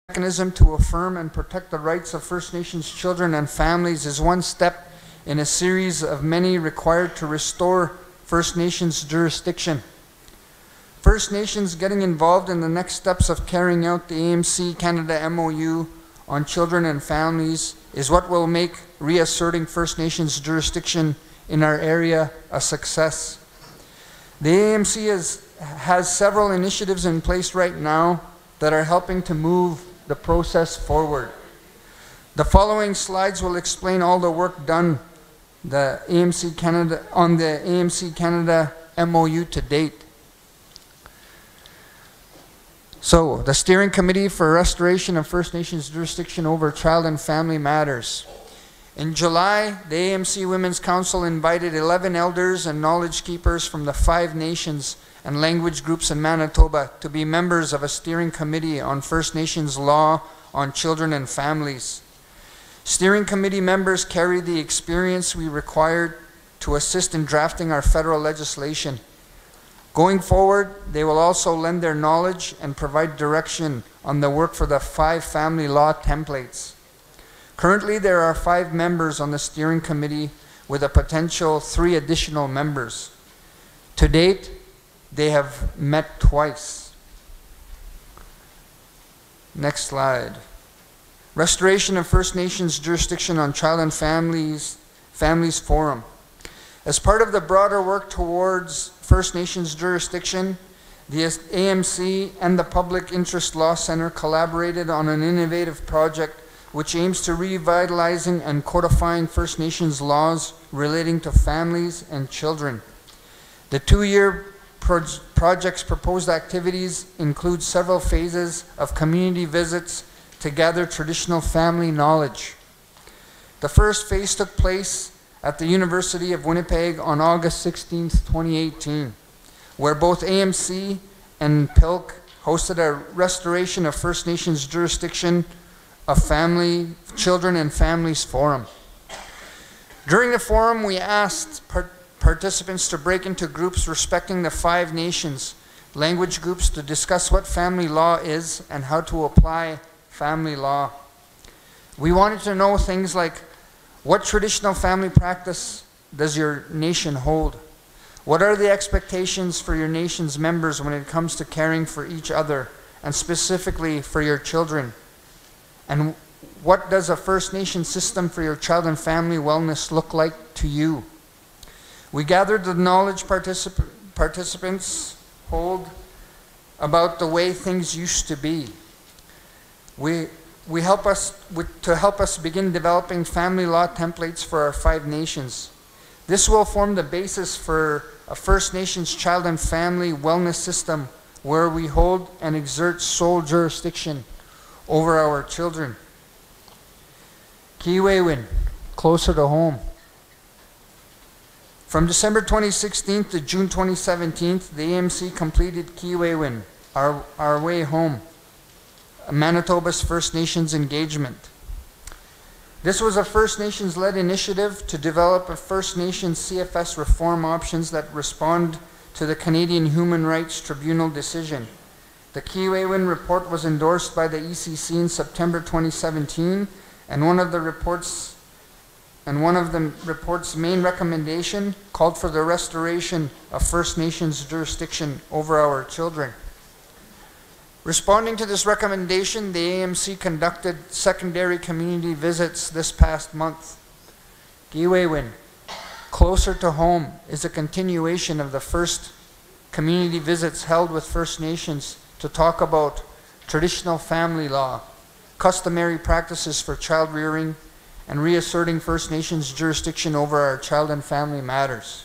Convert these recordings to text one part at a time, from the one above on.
mechanism to affirm and protect the rights of First Nations children and families is one step in a series of many required to restore First Nations jurisdiction. First Nations getting involved in the next steps of carrying out the AMC Canada MOU on children and families is what will make reasserting First Nations jurisdiction in our area a success. The AMC has several initiatives in place right now that are helping to move the process forward. The following slides will explain all the work done on the AMC Canada MOU to date. So, the Steering Committee for Restoration of First Nations Jurisdiction over Child and Family Matters. In July, the AMC Women's Council invited 11 elders and knowledge keepers from the 5 nations and language groups in Manitoba to be members of a steering committee on First Nations law on children and families. Steering committee members carry the experience we required to assist in drafting our federal legislation. Going forward, they will also lend their knowledge and provide direction on the work for the 5 family law templates. Currently, there are 5 members on the steering committee with a potential 3 additional members. To date, they have met twice. Next slide. Restoration of First Nations Jurisdiction on Child and Families Forum. As part of the broader work towards First Nations jurisdiction, the AMC and the Public Interest Law Center collaborated on an innovative project which aims to revitalizing and codifying First Nations laws relating to families and children. The 2-year project's proposed activities include several phases of community visits to gather traditional family knowledge. The first phase took place at the University of Winnipeg on August 16, 2018, where both AMC and PILC hosted a restoration of First Nations jurisdiction of Children and Families Forum. During the forum, we asked participants to break into groups respecting the 5 nations, language groups, to discuss what family law is and how to apply family law. We wanted to know things like, what traditional family practice does your nation hold? What are the expectations for your nation's members when it comes to caring for each other, and specifically for your children? And what does a First Nation system for your child and family wellness look like to you? We gathered the knowledge participants hold about the way things used to be. To help us begin developing family law templates for our 5 nations. This will form the basis for a First Nations child and family wellness system where we hold and exert sole jurisdiction over our children. Kiwewin, closer to home. From December 2016 to June 2017, the AMC completed Kiwewin, Our Way Home, Manitoba's First Nations engagement. This was a First Nations-led initiative to develop a First Nations CFS reform options that respond to the Canadian Human Rights Tribunal decision. The Kiwewin report was endorsed by the ECC in September 2017, and one of the report's main recommendation called for the restoration of First Nations jurisdiction over our children. Responding to this recommendation, the AMC conducted secondary community visits this past month. Kiwewin, closer to home, is a continuation of the first community visits held with First Nations to talk about traditional family law, customary practices for child rearing, and reasserting First Nations jurisdiction over our child and family matters.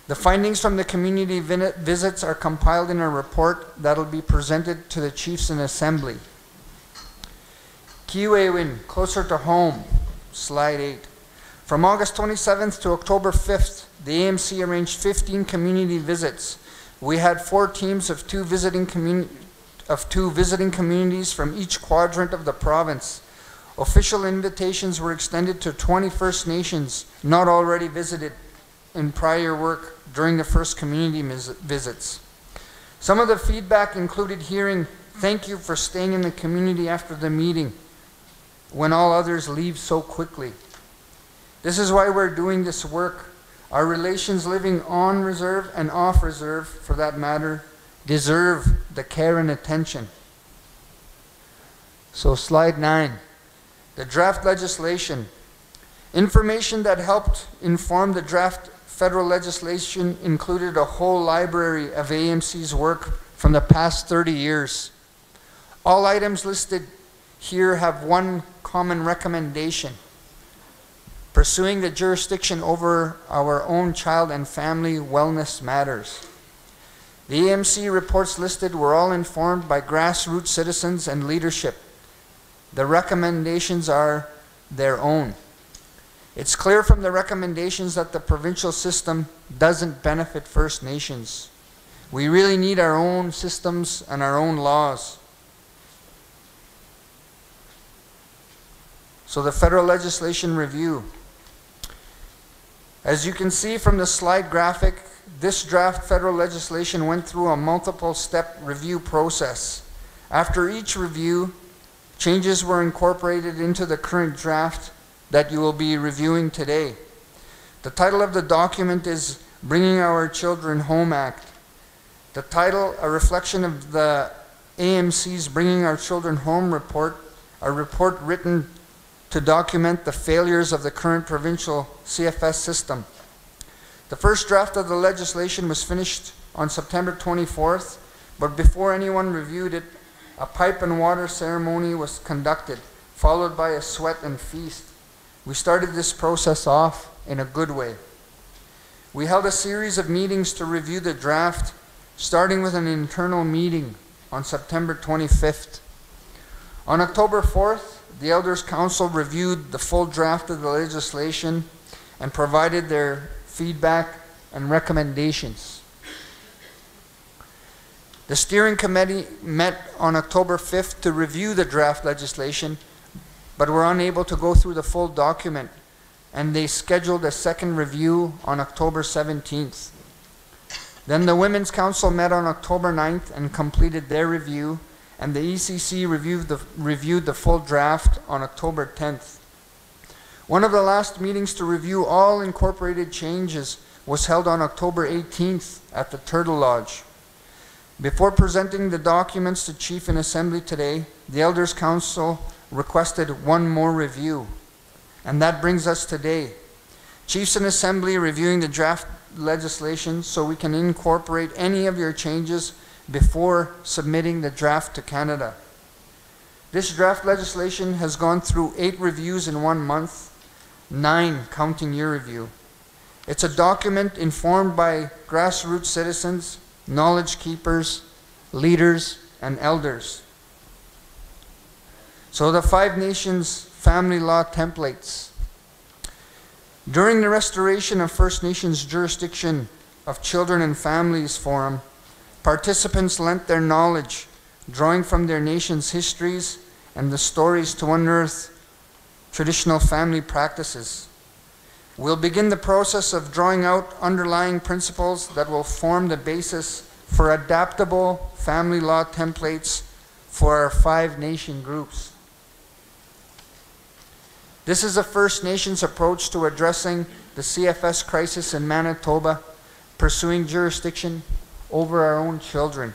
The findings from the community visits are compiled in a report that will be presented to the Chiefs in Assembly. Kiwewin, closer to home, slide 8. From August 27th to October 5th, the AMC arranged 15 community visits. We had 4 teams of 2 visiting communities from each quadrant of the province. Official invitations were extended to 20 First Nations not already visited in prior work during the first community visits. Some of the feedback included hearing Thank you for staying in the community after the meeting when all others leave so quickly. This is why we're doing this work. Our relations living on reserve and off reserve, for that matter, deserve the care and attention. So slide 9, the draft legislation. Information that helped inform the draft federal legislation included a whole library of AMC's work from the past 30 years. All items listed here have one common recommendation: pursuing the jurisdiction over our own child and family wellness matters. The AMC reports listed were all informed by grassroots citizens and leadership. The recommendations are their own. It's clear from the recommendations that the provincial system doesn't benefit First Nations. We really need our own systems and our own laws. So the federal legislation review. As you can see from the slide graphic, this draft federal legislation went through a multiple-step review process. After each review, changes were incorporated into the current draft that you will be reviewing today. The title of the document is Bringing Our Children Home Act. The title, a reflection of the AMC's Bringing Our Children Home report, a report written to document the failures of the current provincial CFS system. The first draft of the legislation was finished on September 24th, but before anyone reviewed it, a pipe and water ceremony was conducted, followed by a sweat and feast. We started this process off in a good way. We held a series of meetings to review the draft, starting with an internal meeting on September 25th. On October 4th, the Elders Council reviewed the full draft of the legislation and provided their feedback and recommendations. The steering committee met on October 5th to review the draft legislation, but were unable to go through the full document, and they scheduled a second review on October 17th. Then the Women's Council met on October 9th and completed their review, and the ECC reviewed the full draft on October 10th. One of the last meetings to review all incorporated changes was held on October 18th at the Turtle Lodge. Before presenting the documents to Chief and Assembly today, the Elders Council requested one more review, and that brings us today. Chiefs and Assembly reviewing the draft legislation so we can incorporate any of your changes before submitting the draft to Canada. This draft legislation has gone through 8 reviews in 1 month, 9 counting your review. It's a document informed by grassroots citizens, knowledge keepers, leaders, and elders. So the 5 Nations family law templates. During the restoration of First Nations jurisdiction of Children and Families Forum, participants lent their knowledge, drawing from their nation's histories and the stories to unearth traditional family practices. We'll begin the process of drawing out underlying principles that will form the basis for adaptable family law templates for our 5 nation groups. This is a First Nations approach to addressing the CFS crisis in Manitoba, pursuing jurisdiction over our own children.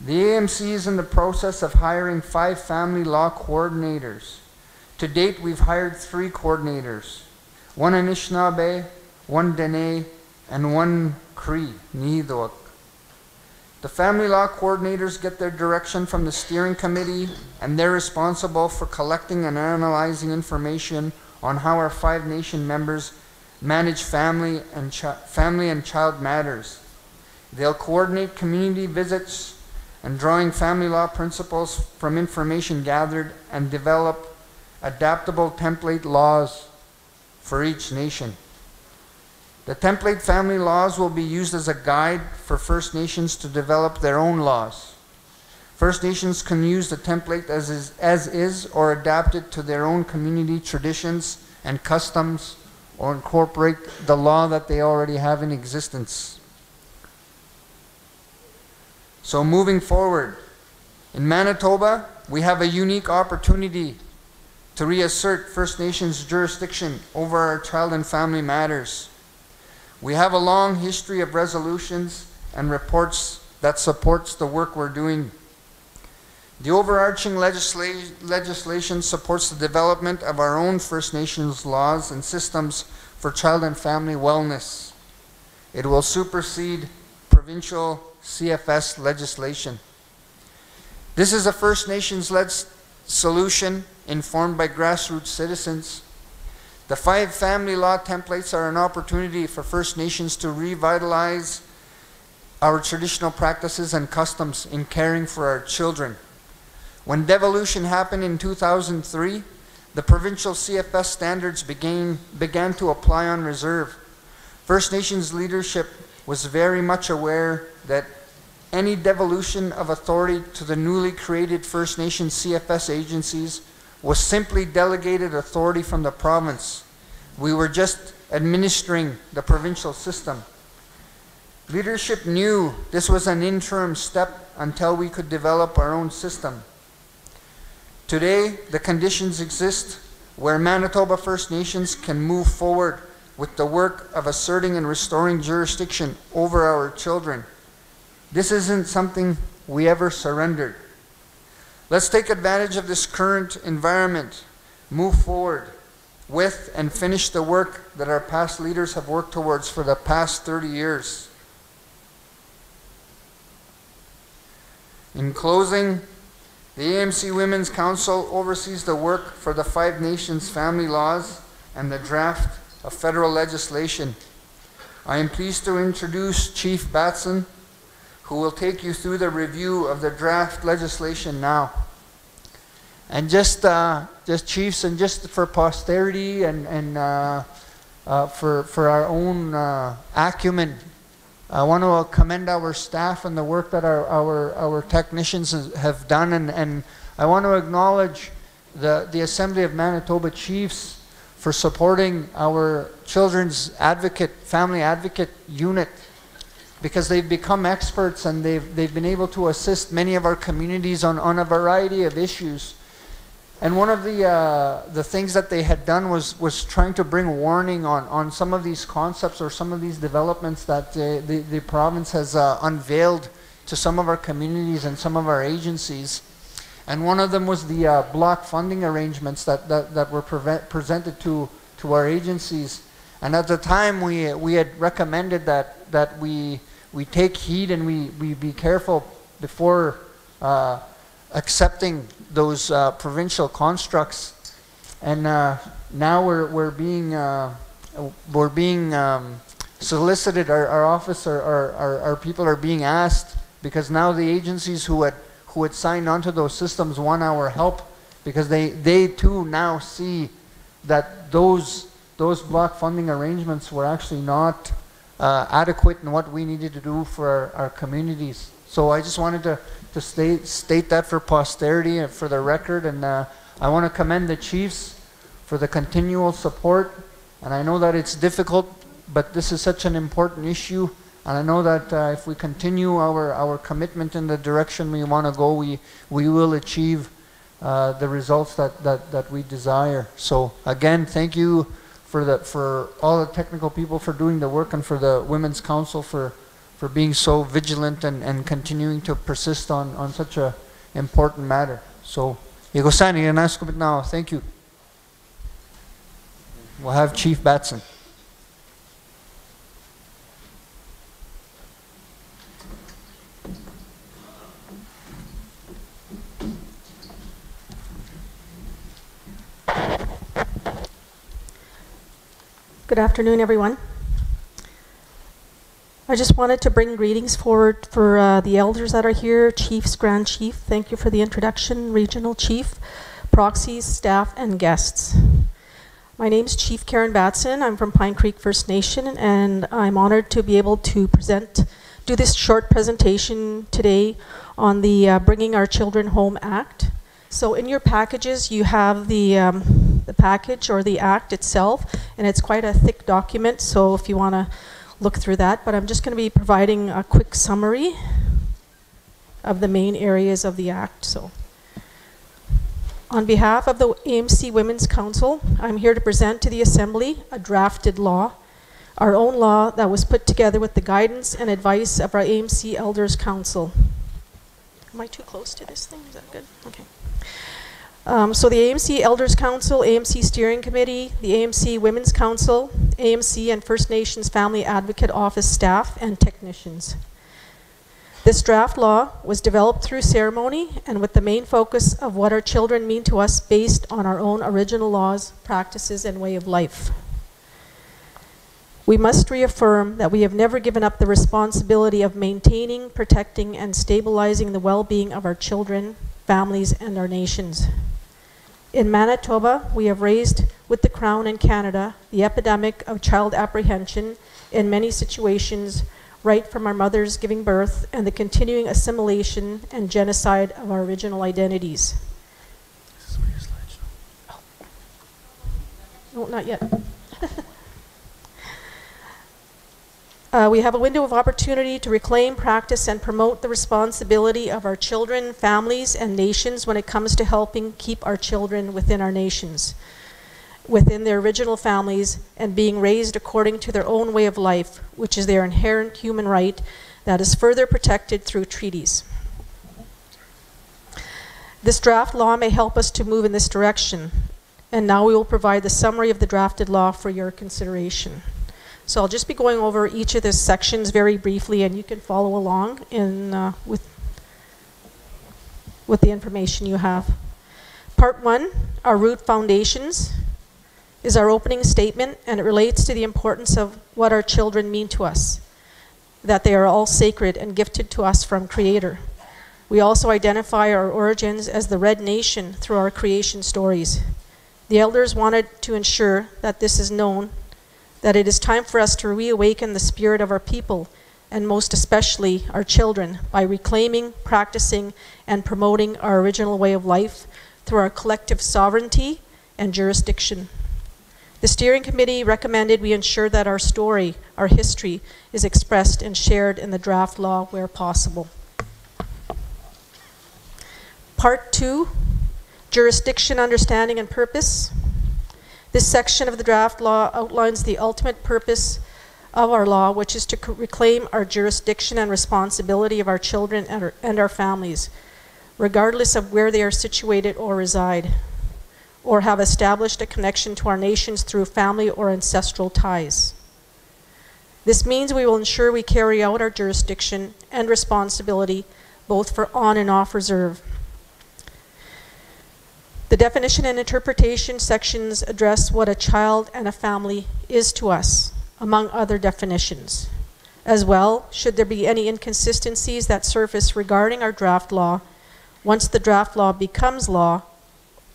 The AMC is in the process of hiring 5 family law coordinators. To date, we've hired 3 coordinators, 1 Anishinaabe, 1 Dene, and 1 Cree, Niidoak. The family law coordinators get their direction from the steering committee, and they're responsible for collecting and analyzing information on how our 5 nation members manage family and child matters. They'll coordinate community visits and drawing family law principles from information gathered and develop adaptable template laws for each nation. The template family laws will be used as a guide for First Nations to develop their own laws. First Nations can use the template as is or adapt it to their own community traditions and customs, or incorporate the law that they already have in existence. So moving forward, in Manitoba, we have a unique opportunity to reassert First Nations jurisdiction over our child and family matters. We have a long history of resolutions and reports that supports the work we're doing. The overarching legislation supports the development of our own First Nations laws and systems for child and family wellness. It will supersede provincial CFS legislation. This is a First Nations-led solution informed by grassroots citizens. The 5 family law templates are an opportunity for First Nations to revitalize our traditional practices and customs in caring for our children. When devolution happened in 2003, the provincial CFS standards began to apply on reserve. First Nations leadership was very much aware that any devolution of authority to the newly created First Nations CFS agencies was simply delegated authority from the province. We were just administering the provincial system. Leadership knew this was an interim step until we could develop our own system. Today, the conditions exist where Manitoba First Nations can move forward with the work of asserting and restoring jurisdiction over our children. This isn't something we ever surrendered. Let's take advantage of this current environment, move forward with and finish the work that our past leaders have worked towards for the past 30 years. In closing, the AMC Women's Council oversees the work for the 5 Nations family laws and the draft of federal legislation. I am pleased to introduce Chief Batson, who will take you through the review of the draft legislation now. And just chiefs, and just for posterity and for our own acumen, I want to commend our staff and the work that our technicians have done, and I want to acknowledge the Assembly of Manitoba Chiefs for supporting our Children's Advocate, Family Advocate unit, because they've become experts and they've been able to assist many of our communities on a variety of issues. And one of the things that they had done was trying to bring warning on some of these concepts or some of these developments that the province has unveiled to some of our communities and some of our agencies. And one of them was the block funding arrangements that were presented to our agencies. And at the time, we had recommended that we take heed and we be careful before accepting those provincial constructs. And now we're being solicited. Our office, our people are being asked, because now the agencies who had signed onto those systems want our help, because they too now see that those block funding arrangements were actually not adequate in what we needed to do for our communities. So I just wanted to state that for posterity and for the record, and I want to commend the chiefs for the continual support. And I know that it's difficult, but this is such an important issue, and I know that if we continue our commitment in the direction we want to go, we will achieve the results that we desire. So again, thank you for all the technical people for doing the work, and for the Women's Council for being so vigilant and continuing to persist on such a important matter. So, now, thank you. We'll have Chief Batson. Good afternoon, everyone. I just wanted to bring greetings forward for the elders that are here, chiefs, grand chief. Thank you for the introduction, regional chief, proxies, staff, and guests. My name is Chief Karen Batson. I'm from Pine Creek First Nation, and I'm honored to be able to do this short presentation today on the Bringing Our Children Home Act. So in your packages, you have the package or the act itself, and it's quite a thick document, so if you want to look through that, but I'm just going to be providing a quick summary. of the main areas of the Act. So, on behalf of the AMC Women's Council, I'm here to present to the Assembly a drafted law, our own law that was put together with the guidance and advice of our AMC Elders Council. Am I too close to this thing? Is that good? Okay. So the AMC Elders Council, AMC Steering Committee, the AMC Women's Council, AMC and First Nations Family Advocate Office staff and technicians. This draft law was developed through ceremony and with the main focus of what our children mean to us based on our own original laws, practices, and way of life. We must reaffirm that we have never given up the responsibility of maintaining, protecting, and stabilizing the well-being of our children, families, and our nations. In Manitoba, we have raised with the Crown and Canada the epidemic of child apprehension in many situations, right from our mothers giving birth and the continuing assimilation and genocide of our original identities. This is for your slideshow. Oh. No, not yet. We have a window of opportunity to reclaim, practice, and promote the responsibility of our children, families, and nations when it comes to helping keep our children within our nations, within their original families, and being raised according to their own way of life, which is their inherent human right that is further protected through treaties. This draft law may help us to move in this direction, and now we will provide the summary of the drafted law for your consideration. So I'll just be going over each of the sections very briefly, and you can follow along in, with the information you have. Part 1, our root foundations, is our opening statement, and it relates to the importance of what our children mean to us, that they are all sacred and gifted to us from Creator. We also identify our origins as the Red Nation through our creation stories. The elders wanted to ensure that this is known, that it is time for us to reawaken the spirit of our people, and most especially our children, by reclaiming, practicing, and promoting our original way of life through our collective sovereignty and jurisdiction. The steering committee recommended we ensure that our story, our history, is expressed and shared in the draft law where possible. Part 2, jurisdiction, understanding, and purpose. This section of the draft law outlines the ultimate purpose of our law, which is to reclaim our jurisdiction and responsibility of our children and our families, regardless of where they are situated or reside, or have established a connection to our nations through family or ancestral ties. This means we will ensure we carry out our jurisdiction and responsibility both for on and off reserve. The definition and interpretation sections address what a child and a family is to us, among other definitions. As well, should there be any inconsistencies that surface regarding our draft law, once the draft law becomes law,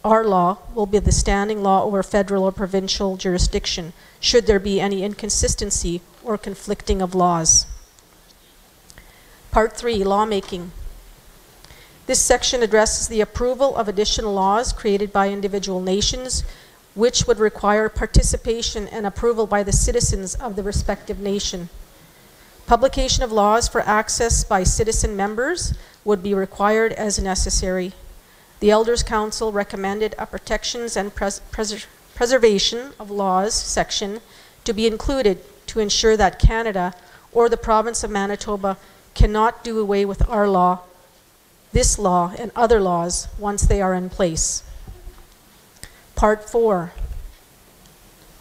our law will be the standing law over federal or provincial jurisdiction, should there be any inconsistency or conflicting of laws. Part 3, lawmaking. This section addresses the approval of additional laws created by individual nations, which would require participation and approval by the citizens of the respective nation. Publication of laws for access by citizen members would be required as necessary. The Elders Council recommended a protections and preservation of laws section to be included to ensure that Canada or the province of Manitoba cannot do away with our law, this law, and other laws once they are in place. Part 4,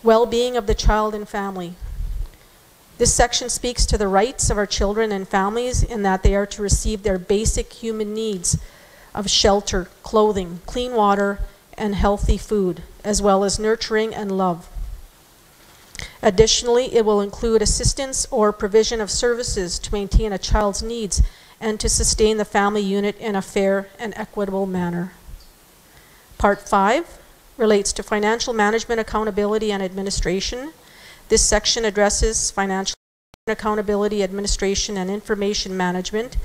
well-being of the child and family. This section speaks to the rights of our children and families in that they are to receive their basic human needs of shelter, clothing, clean water, and healthy food, as well as nurturing and love. Additionally, it will include assistance or provision of services to maintain a child's needs and to sustain the family unit in a fair and equitable manner. Part 5 relates to financial management, accountability, and administration. This section addresses financial accountability, administration, and information management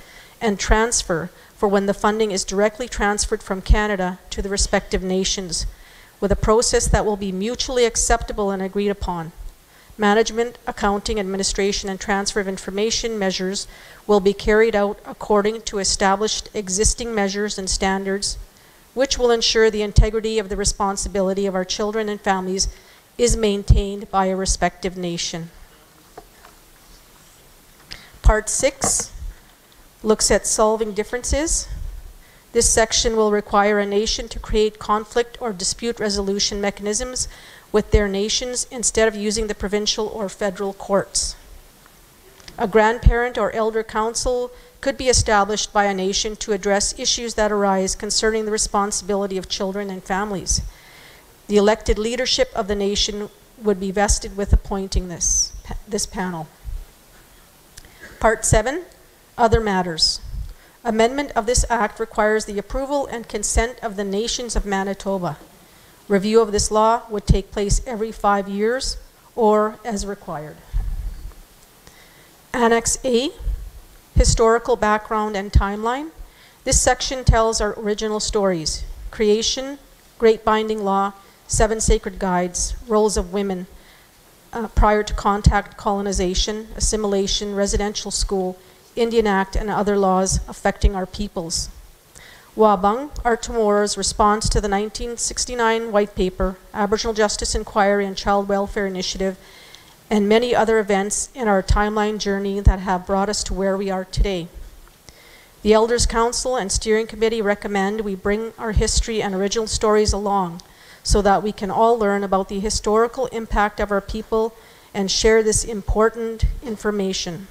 and transfer for when the funding is directly transferred from Canada to the respective nations, with a process that will be mutually acceptable and agreed upon. Management, accounting, administration, and transfer of information measures will be carried out according to established existing measures and standards, which will ensure the integrity of the responsibility of our children and families is maintained by a respective nation. Part 6 looks at solving differences. This section will require a nation to create conflict or dispute resolution mechanisms with their nations instead of using the provincial or federal courts. A grandparent or elder council could be established by a nation to address issues that arise concerning the responsibility of children and families. The elected leadership of the nation would be vested with appointing this panel. Part 7, Other Matters. Amendment of this act requires the approval and consent of the nations of Manitoba. Review of this law would take place every 5 years or as required. Annex A, Historical Background and Timeline. This section tells our original stories: creation, Great Binding Law, 7 Sacred Guides, roles of women, prior to contact colonization, assimilation, residential school, Indian Act, and other laws affecting our peoples. Wabung, our Tomorrow's response to the 1969 White Paper, Aboriginal Justice Inquiry and Child Welfare Initiative, and many other events in our timeline journey that have brought us to where we are today. The Elders Council and Steering Committee recommend we bring our history and original stories along so that we can all learn about the historical impact of our people and share this important information.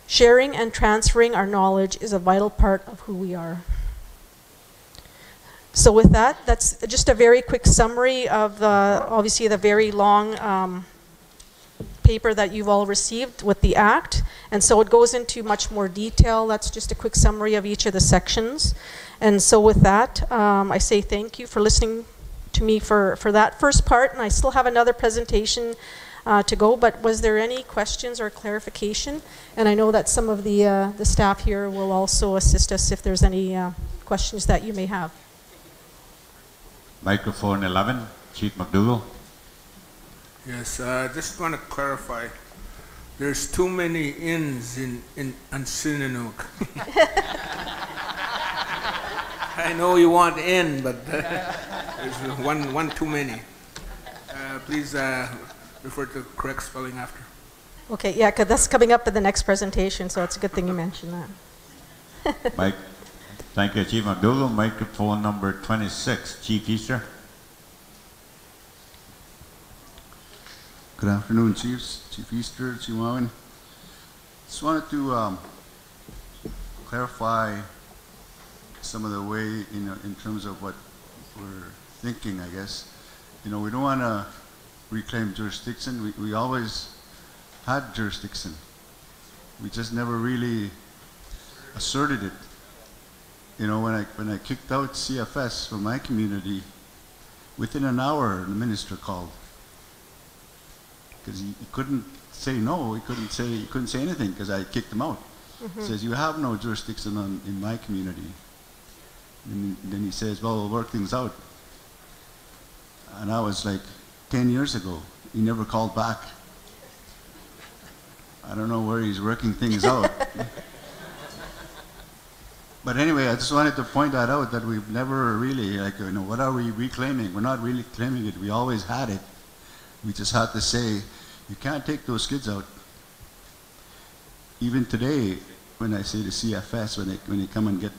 Sharing and transferring our knowledge is a vital part of who we are. So with that, that's just a very quick summary of obviously the very long paper that you've all received with the Act. And so it goes into much more detail. That's just a quick summary of each of the sections. And so with that, I say thank you for listening to me for that first part. And I still have another presentation to go, but was there any questions or clarification? And I know that some of the staff here will also assist us if there's any questions that you may have. Microphone 11, Chief McDougall. Yes, just want to clarify. There's too many inns in Sinanook. I know you want in, but there's one too many. Please refer to the correct spelling after. Okay, yeah, because that's coming up in the next presentation, so it's a good thing you mentioned that. Mike, thank you, Chief McDougall. Microphone number 26, Chief Easter. Good afternoon, Chiefs, Chief Easter, Chief Ma-Mow-We. Just wanted to clarify some of the way, in terms of what we're thinking, I guess. We don't want to reclaim jurisdiction. We always had jurisdiction. We just never really asserted it. When I kicked out CFS from my community, within an hour the minister called. Because he couldn't say no, he couldn't say anything because I kicked him out. Mm-hmm. He says, you have no jurisdiction in my community. And then he says, well, we'll work things out. And that was like 10 years ago. He never called back. I don't know where he's working things out. But anyway, I just wanted to point that out, that we've never really, what are we reclaiming? We're not really claiming it. We always had it. We just had to say, you can't take those kids out. Even today, when I say to CFS, when they come and get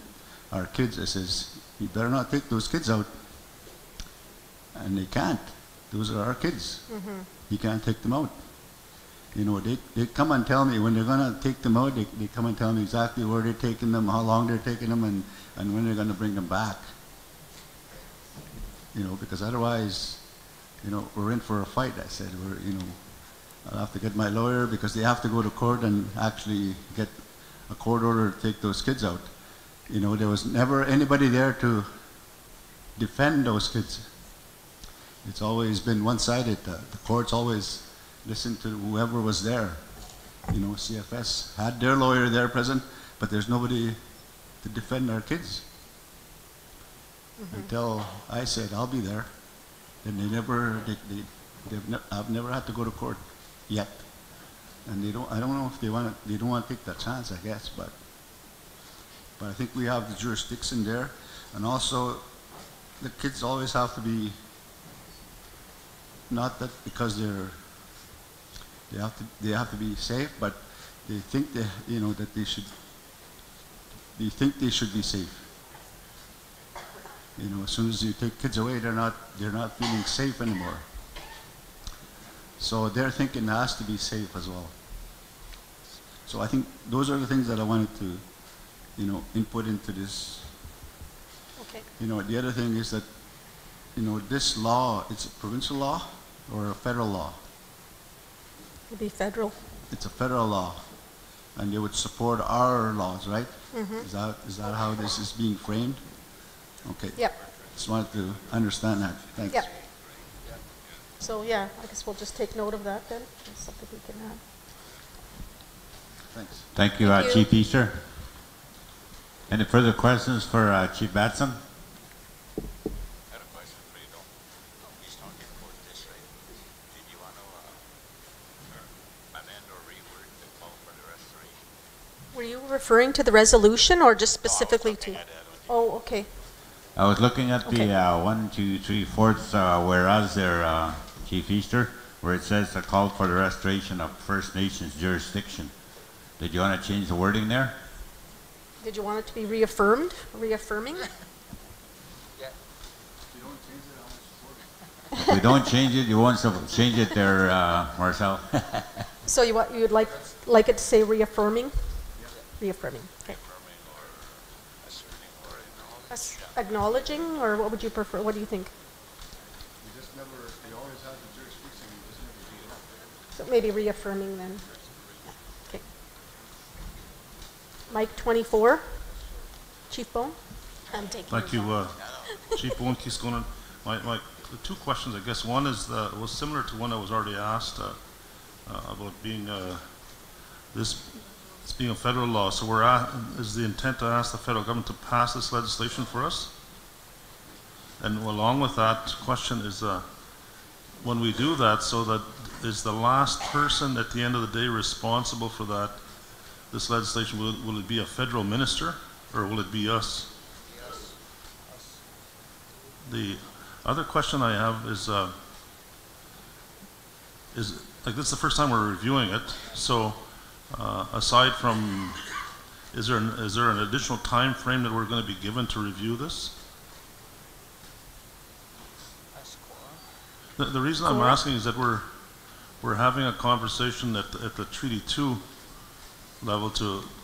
our kids, I says, you better not take those kids out. And they can't. Those are our kids. Mm-hmm. You can't take them out. They come and tell me when they're going to take them out, they come and tell me exactly where they're taking them, how long they're taking them, and when they're going to bring them back. Because otherwise, we're in for a fight. I said, I'll have to get my lawyer, because they have to go to court and actually get a court order to take those kids out. There was never anybody there to defend those kids. It's always been one-sided. The courts always listened to whoever was there. CFS had their lawyer there present, but there's nobody to defend our kids. Mm-hmm. Until I said, I'll be there. And they I've never had to go to court yet, and I don't know if they don't want to take that chance, I guess, but I think we have the jurisdiction there, and also the kids always have to be, not that because they have to be safe, but they think that they think they should be safe. As soon as you take kids away, they're not feeling safe anymore. So they're thinking it has to be safe as well. So I think those are the things that I wanted to, input into this. Okay. The other thing is that, this law, it's a provincial law or a federal law? It'd be federal. It's a federal law, and they would support our laws, right? Mm-hmm. Is that how this is being framed? Okay. Yep. Just wanted to understand that. Thanks. Yep. So yeah, I guess we'll just take note of that then. That's something we can add. Thanks. Thank you, Thank you. Chief Easter. Any further questions for Chief Batson? I had a question for you. He's talking about this, right? Did you want to amend or reword the call for the restoration? Were you referring to the resolution or just specifically to? Oh, okay. I was looking at Okay. the 1, 2, 3, 4th whereas there, Chief Easter, where it says a call for the restoration of First Nations jurisdiction. Did you want to change the wording there? Did you want it to be reaffirmed? Reaffirming? If we don't change it, you want to change it there, Marcel? So you'd like it to say reaffirming? Reaffirming. Okay. Acknowledging, or what would you prefer? What do you think? They always have the jurisdiction, So maybe reaffirming then. Yeah. Okay. Mike 24, Chief Bone. I'm taking. Thank you, Chief Bowen Kiskonen. My two questions, I guess. One is was similar to one that was already asked about being this being a federal law. So is the intent to ask the federal government to pass this legislation for us? And along with that question is, when we do that, so that is the last person at the end of the day responsible for this legislation? Will it be a federal minister, or will it be us? Yes. The other question I have is like, this is the first time we're reviewing it. So aside from, is there an additional time frame that we're going to be given to review this? The reason I'm asking is that we're having a conversation at the Treaty 2 level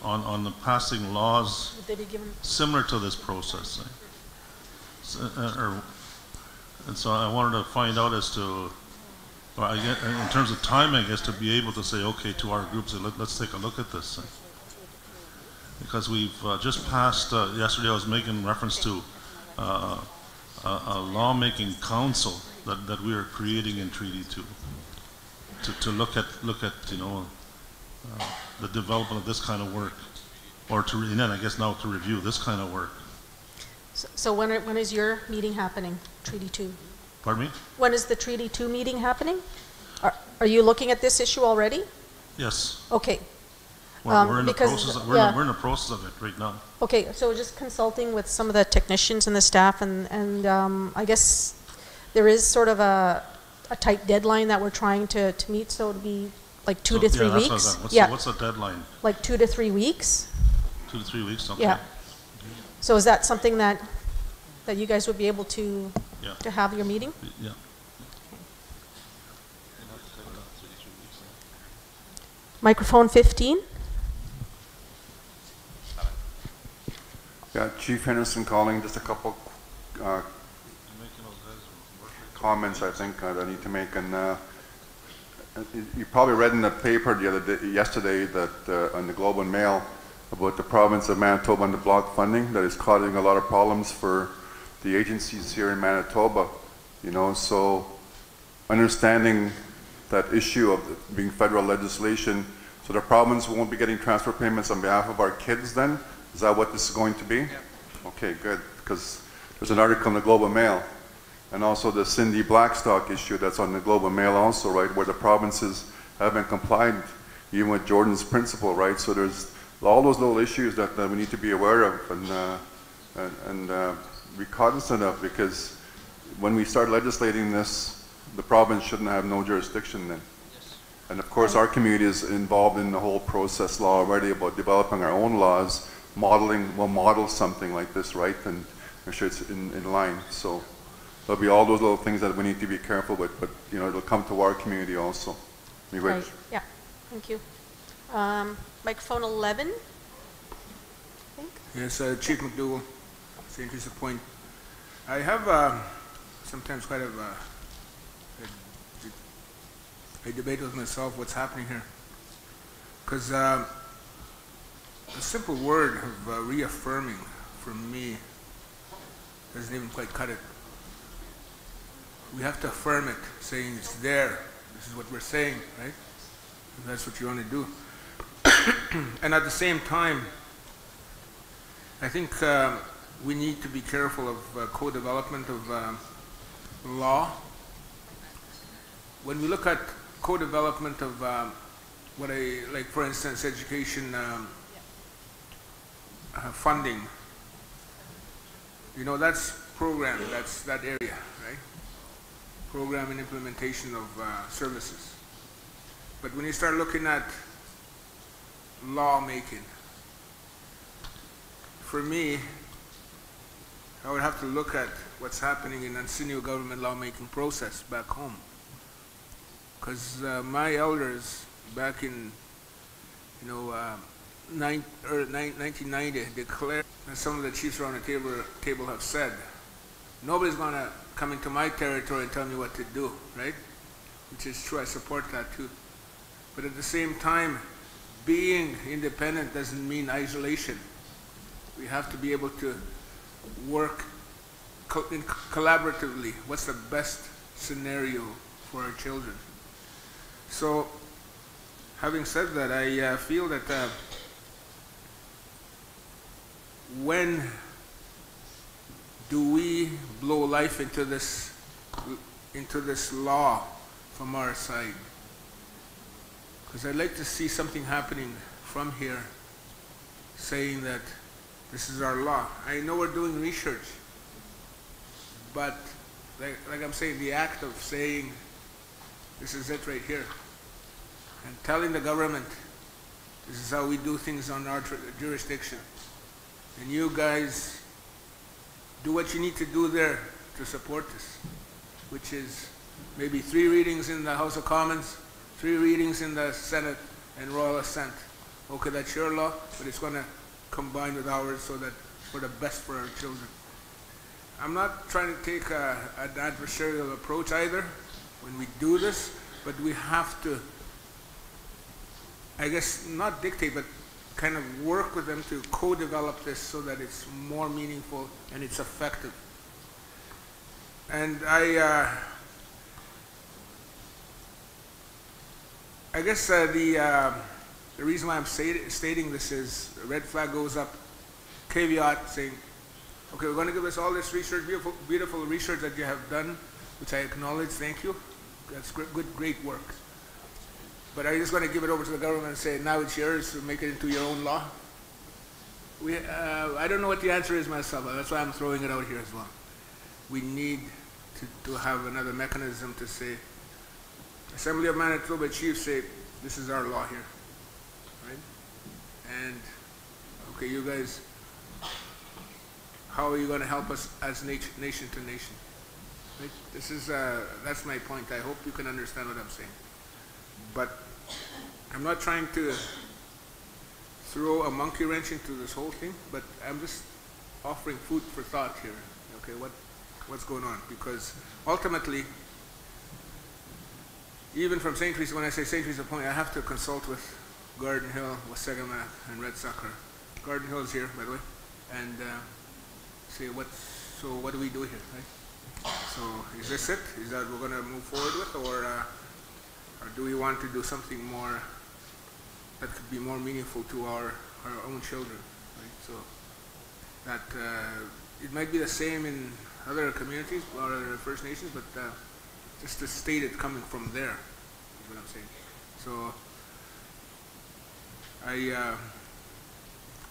on the passing laws Would they be given? similar to this process. And so I wanted to find out as to, well, in terms of timing, as to be able to say, okay, to our groups, let's take a look at this. Because we've just passed, yesterday I was making reference to a lawmaking council that we are creating in Treaty 2 to look at the development of this kind of work, or and then I guess now to review this kind of work. So when is your meeting happening, Treaty 2? Pardon me? When is the Treaty 2 meeting happening? Are you looking at this issue already? Yes. Okay. We're in the because, process. yeah. We're in the process of it right now. Okay, so just consulting with some of the technicians and the staff, and I guess there is sort of a tight deadline that we're trying to meet, so it'd be like 2 to 3 weeks. What's the deadline? Like 2 to 3 weeks. 2 to 3 weeks. Okay. Yeah. So is that something that you guys would be able to have your meeting? Yeah. Microphone 15. Yeah, Chief Henderson calling. Just a couple comments I think that I need to make. And you probably read in the paper yesterday that on the Globe and Mail about the province of Manitoba and the block funding that is causing a lot of problems for the agencies here in Manitoba. So understanding that issue of being federal legislation, so the province won't be getting transfer payments on behalf of our kids then? Is that what this is going to be? Yeah. Okay, good, because there's an article in the Globe and Mail, And also the Cindy Blackstock issue that's on the Globe and Mail also, right, where the provinces haven't complied even with Jordan's principle, right? So there's all those little issues that we need to be aware of and be cognizant of, because when we start legislating this, the province shouldn't have no jurisdiction then. Yes. And of course our community is involved in the whole process law already about developing our own laws, we'll model something like this, right? And make sure it's in line. So there'll be all those little things that we need to be careful with, but you know, it'll come to our community also. Right. Yeah, thank you. Microphone 11, I think. Yes, Chief McDougall, St. Teresa Point. I have sometimes quite a debate with myself what's happening here. Because the simple word of reaffirming for me doesn't even quite cut it. We have to affirm it, saying it's there. This is what we're saying, right? If that's what you want to do. And at the same time, I think we need to be careful of co-development of law. When we look at co-development of like for instance, education funding, you know, that's program, that's that area, right? Program and implementation of services. But when you start looking at lawmaking, for me, I would have to look at what's happening in the senior government lawmaking process back home. Because my elders back in, you know, 1990 declared, as some of the chiefs around the table have said, nobody's going to come into my territory and tell me what to do, right? Which is true, I support that too. But at the same time, being independent doesn't mean isolation. We have to be able to work collaboratively. What's the best scenario for our children? So, having said that, I feel that when do we blow life into this law from our side? Because I'd like to see something happening from here saying that this is our law. I know we're doing research, but like I'm saying, the act of saying this is it right here and telling the government this is how we do things on our jurisdiction, and you guys do what you need to do there to support this, which is maybe 3 readings in the House of Commons, 3 readings in the Senate, and royal assent. Okay, that's your law, but it's going to combine with ours so that for the best for our children. I'm not trying to take an adversarial approach either when we do this, but we have to, I guess, not dictate, but kind of work with them to co-develop this so that it's more meaningful and it's effective. And I guess the reason why I'm stating this is a red flag goes up, caveat saying, okay, we're going to give us all this research, beautiful research that you have done, which I acknowledge, thank you. That's great work. But are you just going to give it over to the government and say, now it's yours, to make it into your own law? I don't know what the answer is myself, that's why I'm throwing it out here as well. We need to have another mechanism to say, Assembly of Manitoba Chiefs say, this is our law here, right? And, okay, you guys, how are you going to help us as nation to nation? Right? This is, that's my point. I hope you can understand what I'm saying. But I'm not trying to throw a monkey wrench into this whole thing, but I'm just offering food for thought here. Okay, what's going on? Because ultimately, even from St. Teresa, when I say St. Teresa Point, I have to consult with Garden Hill, Wasegamak, and Red Sucker. Garden Hill is here, by the way, and say so what do we do here, right? So is this it? Is that we're going to move forward with, or do we want to do something more that could be more meaningful to our own children, right? So that it might be the same in other communities or other First Nations, but just to state it coming from there is what I'm saying. So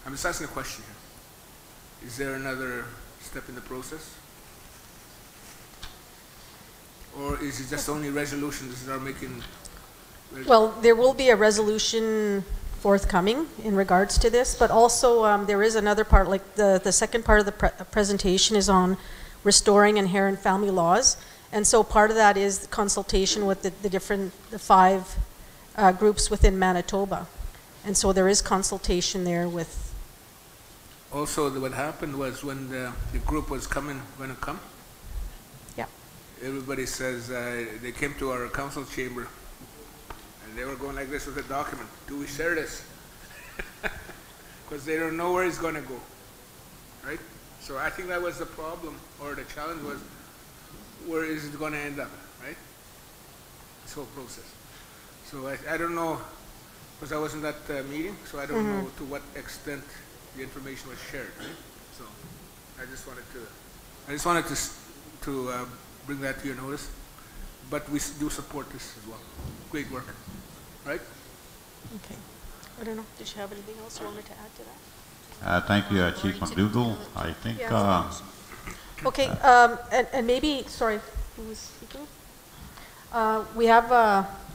I'm just asking a question here. Is there another step in the process? Or is it just only resolutions that are making... Well, there will be a resolution forthcoming in regards to this, but also there is another part, like the second part of the presentation is on restoring inherent family laws. And so part of that is consultation with the 5 groups within Manitoba. And so there is consultation there with... Also, what happened was when the group was going to come, Yeah. everybody says they came to our council chamber and they were going like this with the document. Do we share this? Because they don't know where it's going to go, right? So I think that was the problem, or the challenge was, where is it going to end up, right? This whole process. So I don't know, because I wasn't at the meeting, so I don't know to what extent the information was shared, right? So I just wanted to bring that to your notice. But we do support this as well. Great work, right? Okay. I don't know. Did you have anything else you wanted to add to that? Thank you, Chief McDougall. I think Okay, and maybe, sorry, who was speaking? We have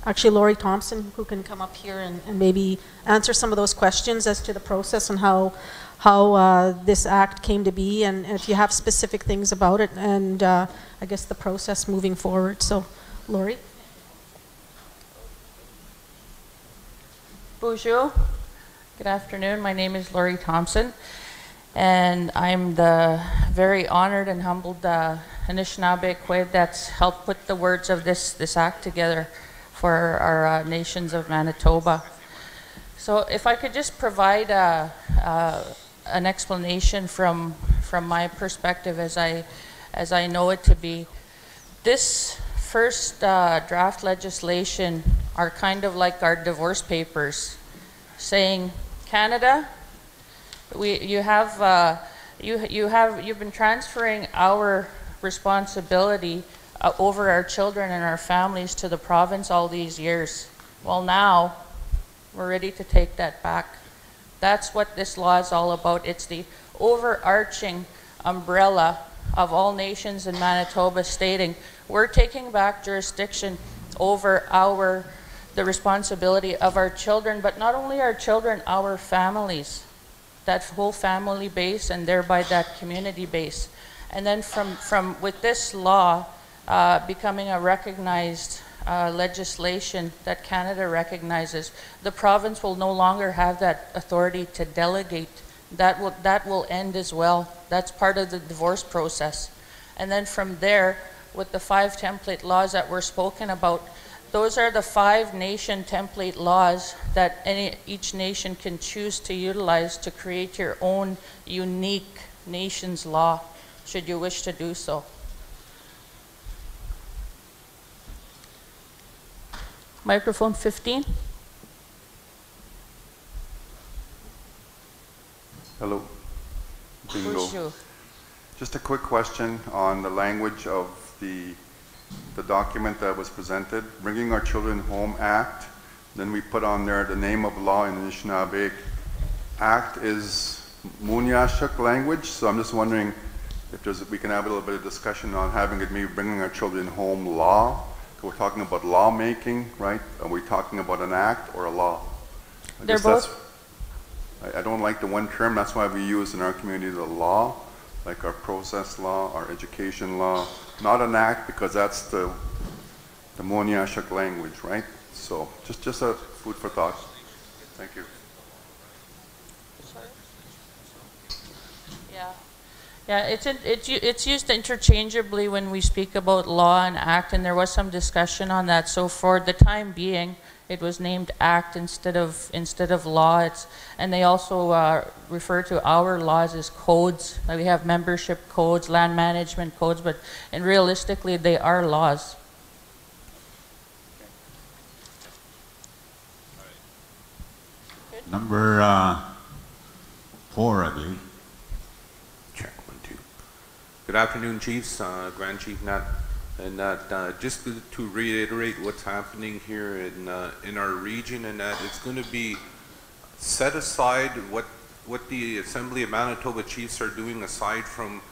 actually Lori Thompson who can come up here and maybe answer some of those questions as to the process and how this act came to be, and if you have specific things about it, and I guess the process moving forward. So, Lori? Bonjour. Good afternoon. My name is Lori Thompson, and I'm the very honored and humbled Anishinaabe Kwed that's helped put the words of this act together for our nations of Manitoba. So if I could just provide an explanation from my perspective as I know it to be. This first draft legislation are kind of like our divorce papers, saying, Canada, you've been transferring our responsibility over our children and our families to the province all these years. Well, now we're ready to take that back. That's what this law is all about. It's the overarching umbrella of all nations in Manitoba stating we're taking back jurisdiction over the responsibility of our children, but not only our children, our families, that whole family base and thereby that community base. And then with this law becoming a recognized legislation that Canada recognizes, the province will no longer have that authority to delegate. That will end as well. That's part of the divorce process. And then from there, with the 5 template laws that were spoken about, those are the 5 nation template laws that each nation can choose to utilize to create your own unique nation's law, should you wish to do so. Microphone 15. Hello. Bingo. Bonjour. Just a quick question on the language of the document that was presented, Bringing Our Children Home Act. Then we put on there the name of law in the Anishinaabe. Act is Munyashuk language, so I'm just wondering if we can have a little bit of discussion on having it be Bringing Our Children Home law. We're talking about lawmaking, right? Are we talking about an act or a law? They're both. I don't like the one term, that's why we use in our community the law, like our process law, our education law, not an act, because that's the Munyashuk language, right? So just a food for thought. Thank you. Yeah, it's used interchangeably when we speak about law and act, and there was some discussion on that. So for the time being, it was named act instead of law. And they also refer to our laws as codes. Like we have membership codes, land management codes, and realistically, they are laws. Number 4, I believe. Good afternoon, Chiefs, Grand Chief Nat, and that just to reiterate what's happening here in our region, and that it's going to be set aside what the Assembly of Manitoba Chiefs are doing aside from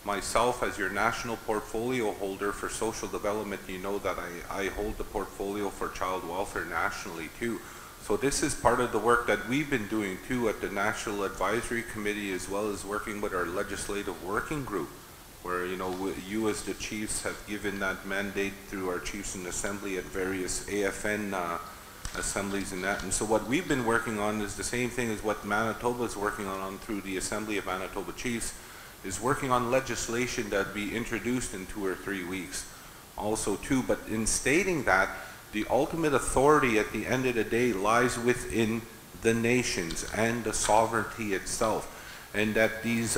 myself as your national portfolio holder for social development. You know that I hold the portfolio for child welfare nationally too. So this is part of the work that we've been doing too at the National Advisory Committee, as well as working with our legislative working group, where you as the chiefs have given that mandate through our chiefs in assembly at various AFN assemblies and that. And so what we've been working on is the same thing as what Manitoba is working on through the Assembly of Manitoba Chiefs, is working on legislation that be introduced in 2 or 3 weeks also too. But in stating that, the ultimate authority at the end of the day lies within the nations and the sovereignty itself, and that these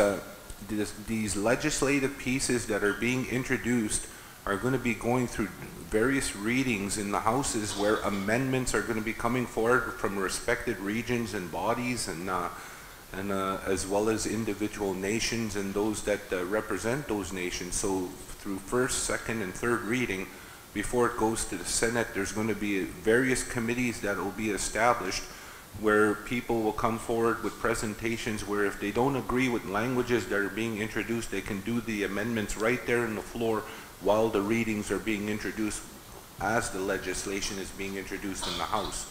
legislative pieces that are being introduced are going to be going through various readings in the houses, where amendments are going to be coming forward from respected regions and bodies, and as well as individual nations and those that represent those nations. So through first, second, and third reading, before it goes to the Senate, there's going to be various committees that will be established, where people will come forward with presentations where if they don't agree with languages that are being introduced, they can do the amendments right there on the floor while the readings are being introduced as the legislation is being introduced in the House.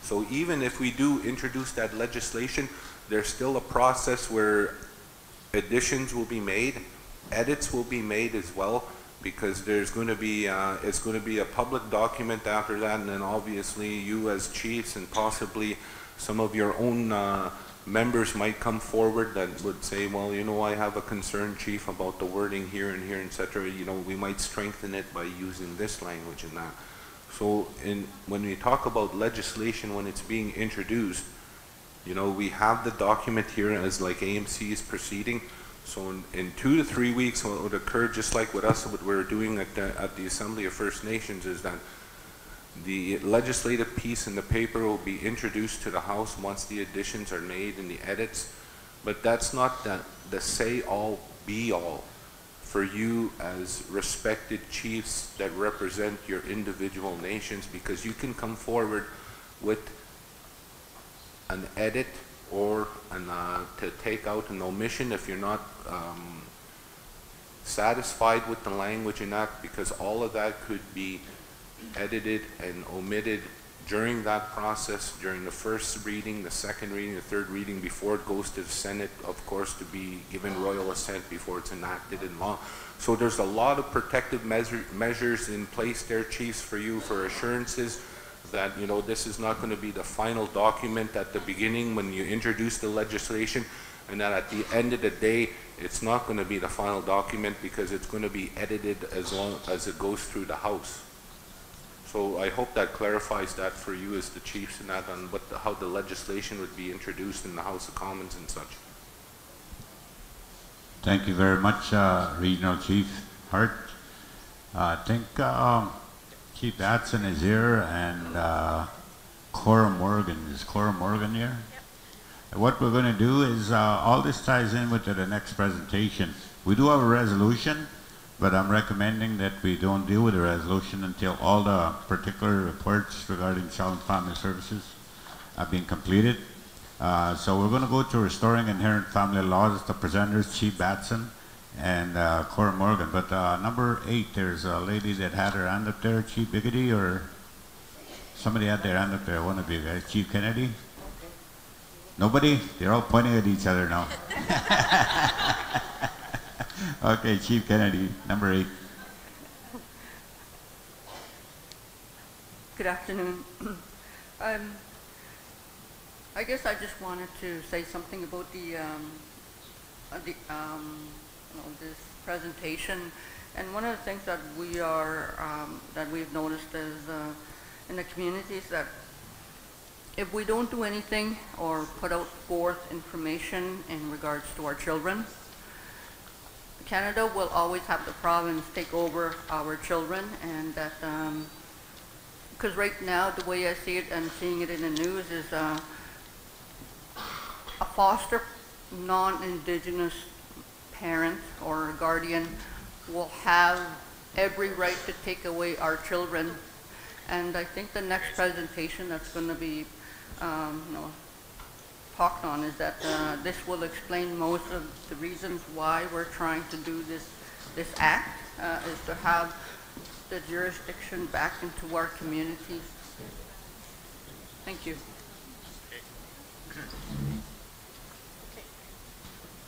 So even if we do introduce that legislation, there's still a process where additions will be made, edits will be made as well, because there's going to be it's going to be a public document after that, and then obviously you as chiefs and possibly some of your own members might come forward that would say, well, I have a concern, chief, about the wording here and here, etc. We might strengthen it by using this language and that. So when we talk about legislation, when it's being introduced, we have the document here as like AMC is proceeding. So in 2 to 3 weeks, what would occur, just like with us, what we're doing at the Assembly of First Nations, is that the legislative piece in the paper will be introduced to the House once the additions are made and the edits. But that's not the say-all, be-all for you as respected chiefs that represent your individual nations, because you can come forward with an edit or to take out an omission if you're not satisfied with the language in that, because all of that could be edited and omitted during that process, during the first reading, the second reading, the third reading, before it goes to the Senate, of course, to be given royal assent before it's enacted in law. So there's a lot of protective measures in place there, chiefs, for you, for assurances that this is not going to be the final document at the beginning when you introduce the legislation, and that at the end of the day it's not going to be the final document, because it's going to be edited as long as it goes through the House. So I hope that clarifies that for you as the chiefs, and that on how the legislation would be introduced in the House of Commons and such. Thank you very much, Regional Chief Hart. I think Chief Batson is here, and Cora Morgan. Is Cora Morgan here? Yep. What we're going to do is, all this ties in with the next presentation. We do have a resolution, but I'm recommending that we don't deal with the resolution until all the particular reports regarding Child and Family Services have been completed. So we're going to go to Restoring Inherent Family Laws. The presenters, Chief Batson and Cora Morgan. But number 8, there's a lady that had her hand up there, Chief Biggity, or somebody had their hand up there, one of you guys. Chief Kennedy? Nobody? They're all pointing at each other now. Okay, Chief Kennedy, number 8. Good afternoon. I guess I just wanted to say something about this presentation. And one of the things that we've noticed is in the communities, that if we don't do anything or put out forth information in regards to our children, Canada will always have the province take over our children, and that because right now the way I see it and seeing it in the news is a foster non-Indigenous parent or guardian will have every right to take away our children. And I think the next presentation that's going to be talked on is that this will explain most of the reasons why we're trying to do this act, is to have the jurisdiction back into our communities. Thank you.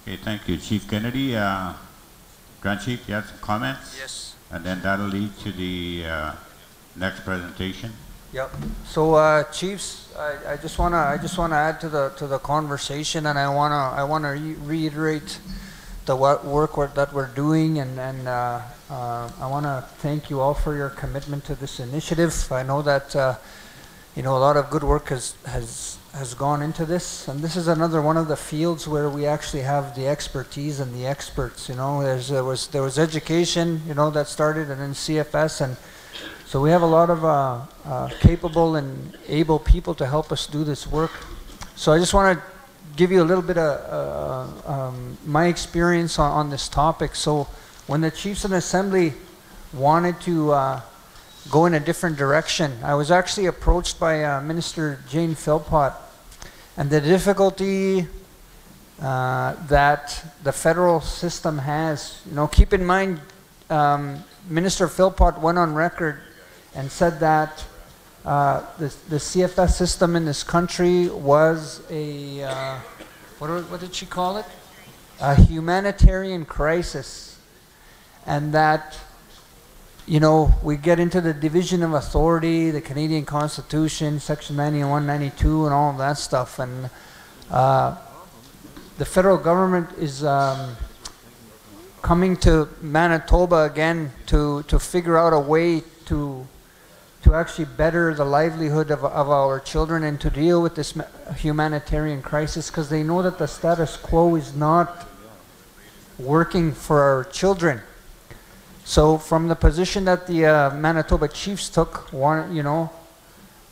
Okay, thank you, Chief Kennedy. Grand Chief, you have some comments? Yes. And then that'll lead to the next presentation. Yep. So, chiefs, I just wanna add to the conversation, and I wanna reiterate the work that we're doing, and I wanna thank you all for your commitment to this initiative. I know that a lot of good work has gone into this, and this is another one of the fields where we actually have the expertise and the experts. There was education, that started, and then CFS, and so we have a lot of capable and able people to help us do this work. So I just want to give you a little bit of my experience on this topic. So when the Chiefs and Assembly wanted to go in a different direction, I was actually approached by Minister Jane Philpott, and the difficulty that the federal system has. Keep in mind, Minister Philpott went on record and said that the CFS system in this country was a, what did she call it? A humanitarian crisis. And that, we get into the division of authority, the Canadian Constitution, Section 91, 92, and all of that stuff. And the federal government is coming to Manitoba again to figure out a way to actually better the livelihood of our children and to deal with this humanitarian crisis, because they know that the status quo is not working for our children. So from the position that the Manitoba Chiefs took,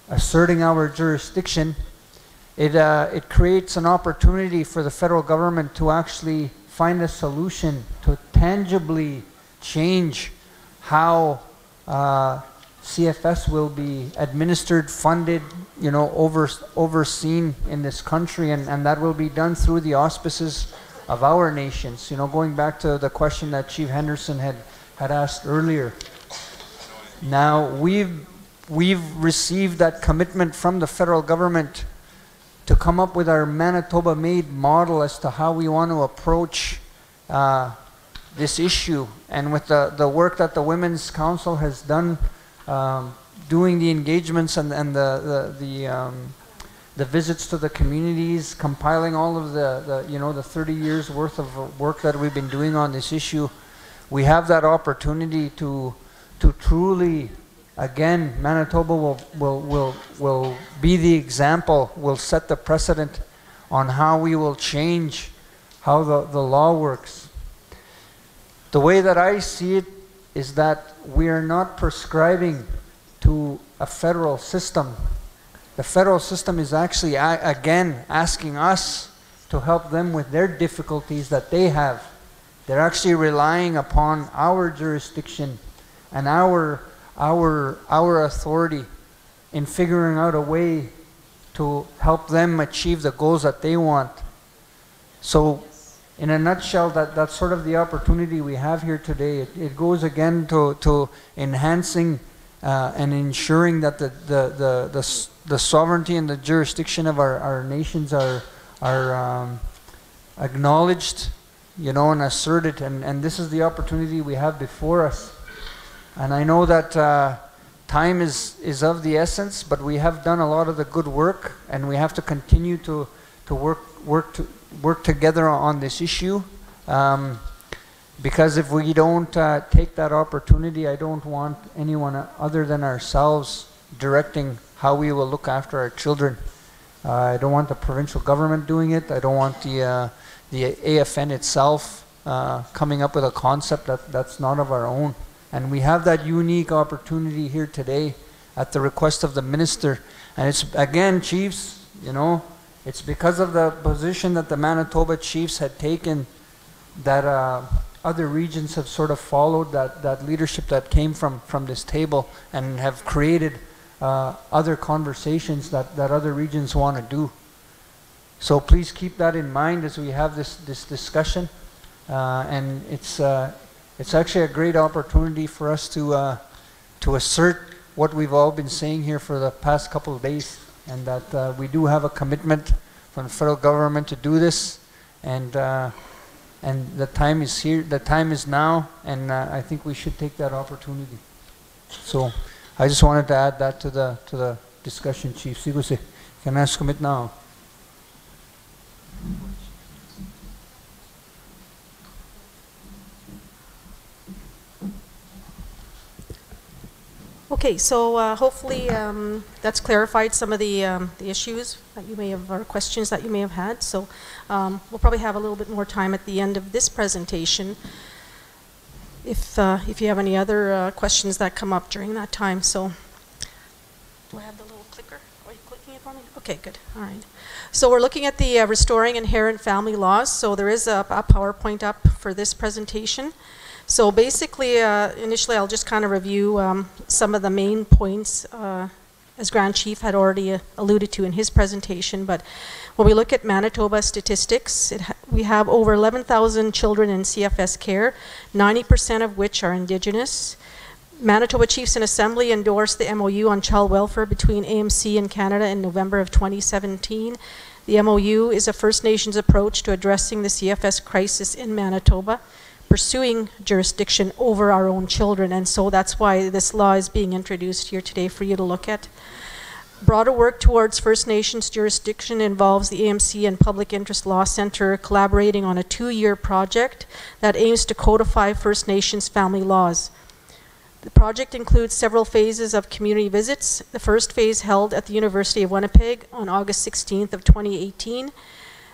asserting our jurisdiction, it creates an opportunity for the federal government to actually find a solution to tangibly change how CFS will be administered, funded, overseen in this country, and that will be done through the auspices of our nations. Going back to the question that Chief Henderson had asked earlier. Now, we've received that commitment from the federal government to come up with our Manitoba-made model as to how we want to approach this issue. And with the work that the Women's Council has done, doing the engagements and the visits to the communities, compiling all of the 30 years worth of work that we've been doing on this issue, we have that opportunity to truly, again, Manitoba will be the example, will set the precedent on how we will change how the law works. The way that I see it is that we are not prescribing to a federal system. The federal system is actually, again, asking us to help them with their difficulties that they have. They're actually relying upon our jurisdiction and our authority in figuring out a way to help them achieve the goals that they want. So, in a nutshell, that's sort of the opportunity we have here today. It goes again to enhancing and ensuring that the sovereignty and the jurisdiction of our nations are acknowledged, and asserted. And this is the opportunity we have before us. And I know that time is of the essence, but we have done a lot of the good work, and we have to continue to work together on this issue, because if we don't take that opportunity, I don't want anyone other than ourselves directing how we will look after our children. I don't want the provincial government doing it. I don't want the AFN itself coming up with a concept that's not of our own. And we have that unique opportunity here today at the request of the minister. And it's, again, Chiefs, it's because of the position that the Manitoba Chiefs had taken that other regions have sort of followed that leadership that came from this table and have created other conversations that other regions want to do. So please keep that in mind as we have this discussion, and it's actually a great opportunity for us to assert what we've all been saying here for the past couple of days, and that we do have a commitment from the federal government to do this, and the time is here, the time is now, and I think we should take that opportunity. So I just wanted to add that to the discussion, Chief. Siguse, can I ask commit now? Okay, so hopefully that's clarified some of the issues that you may have, or questions that you may have had. So we'll probably have a little bit more time at the end of this presentation if you have any other questions that come up during that time. So do I have the little clicker? Are you clicking it for me? Okay, good. All right. So we're looking at the Restoring Inherent Family Laws. So there is a PowerPoint up for this presentation. So basically, initially I'll just kind of review some of the main points as Grand Chief had already alluded to in his presentation. But when we look at Manitoba statistics, we have over 11,000 children in CFS care, 90% of which are Indigenous. Manitoba Chiefs in Assembly endorsed the MOU on child welfare between AMC and Canada in November of 2017. The MOU is a First Nations approach to addressing the CFS crisis in Manitoba, pursuing jurisdiction over our own children, and so that's why this law is being introduced here today for you to look at. Broader work towards First Nations jurisdiction involves the AMC and Public Interest Law Centre collaborating on a 2-year project that aims to codify First Nations family laws. The project includes several phases of community visits. The first phase held at the University of Winnipeg on August 16th of 2018.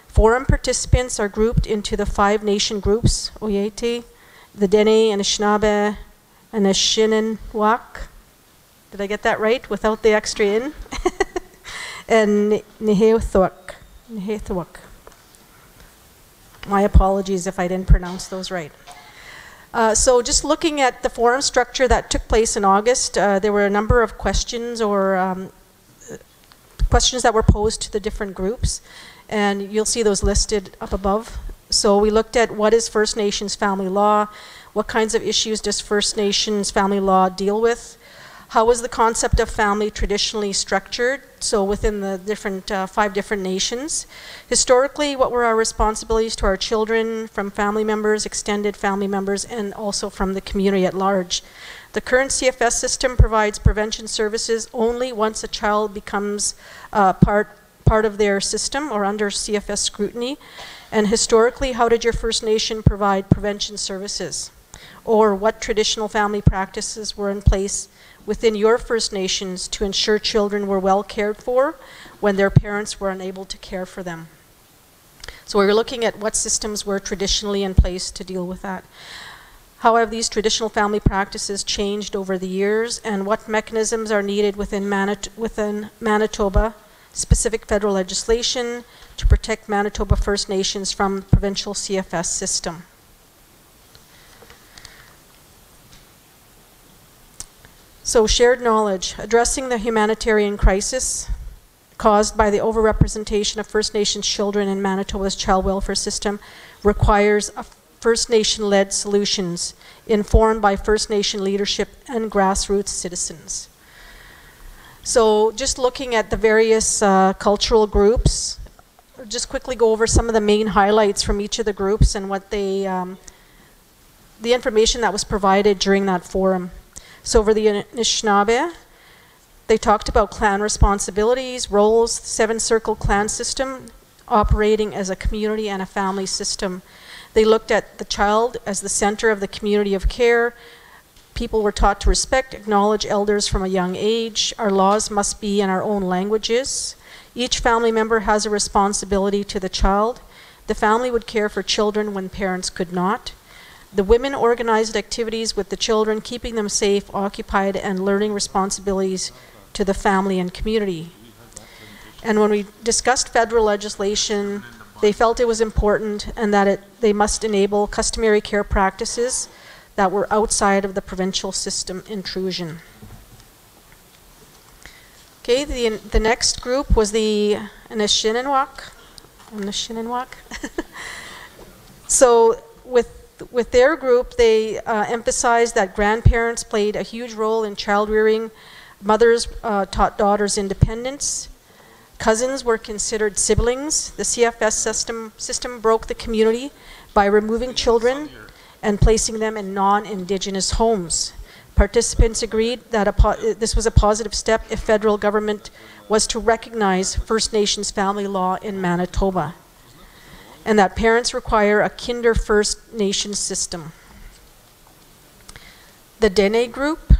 Forum participants are grouped into the 5 nation groups, Oyate, the Dene, Anishinaabe, Anishinaabe. Did I get that right without the extra in? And Nehethawak. My apologies if I didn't pronounce those right. So just looking at the forum structure that took place in August, there were a number of questions or questions that were posed to the different groups. And you'll see those listed up above. So we looked at what is First Nations family law, what kinds of issues does First Nations family law deal with, how is the concept of family traditionally structured, so within the different 5 different nations. Historically, what were our responsibilities to our children from family members, extended family members, and also from the community at large. The current CFS system provides prevention services only once a child becomes part of their system or under CFS scrutiny. And historically, how did your First Nation provide prevention services? Or what traditional family practices were in place within your First Nations to ensure children were well cared for when their parents were unable to care for them? So we were looking at what systems were traditionally in place to deal with that. How have these traditional family practices changed over the years, and what mechanisms are needed within Manitoba specific federal legislation to protect Manitoba First Nations from provincial CFS system? So shared knowledge, addressing the humanitarian crisis caused by the overrepresentation of First Nations children in Manitoba's child welfare system requires a First Nation-led solutions informed by First Nation leadership and grassroots citizens. So just looking at the various cultural groups, just quickly go over some of the main highlights from each of the groups and what they, the information that was provided during that forum. So over the Anishinaabe, they talked about clan responsibilities, roles, 7-circle clan system, operating as a community and a family system. They looked at the child as the center of the community of care. People were taught to respect, acknowledge elders from a young age. Our laws must be in our own languages. Each family member has a responsibility to the child. The family would care for children when parents could not. The women organized activities with the children, keeping them safe, occupied, and learning responsibilities to the family and community. And when we discussed federal legislation They felt it was important and that they must enable customary care practices that were outside of the provincial system intrusion. Okay, the next group was the Anishinaabe. So with their group, they emphasized that grandparents played a huge role in child rearing. Mothers taught daughters independence. Cousins were considered siblings. The CFS system broke the community by removing children and placing them in non-Indigenous homes. Participants agreed that this was a positive step if federal government was to recognize First Nations family law in Manitoba, and that parents require a Kinder First Nations system. The Dene group,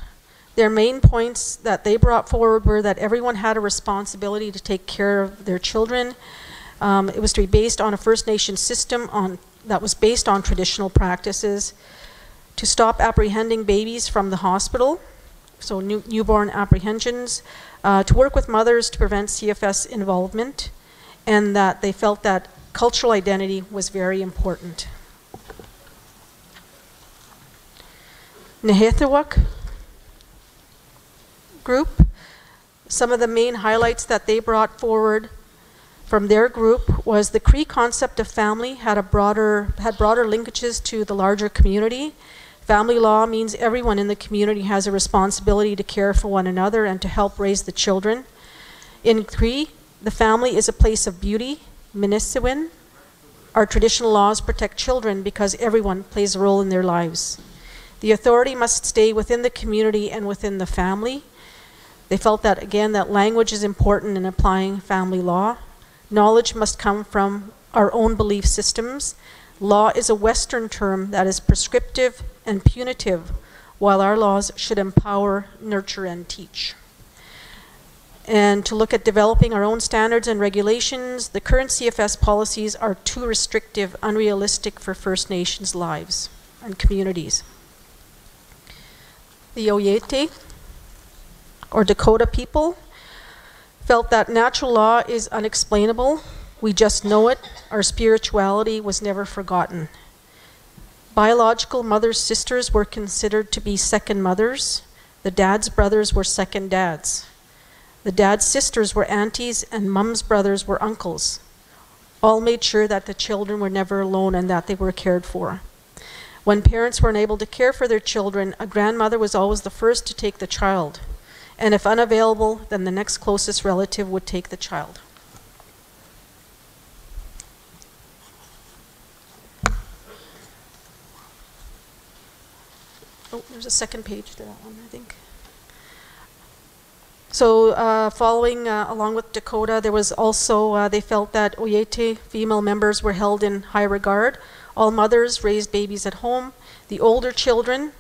their main points that they brought forward were that everyone had a responsibility to take care of their children. It was to be based on a First Nations system that was based on traditional practices, to stop apprehending babies from the hospital, so newborn apprehensions, to work with mothers to prevent CFS involvement, and that they felt that cultural identity was very important. Nehethawak group, some of the main highlights that they brought forward from their group was the Cree concept of family had broader linkages to the larger community. Family law means everyone in the community has a responsibility to care for one another and to help raise the children. In Cree, the family is a place of beauty. Minisiwin, our traditional laws protect children because everyone plays a role in their lives. The authority must stay within the community and within the family. They felt that, again, that language is important in applying family law. Knowledge must come from our own belief systems. Law is a Western term that is prescriptive and punitive, while our laws should empower, nurture, and teach. And to look at developing our own standards and regulations, the current CFS policies are too restrictive, unrealistic for First Nations lives and communities. The Oyate, or Dakota people, felt that natural law is unexplainable. We just know it. Our spirituality was never forgotten. Biological mother's sisters were considered to be second mothers. The dad's brothers were second dads. The dad's sisters were aunties and mom's brothers were uncles. All made sure that the children were never alone and that they were cared for. When parents were unable to care for their children, a grandmother was always the first to take the child. And if unavailable, then the next closest relative would take the child. Oh, there's a second page to that one, I think. So following along with Dakota, there was also, they felt that Oyate female members were held in high regard. All mothers raised babies at home. The older children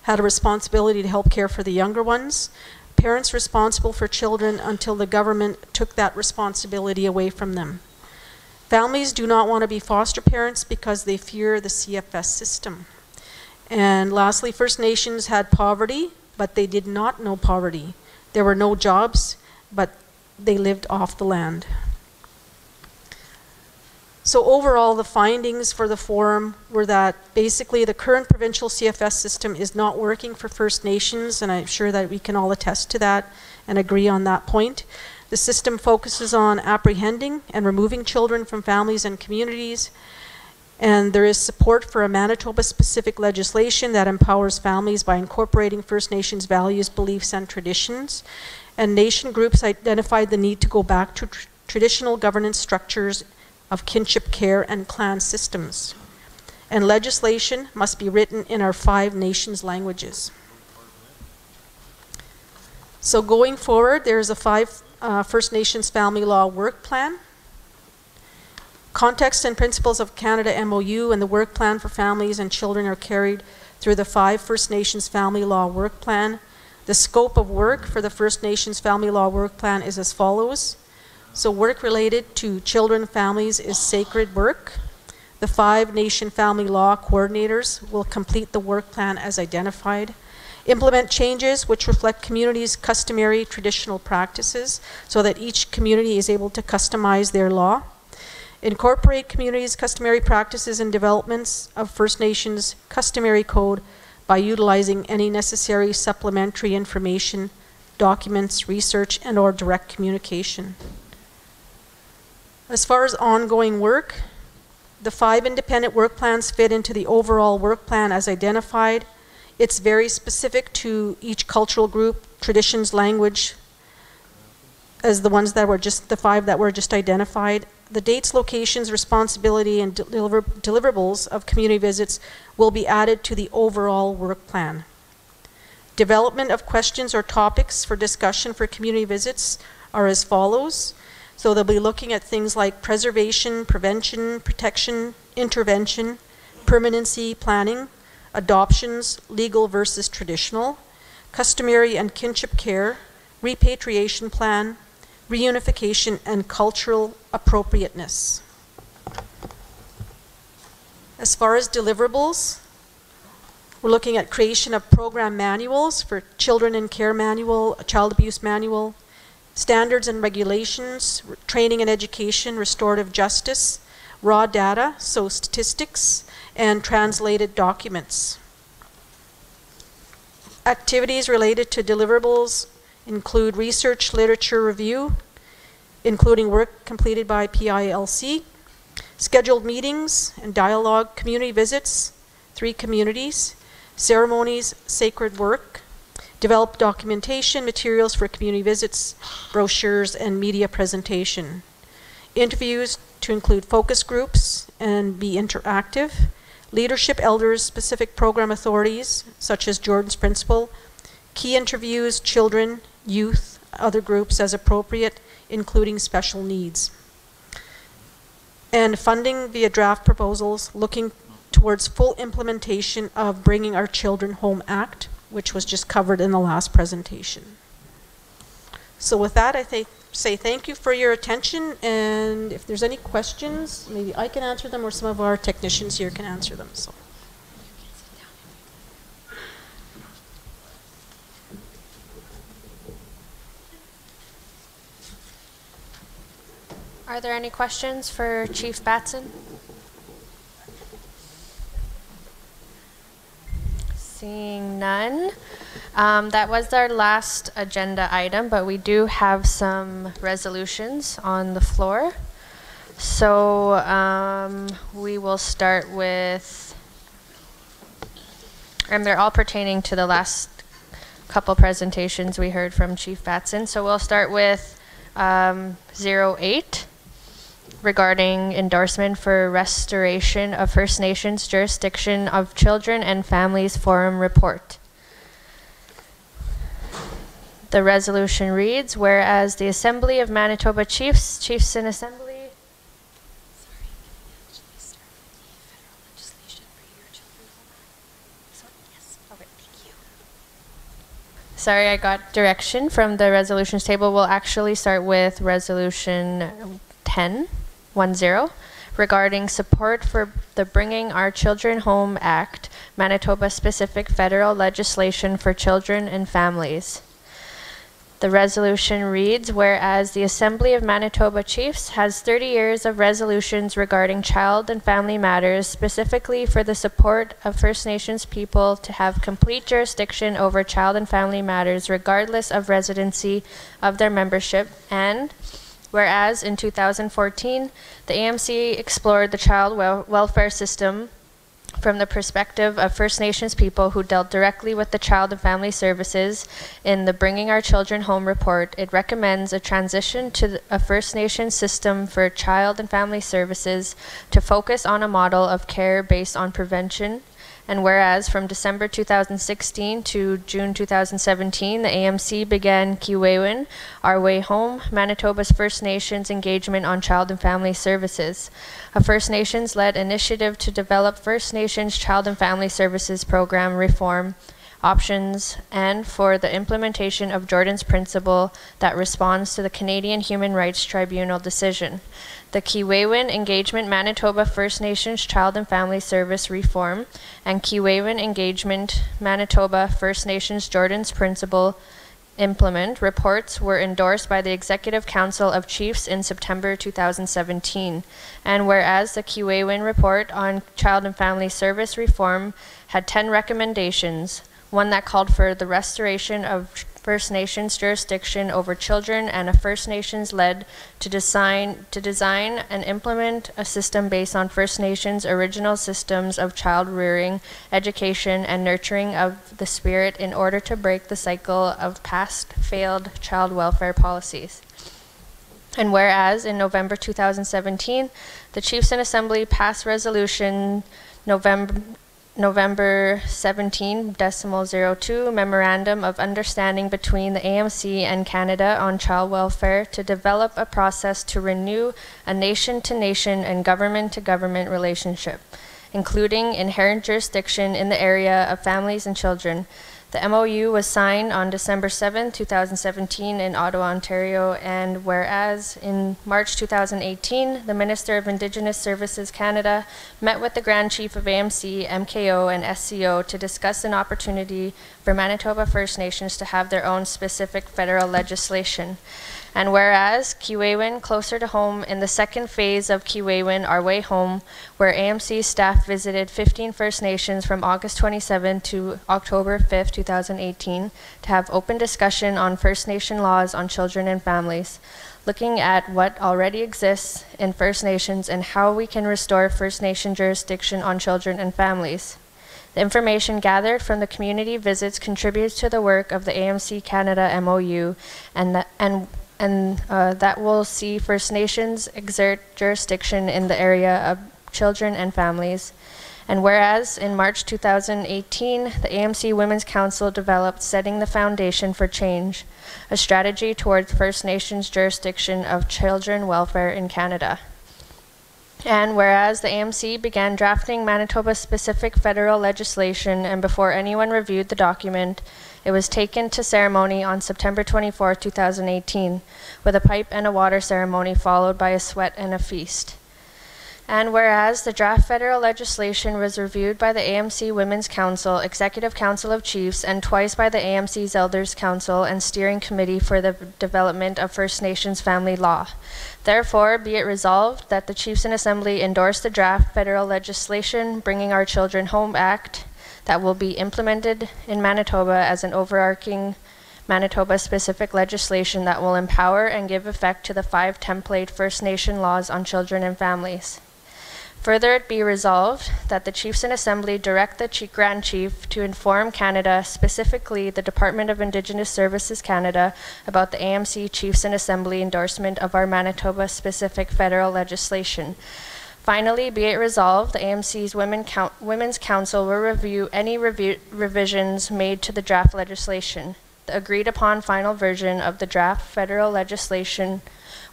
had a responsibility to help care for the younger ones. Parents responsible for children until the government took that responsibility away from them. Families do not want to be foster parents because they fear the CFS system. And lastly, First Nations had poverty, but they did not know poverty. There were no jobs, but they lived off the land. So overall, the findings for the forum were that basically the current provincial CFS system is not working for First Nations, and I'm sure that we can all attest to that and agree on that point. The system focuses on apprehending and removing children from families and communities, and there is support for a Manitoba-specific legislation that empowers families by incorporating First Nations values, beliefs, and traditions. And nation groups identified the need to go back to traditional governance structures of kinship care and clan systems. And legislation must be written in our 5 nations languages. So going forward, there's a 5 First Nations family law work plan. Context and principles of Canada MOU and the work plan for families and children are carried through the 5 First Nations family law work plan. The scope of work for the First Nations family law work plan is as follows. So work related to children and families is sacred work. The 5 nation family law coordinators will complete the work plan as identified. Implement changes which reflect communities' customary traditional practices so that each community is able to customize their law. Incorporate communities' customary practices and developments of First Nations customary code by utilizing any necessary supplementary information, documents, research, and/or direct communication. As far as ongoing work, the 5 independent work plans fit into the overall work plan as identified. It's very specific to each cultural group, traditions, language, as the ones that were just, the 5 that were just identified. The dates, locations, responsibility, and deliverables of community visits will be added to the overall work plan. Development of questions or topics for discussion for community visits are as follows. So they'll be looking at things like preservation, prevention, protection, intervention, permanency, planning, adoptions, legal versus traditional, customary and kinship care, repatriation plan, reunification, and cultural appropriateness. As far as deliverables, we're looking at creation of program manuals for children in care manual, a child abuse manual, standards and regulations, training and education, restorative justice, raw data, so statistics, and translated documents. Activities related to deliverables include research literature review, including work completed by PILC, scheduled meetings and dialogue, community visits, 3 communities, ceremonies, sacred work, develop documentation, materials for community visits, brochures, and media presentation. Interviews to include focus groups and be interactive. Leadership, elders, specific program authorities, such as Jordan's Principle. Key interviews, children, youth, other groups as appropriate, including special needs. And funding via draft proposals looking towards full implementation of Bringing Our Children Home Act, which was just covered in the last presentation. So with that, I say thank you for your attention, and if there's any questions, maybe I can answer them or some of our technicians here can answer them. So. Are there any questions for Chief Batson? Seeing none. That was our last agenda item, but we do have some resolutions on the floor. So we will start with, and they're all pertaining to the last couple presentations we heard from Chief Batson. So we'll start with 08. Regarding endorsement for restoration of First Nations jurisdiction of Children and Families Forum report. The resolution reads, whereas the Assembly of Manitoba Chiefs in Assembly. Sorry, I got direction from the resolutions table. We'll actually start with resolution 10. 10, regarding support for the Bringing Our Children Home Act, Manitoba-specific federal legislation for children and families. The resolution reads, whereas the Assembly of Manitoba Chiefs has 30 years of resolutions regarding child and family matters, specifically for the support of First Nations people to have complete jurisdiction over child and family matters regardless of residency of their membership, and whereas in 2014, the AMC explored the child welfare system from the perspective of First Nations people who dealt directly with the child and family services in the Bringing Our Children Home report, it recommends a transition to a First Nations system for child and family services to focus on a model of care based on prevention. And whereas from December 2016 to June 2017, the AMC began Kiwewin, Our Way Home, Manitoba's First Nations engagement on child and family services, a First Nations-led initiative to develop First Nations child and family services program reform options, and for the implementation of Jordan's Principle that responds to the Canadian Human Rights Tribunal decision. The Kiwewin Engagement Manitoba First Nations Child and Family Service Reform and Kiwewin Engagement Manitoba First Nations Jordan's Principle implement reports were endorsed by the Executive Council of Chiefs in September 2017. And whereas the Kiwewin report on child and family service reform had 10 recommendations, one that called for the restoration of First Nations jurisdiction over children and a First Nations led to design and implement a system based on First Nations original systems of child rearing, education, and nurturing of the spirit in order to break the cycle of past failed child welfare policies. And whereas in November 2017, the Chiefs in Assembly passed resolution November 17.02 Memorandum of Understanding between the AMC and Canada on child welfare to develop a process to renew a nation-to-nation and government-to-government relationship, including inherent jurisdiction in the area of families and children. The MOU was signed on December 7, 2017 in Ottawa, Ontario, and whereas in March 2018, the Minister of Indigenous Services Canada met with the Grand Chief of AMC, MKO, and SCO to discuss an opportunity for Manitoba First Nations to have their own specific federal legislation. And whereas Kiwewin, closer to home, in the second phase of Kiwewin, Our Way Home, where AMC staff visited 15 First Nations from August 27 to October 5, 2018, to have open discussion on First Nation laws on children and families, looking at what already exists in First Nations and how we can restore First Nation jurisdiction on children and families. The information gathered from the community visits contributes to the work of the AMC Canada MOU, and that will see First Nations exert jurisdiction in the area of children and families. And whereas in March 2018, the AMC Women's Council developed Setting the Foundation for Change, a strategy towards First Nations jurisdiction of children welfare in Canada. And whereas the AMC began drafting Manitoba-specific federal legislation, and before anyone reviewed the document, it was taken to ceremony on September 24, 2018, with a pipe and a water ceremony followed by a sweat and a feast. And whereas the draft federal legislation was reviewed by the AMC Women's Council, Executive Council of Chiefs, and twice by the AMC's Elders Council and Steering Committee for the Development of First Nations Family Law. Therefore, be it resolved that the Chiefs in Assembly endorse the draft federal legislation Bringing Our Children Home Act that will be implemented in Manitoba as an overarching Manitoba-specific legislation that will empower and give effect to the 5 template First Nation laws on children and families. Further, it be resolved that the Chiefs in Assembly direct the Grand Chief to inform Canada, specifically the Department of Indigenous Services Canada, about the AMC Chiefs in Assembly endorsement of our Manitoba-specific federal legislation. Finally, be it resolved, the AMC's Women's Council will review any revisions made to the draft legislation. The agreed-upon final version of the draft federal legislation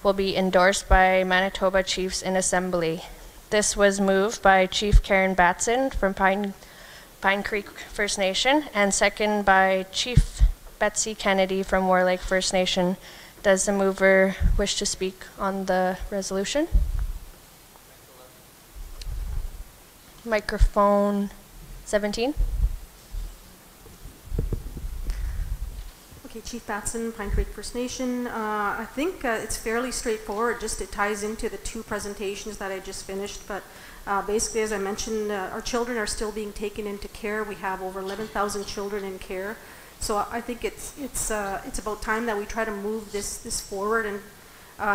will be endorsed by Manitoba Chiefs in Assembly. This was moved by Chief Karen Batson from Pine Creek First Nation, and second by Chief Betsy Kennedy from War Lake First Nation. Does the mover wish to speak on the resolution? Microphone 17. Okay, Chief Batson, Pine Creek First Nation. I think it's fairly straightforward, just it ties into the 2 presentations that I just finished, but basically, as I mentioned, our children are still being taken into care. We have over 11,000 children in care. So I think it's about time that we try to move this forward, and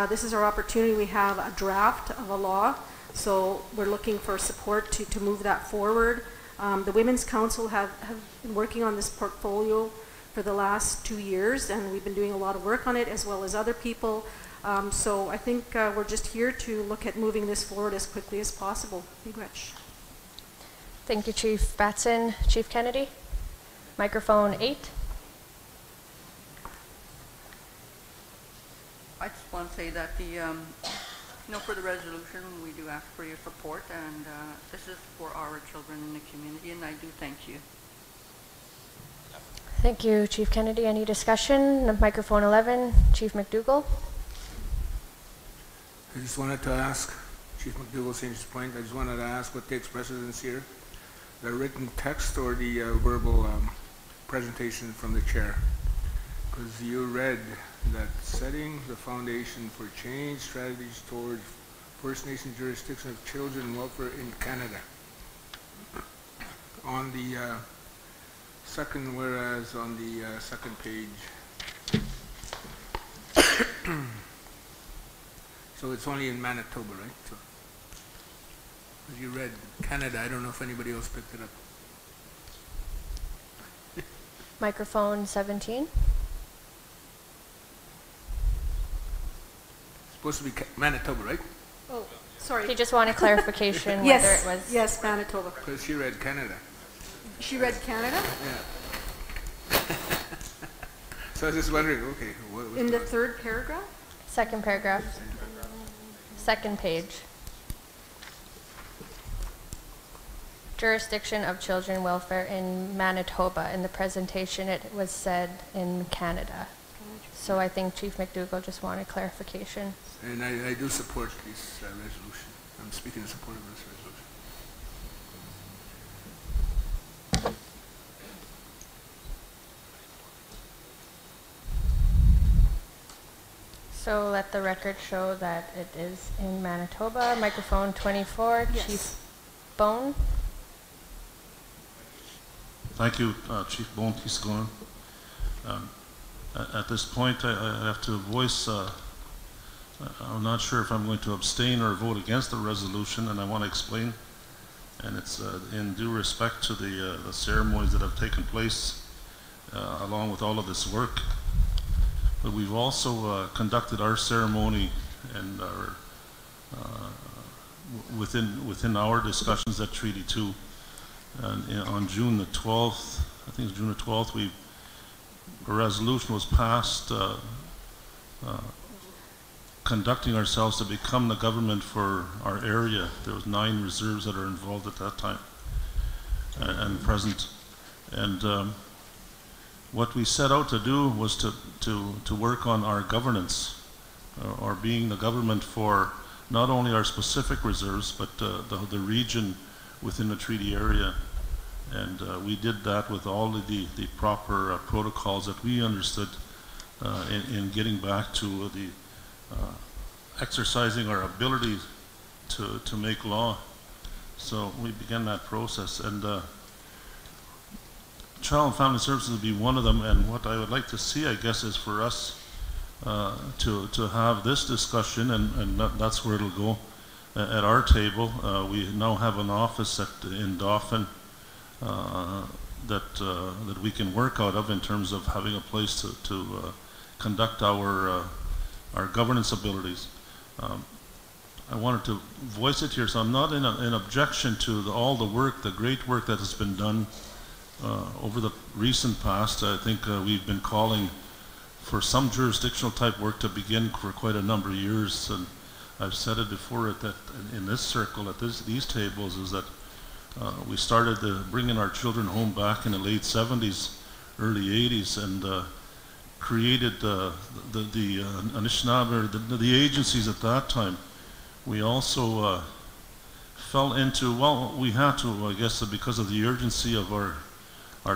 this is our opportunity. We have a draft of a law, so we're looking for support to move that forward. The Women's Council have been working on this portfolio for the last 2 years, and we've been doing a lot of work on it, as well as other people. So I think we're just here to look at moving this forward as quickly as possible. Miigwech. Thank you, Chief Batson. Chief Kennedy, microphone 8. I just want to say that for the resolution, we do ask for your support, and this is for our children in the community, and I do thank you. Thank you, Chief Kennedy. Any discussion? Microphone 11, Chief McDougall. I just wanted to ask, Chief McDougall, Saint Point, I just wanted to ask what takes precedence here, the written text or the verbal presentation from the chair? Because you read that setting the foundation for change strategies towards First Nation jurisdiction of children welfare in Canada. On the second whereas on the second page. So it's only in Manitoba, right? So, as you read Canada, I don't know if anybody else picked it up. Microphone 17. It's supposed to be Manitoba, right? Oh, sorry. He just wanted clarification Yes, whether it was. yes, Manitoba. Because she read Canada. She read Canada? Yeah. So I was just wondering, okay, what was In the third paragraph? Second paragraph. Second page. Jurisdiction of children welfare in Manitoba. In the presentation it was said in Canada. So I think Chief McDougall just wanted clarification. And I do support this resolution. I'm speaking in support of this resolution. So let the record show that it is in Manitoba. Microphone 24, Yes. Chief Bone. Thank you, Chief Bone Tisconan. At this point, I have to voice, I'm not sure if I'm going to abstain or vote against the resolution, and I want to explain. And it's in due respect to the ceremonies that have taken place along with all of this work. But we've also conducted our ceremony and our, within our discussions at Treaty 2. And on June the 12th, I think it's June the 12th, a resolution was passed conducting ourselves to become the government for our area. There was 9 reserves that are involved at that time and present. And what we set out to do was to work on our governance, or being the government for not only our specific reserves, but the region within the treaty area. And we did that with all of the proper protocols that we understood in getting back to the exercising our ability to make law. So we began that process, and Child and Family Services would be one of them. And what I would like to see, I guess, is for us to have this discussion, and that's where it'll go at our table. We now have an office in Dauphin that we can work out of in terms of having a place to conduct our governance abilities. I wanted to voice it here, so I'm not in objection to all the work, the great work that has been done over the recent past. I think we've been calling for some jurisdictional type work to begin for quite a number of years, and I've said it before that in this circle, at these tables, is that we started bringing our children home back in the late 70s, early 80s, and created the Anishinaabe, the agencies at that time. We also fell into, well, we had to, I guess, because of the urgency of our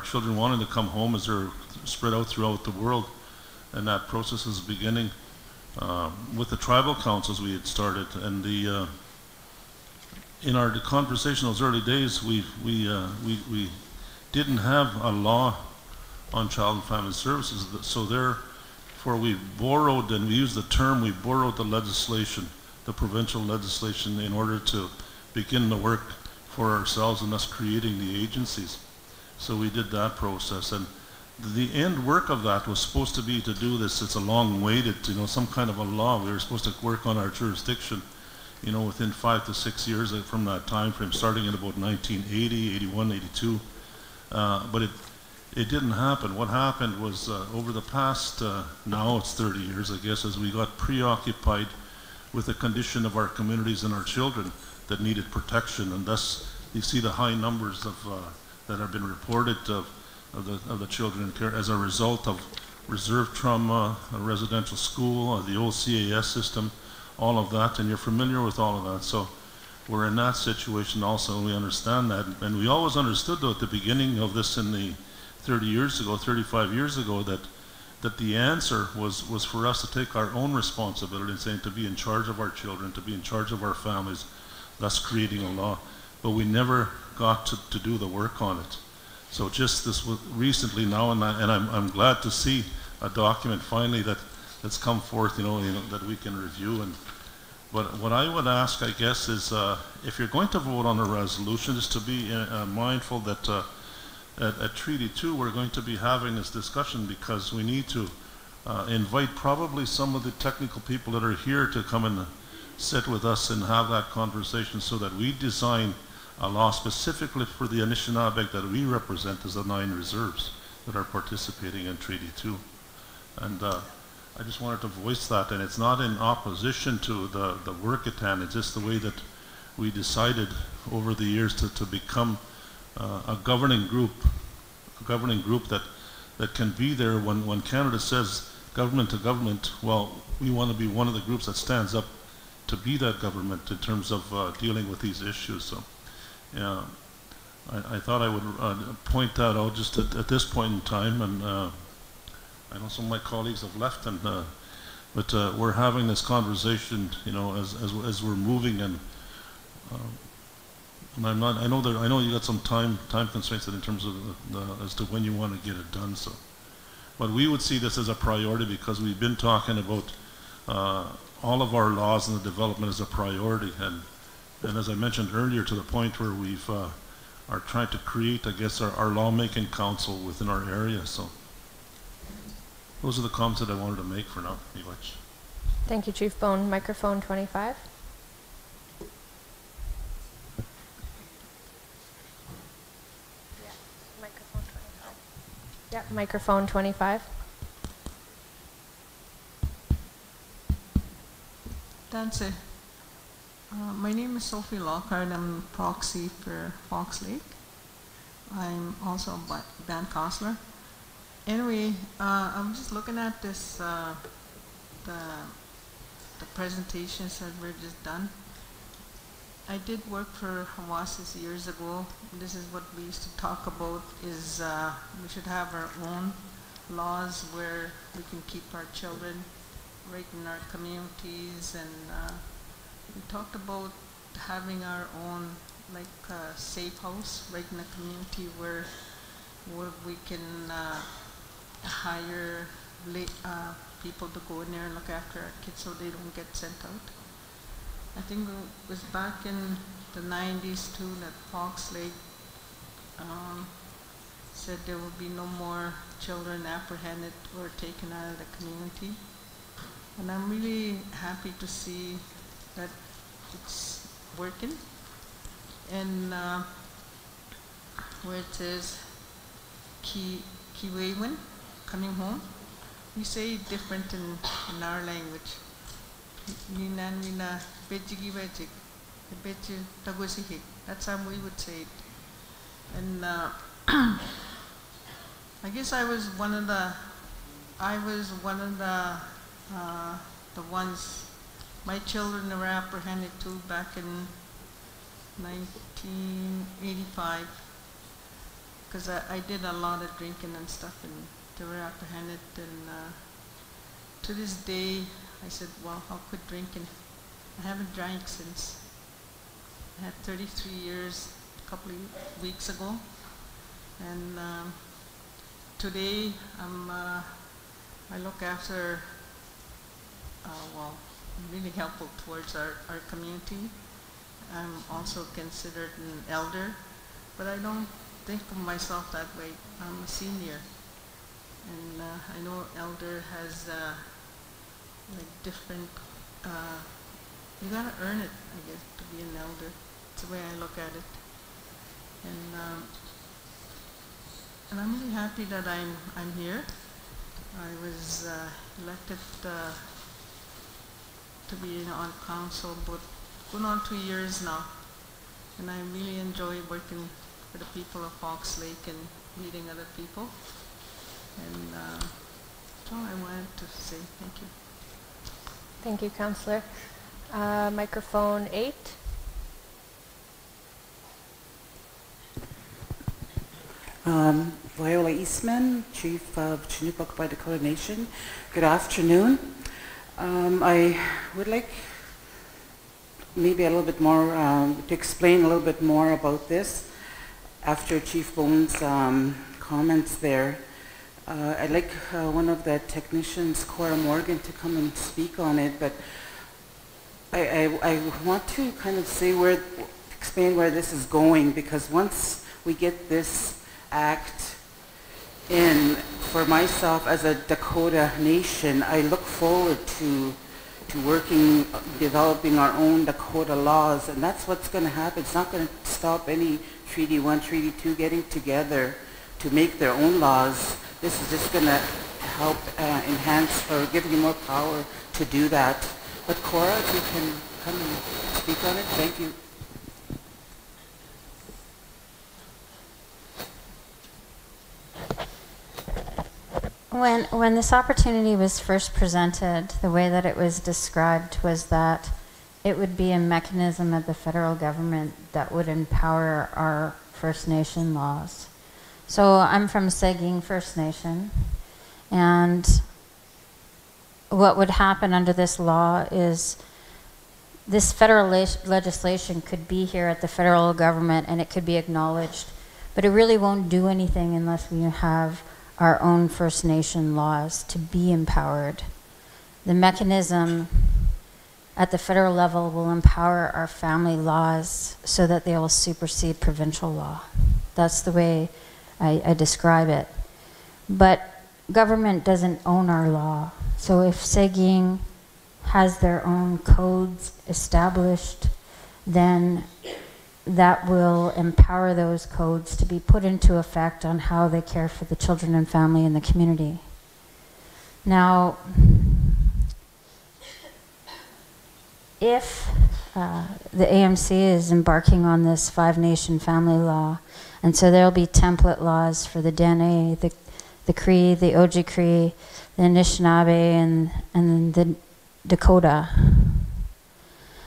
children wanting to come home as they're spread out throughout the world, and that process is beginning with the tribal councils we had started. And in our conversation those early days, we didn't have a law on child and family services, so therefore we borrowed, and we used the term, we borrowed the legislation, the provincial legislation, in order to begin the work for ourselves and thus creating the agencies. So we did that process, and the end work of that was supposed to be to do this. It's a long waited, some kind of a law. We were supposed to work on our jurisdiction, within 5 to 6 years from that time frame, starting in about 1980, 81, 82. But it didn't happen. What happened was over the past, now it's 30 years, I guess, as we got preoccupied with the condition of our communities and our children that needed protection, and thus you see the high numbers of that have been reported of the children in care as a result of reserve trauma, a residential school, the old CAS system, all of that, and you're familiar with all of that. So we're in that situation also, and we understand that. And we always understood, though, at the beginning of this in the 30 years ago, 35 years ago, that that the answer was for us to take our own responsibility and saying to be in charge of our children, to be in charge of our families, thus creating a law. But we never got to do the work on it. So just this recently now, and I'm glad to see a document finally that's come forth, you know, that we can review. But what I would ask, I guess, is if you're going to vote on a resolution, is to be mindful that at Treaty 2 we're going to be having this discussion, because we need to invite probably some of the technical people that are here to come and sit with us and have that conversation, so that we design a law specifically for the Anishinaabe that we represent as the 9 reserves that are participating in Treaty 2. And I just wanted to voice that, and it's not in opposition to the work at hand. It's just the way that we decided over the years to become a governing group that can be there when Canada says government to government. Well, we want to be one of the groups that stands up to be that government in terms of dealing with these issues. So, I thought I would point that out just at this point in time, and I know some of my colleagues have left, but we're having this conversation, you know, as we're moving, and I'm not. I know you got some time constraints in terms of as to when you want to get it done. So, but we would see this as a priority, because we've been talking about all of our laws and the development as a priority, and as I mentioned earlier, to the point where we've are trying to create, I guess, our lawmaking council within our area. So those are the comments that I wanted to make for now. Thank you, Chief Bone. Microphone 25. Yeah, microphone 25. That's it. My name is Sophie Lockhart. I'm proxy for Fox Lake. I'm also a band counselor. Anyway, I'm just looking at this, the presentations that were just done. I did work for Hawasis years ago. This is what we used to talk about, is we should have our own laws where we can keep our children right in our communities, and we talked about having our own, like, safe house right in the community where we can hire people to go in there and look after our kids so they don't get sent out. I think it was back in the 90s too that Fox Lake said there would be no more children apprehended or taken out of the community. And I'm really happy to see that it's working. And where it says Kiwewen, coming home, we say it different in our language. That's how we would say it. And I guess I was one of the ones, my children were apprehended too back in 1985, because I did a lot of drinking and stuff, and they were apprehended. And to this day, I said, well, how could drinking? I haven't drank since. I had 33 years a couple of weeks ago, and today I look after, well, I'm really helpful towards our community. I'm also considered an elder, but I don't think of myself that way. I'm a senior, and I know elder has like different, you gotta earn it, I guess, to be an elder. It's the way I look at it. And I'm really happy that I'm here. I was elected to be on council, but going on 2 years now, and I really enjoy working with the people of Fox Lake and meeting other people. And that's all I wanted to say. Thank you. Thank you, Councillor. Microphone 8. Viola Eastman, Chief of Chinook Occupied Dakota Nation. Good afternoon. I would like maybe a little bit more, to explain a little bit more about this after Chief Bone's comments there. I'd like one of the technicians, Cora Morgan, to come and speak on it, but I want to kind of say explain where this is going, because once we get this act in, for myself as a Dakota nation, I look forward to working, developing our own Dakota laws, and that's what's going to happen. It's not going to stop any Treaty 1, Treaty 2 getting together to make their own laws. This is just going to help enhance or give you more power to do that. But Cora, if you can come and speak on it, thank you. When this opportunity was first presented, the way that it was described was that it would be a mechanism of the federal government that would empower our First Nation laws. So I'm from Saging First Nation, and what would happen under this law is this federal legislation could be here at the federal government and it could be acknowledged, but it really won't do anything unless we have our own First Nation laws to be empowered. The mechanism at the federal level will empower our family laws so that they will supersede provincial law. That's the way I describe it. But government doesn't own our law. So if Saging has their own codes established, then that will empower those codes to be put into effect on how they care for the children and family in the community. Now, if the AMC is embarking on this five-nation family law, and so there'll be template laws for the Dene, the Cree, the Oji-Cree, the Anishinaabe, and the Dakota.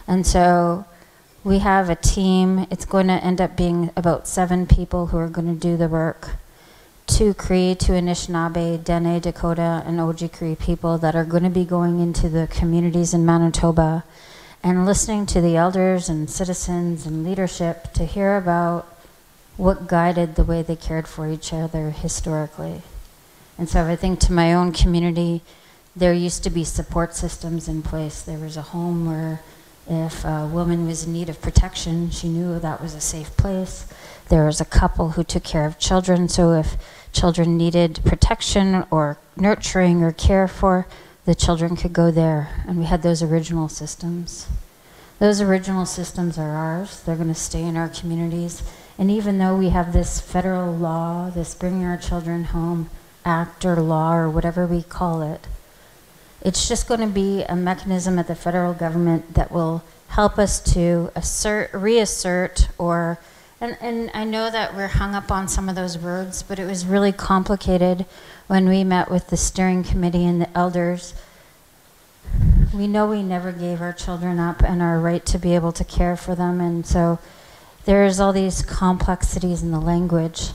And so we have a team. It's going to end up being about 7 people who are going to do the work. 2 Cree, 2 Anishinaabe, Dene, Dakota, and Oji-Cree people that are going to be going into the communities in Manitoba and listening to the elders and citizens and leadership to hear about what guided the way they cared for each other historically. And so I think to my own community, there used to be support systems in place. There was a home where if a woman was in need of protection, she knew that was a safe place. There was a couple who took care of children, so if children needed protection or nurturing or care for, the children could go there. And we had those original systems. Those original systems are ours. They're going to stay in our communities. And even though we have this federal law, this Bringing Our Children Home Act or law or whatever we call it, it's just going to be a mechanism at the federal government that will help us to reassert, or, and I know that we're hung up on some of those words, but it was really complicated when we met with the steering committee and the elders. We know we never gave our children up and our right to be able to care for them, and so there's all these complexities in the language.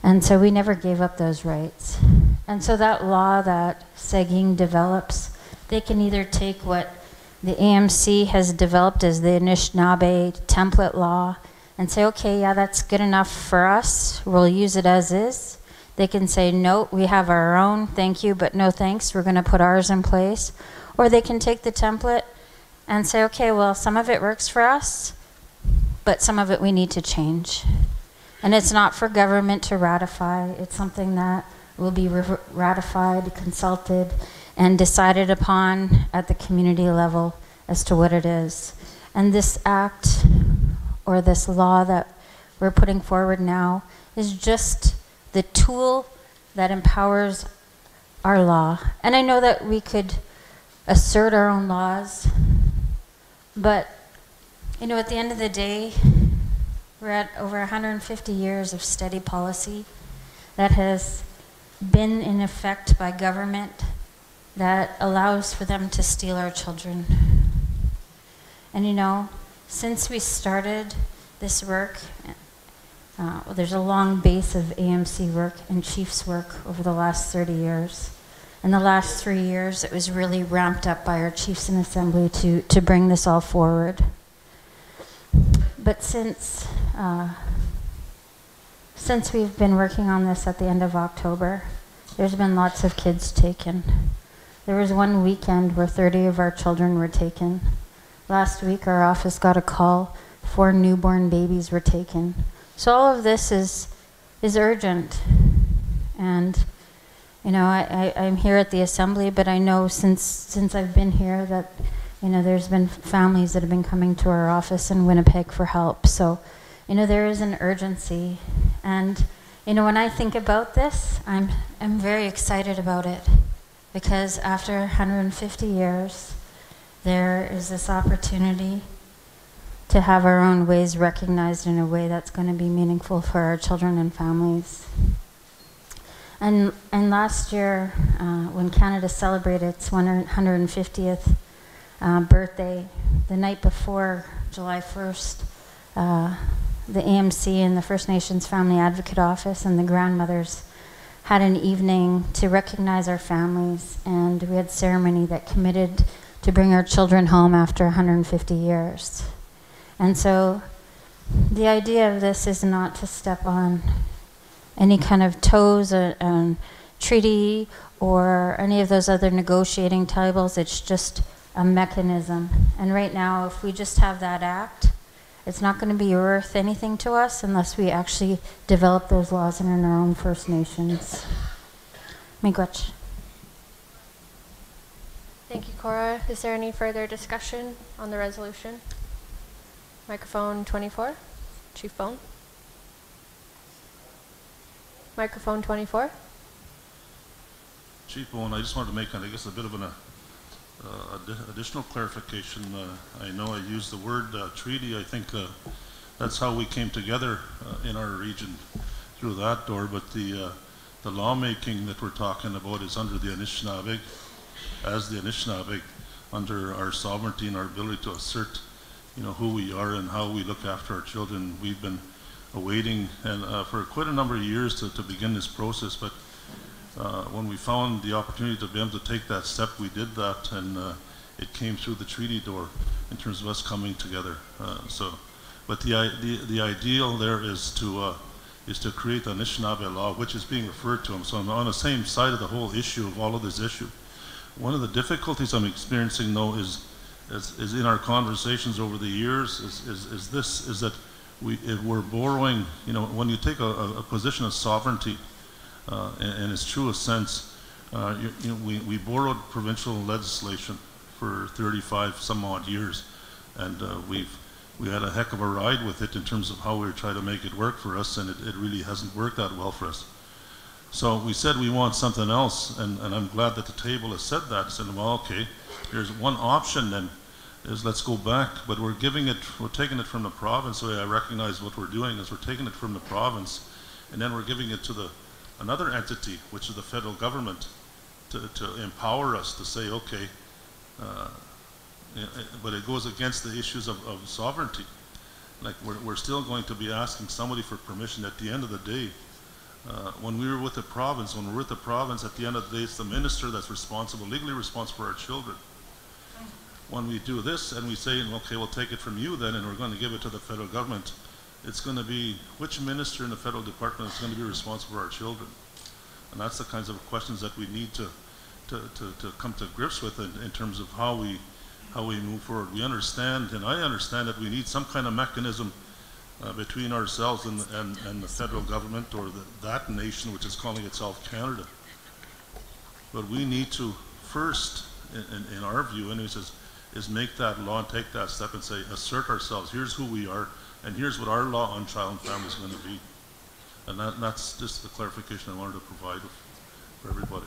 And so we never gave up those rights. And so that law that Saging develops, they can either take what the AMC has developed as the Anishinaabe template law and say, okay, yeah, that's good enough for us. We'll use it as is. They can say, no, we have our own, thank you, but no thanks. We're going to put ours in place. Or they can take the template and say, okay, well, some of it works for us, but some of it we need to change. And it's not for government to ratify. It's something that will be ratified, consulted, and decided upon at the community level as to what it is. And this act, or this law that we're putting forward now, is just the tool that empowers our law. And I know that we could assert our own laws, but, you know, at the end of the day, we're at over 150 years of steady policy that has been in effect by government that allows for them to steal our children. And you know, since we started this work, There's a long base of AMC work and Chiefs work over the last 30 years. In the last 3 years, it was really ramped up by our chiefs in assembly to bring this all forward. But since we've been working on this at the end of October, there's been lots of kids taken. There was one weekend where 30 of our children were taken. Last week, our office got a call, 4 newborn babies were taken. So all of this is urgent. And, you know, I'm here at the assembly, but I know since I've been here that, you know, there's been families that have been coming to our office in Winnipeg for help. So, you know, there is an urgency. And, you know, when I think about this, I'm very excited about it. Because after 150 years, there is this opportunity to have our own ways recognized in a way that's going to be meaningful for our children and families. And last year, when Canada celebrated its 150th birthday, the night before July 1st, the AMC and the First Nations Family Advocate Office and the grandmothers had an evening to recognize our families, and we had ceremony that committed to bring our children home after 150 years. And so the idea of this is not to step on any kind of toes on treaty or any of those other negotiating tables. It's just a mechanism. And right now, if we just have that act, it's not going to be worth anything to us unless we actually develop those laws in our own First Nations. Miigwech. Thank you, Cora. Is there any further discussion on the resolution? Microphone 24, Chief Bone. Microphone 24. Chief Bone, I just wanted to make, I guess, a bit of an additional clarification. I know I used the word treaty. I think that's how we came together in our region, through that door. But the lawmaking that we're talking about is under the Anishinaabe, as the Anishinaabe, under our sovereignty and our ability to assert, you know, who we are and how we look after our children. We've been awaiting and for quite a number of years to begin this process. But when we found the opportunity to be able to take that step, we did that, and it came through the treaty door in terms of us coming together. But the ideal there is to create the Anishinaabe law, which is being referred to. So I'm on the same side of the whole issue of all of this issue. One of the difficulties I'm experiencing, though, is in our conversations over the years, is that we're borrowing. You know, when you take a position of sovereignty, in its truest sense, we borrowed provincial legislation for 35 some odd years, and we had a heck of a ride with it in terms of how we were trying to make it work for us, and it really hasn't worked that well for us. So we said we want something else, and I'm glad that the table has said that. Said, well, okay, there's one option then, is let's go back, but we're taking it from the province. The way I recognize what we're doing is we're taking it from the province, and then we're giving it to another entity, which is the federal government, to empower us to say, okay, but it goes against the issues of sovereignty. Like we're still going to be asking somebody for permission. At the end of the day, when we're with the province, at the end of the day, it's the minister that's responsible, legally responsible for our children. When we do this and we say, okay, we'll take it from you then, and we're going to give it to the federal government, it's going to be which minister in the federal department is going to be responsible for our children. And that's the kinds of questions that we need to come to grips with in terms of how we move forward. We understand, and I understand, that we need some kind of mechanism between ourselves and the federal government, or that nation which is calling itself Canada. But we need to first, in our view, anyways, is make that law and take that step and say, assert ourselves. Here's who we are, and here's what our law on child and family is going to be. And that's just the clarification I wanted to provide for everybody.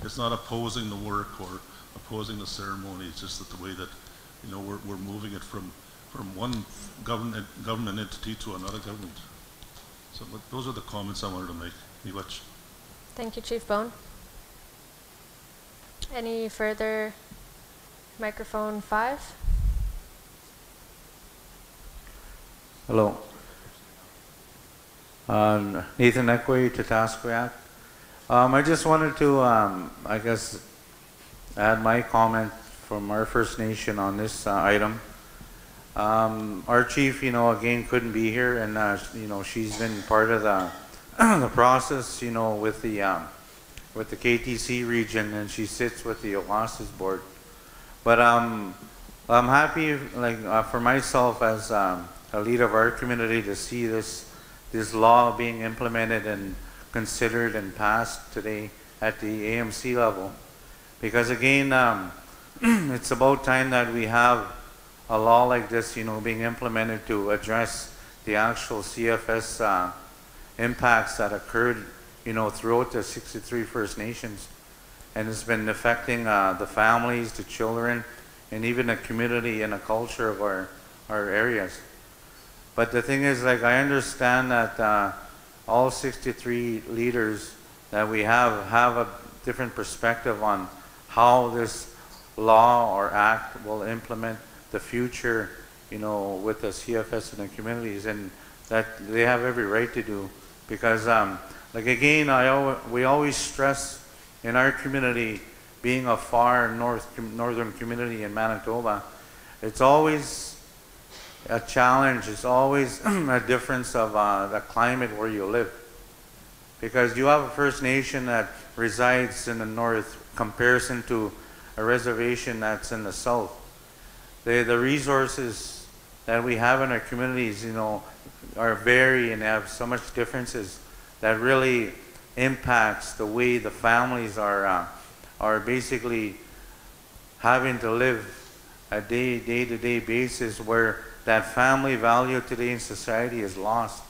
It's not opposing the work or opposing the ceremony. It's just that the way that, you know, we're moving it from one government entity to another government. So those are the comments I wanted to make. Miigwech. Thank you, Chief Bone. Any further? Microphone 5. Hello. Nathan Ekway, Tatasqueyac. I just wanted to, I guess, add my comment from our First Nation on this item. Our chief, again, couldn't be here, and she's been part of the the process, with the KTC region, and she sits with the OASIS board. But I'm happy, for myself as a leader of our community, to see this law being implemented and considered and passed today at the AMC level, because again, it's about time that we have a law like this, being implemented to address the actual CFS impacts that occurred, throughout the 63 First Nations, and it's been affecting the families, the children, and even the community and the culture of our areas. But the thing is, I understand that all 63 leaders that we have a different perspective on how this law or act will implement the future, with the CFS and the communities, and that they have every right to do. Because, again, we always stress in our community, being a far northern community in Manitoba, it's always a challenge. It's always a difference of the climate where you live. Because you have a First Nation that resides in the north comparison to a reservation that's in the south. The resources that we have in our communities, are vary and have so much differences that really impacts the way the families are basically having to live a day-to-day basis, where that family value today in society is lost.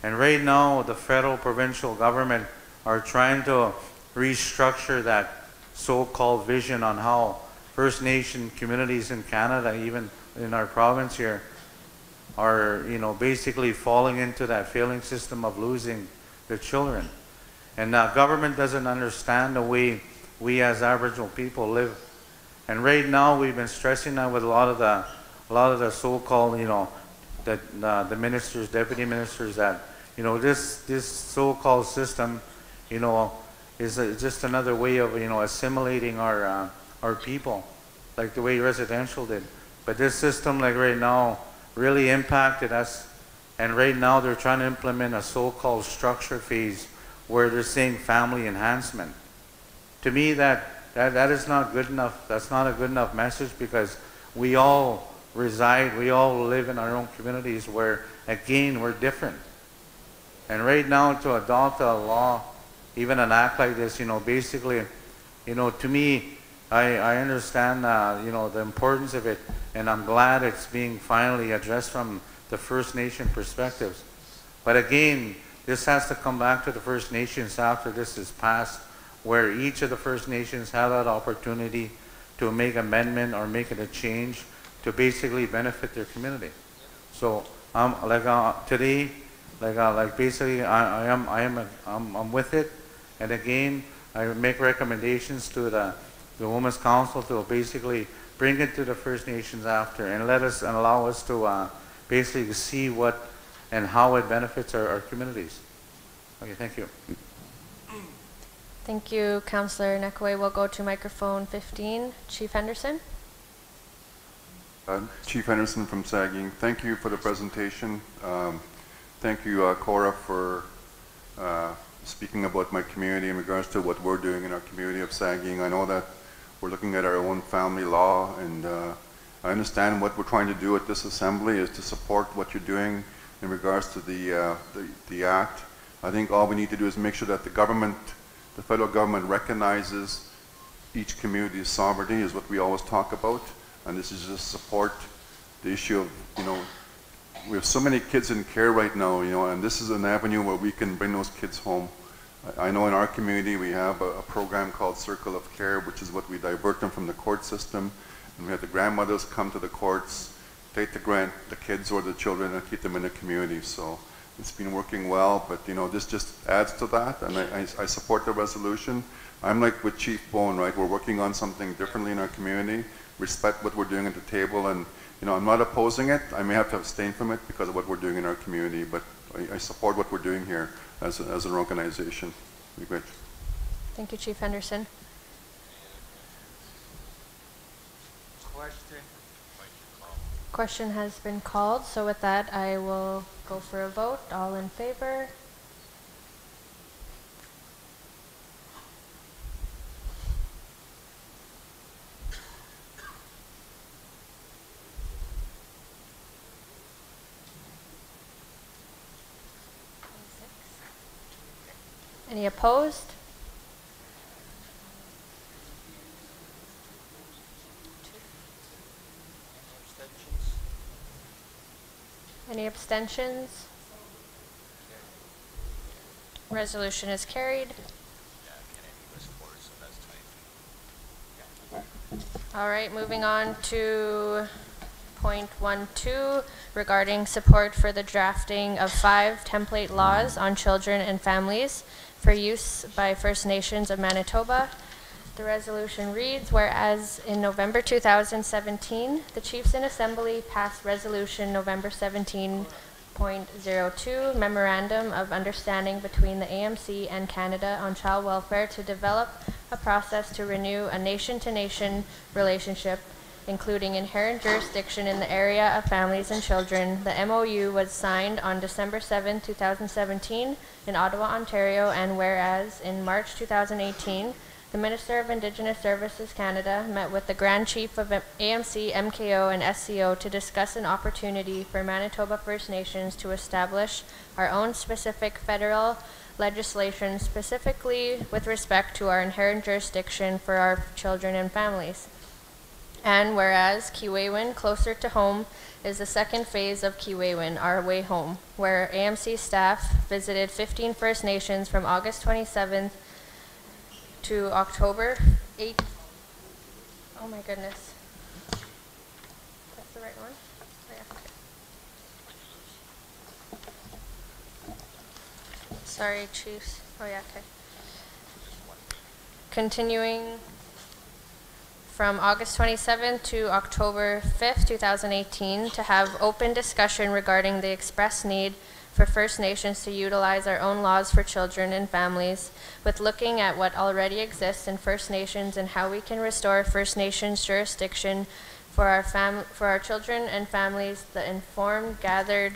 And right now, the federal, provincial government are trying to restructure that so-called vision on how First Nation communities in Canada, even in our province here, are basically falling into that failing system of losing their children. And government doesn't understand the way we as Aboriginal people live. And right now we've been stressing that with a lot of the so-called, the ministers, deputy ministers, that this so-called system, is just another way of assimilating our people, like the way residential did. But this system, right now, really impacted us, and right now they're trying to implement a so-called structure phase where they're saying family enhancement. To me, that is not good enough. That's not a good enough message, because we all reside, we all live in our own communities where, again, we're different. And right now, to adopt a law, even an act like this, basically, to me, I understand, the importance of it, and I'm glad it's being finally addressed from the First Nation perspectives. But again, this has to come back to the First Nations after this is passed, where each of the First Nations have that opportunity to make amendment or make it a change to basically benefit their community. So today, basically, I'm with it, and again, I make recommendations to the Women's Council to basically bring it to the First Nations after, and allow us to basically see what and how it benefits our communities. Okay, thank you. Thank you, Councillor Nekwe. We'll go to microphone 15. Chief Henderson. Chief Henderson from Sagging. Thank you for the presentation. Thank you, Cora, for speaking about my community in regards to what we're doing in our community of Sagging. I know that we're looking at our own family law, and I understand what we're trying to do at this assembly is to support what you're doing in regards to the act. I think all we need to do is make sure that the federal government recognizes each community's sovereignty, is what we always talk about, and this is just support the issue of, we have so many kids in care right now, and this is an avenue where we can bring those kids home. I know in our community we have a program called Circle of Care, which is what we divert them from the court system, and we have the grandmothers come to the courts, take the kids or the children, and keep them in the community. So it's been working well, but this just adds to that, and I support the resolution. I'm like with Chief Bone, right? We're working on something differently in our community, respect what we're doing at the table, and I'm not opposing it. I may have to abstain from it because of what we're doing in our community, but I support what we're doing here as an organization. Be great. Thank you, Chief Henderson. Question has been called, so with that I will go for a vote. All in favor? Any opposed? Any abstentions? Resolution is carried. All right, moving on to point 1.2 regarding support for the drafting of 5 template laws on children and families for use by First Nations of Manitoba. The resolution reads, whereas in November 2017, the Chiefs in Assembly passed Resolution November 17.02, Memorandum of Understanding between the AMC and Canada on Child Welfare to develop a process to renew a nation-to-nation relationship, including inherent jurisdiction in the area of families and children. The MOU was signed on December 7, 2017 in Ottawa, Ontario, and whereas in March 2018, the Minister of Indigenous Services Canada met with the Grand Chief of AMC, MKO, and SCO to discuss an opportunity for Manitoba First Nations to establish our own specific federal legislation specifically with respect to our inherent jurisdiction for our children and families. And whereas Kiwewin, closer to home, is the second phase of Kiwewin, Our Way Home, where AMC staff visited 15 First Nations from August 27th to October 8th. Oh my goodness. That's the right one? Oh, yeah. Sorry, Chiefs. Oh yeah, okay. Continuing from August 27th to October 5th, 2018, to have open discussion regarding the express need for First Nations to utilize our own laws for children and families, with looking at what already exists in First Nations and how we can restore First Nations jurisdiction for our children and families. The informed gathered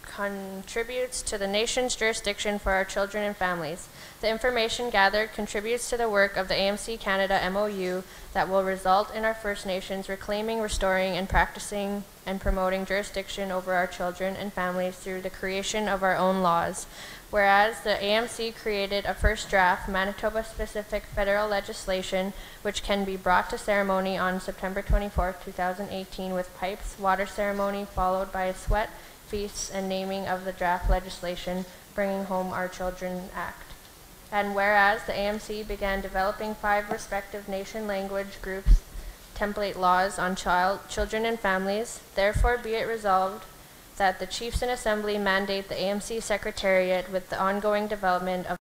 contributes to the nation's jurisdiction for our children and families. The information gathered contributes to the work of the AMC Canada MOU that will result in our First Nations reclaiming, restoring, and practicing and promoting jurisdiction over our children and families through the creation of our own laws. Whereas the AMC created a first draft Manitoba-specific federal legislation which can be brought to ceremony on September 24, 2018 with pipes, water ceremony followed by a sweat, feasts, and naming of the draft legislation, Bringing Home Our Children Act. And whereas the AMC began developing 5 respective nation language groups template laws on children and families, therefore be it resolved that the Chiefs in Assembly mandate the AMC Secretariat with the ongoing development of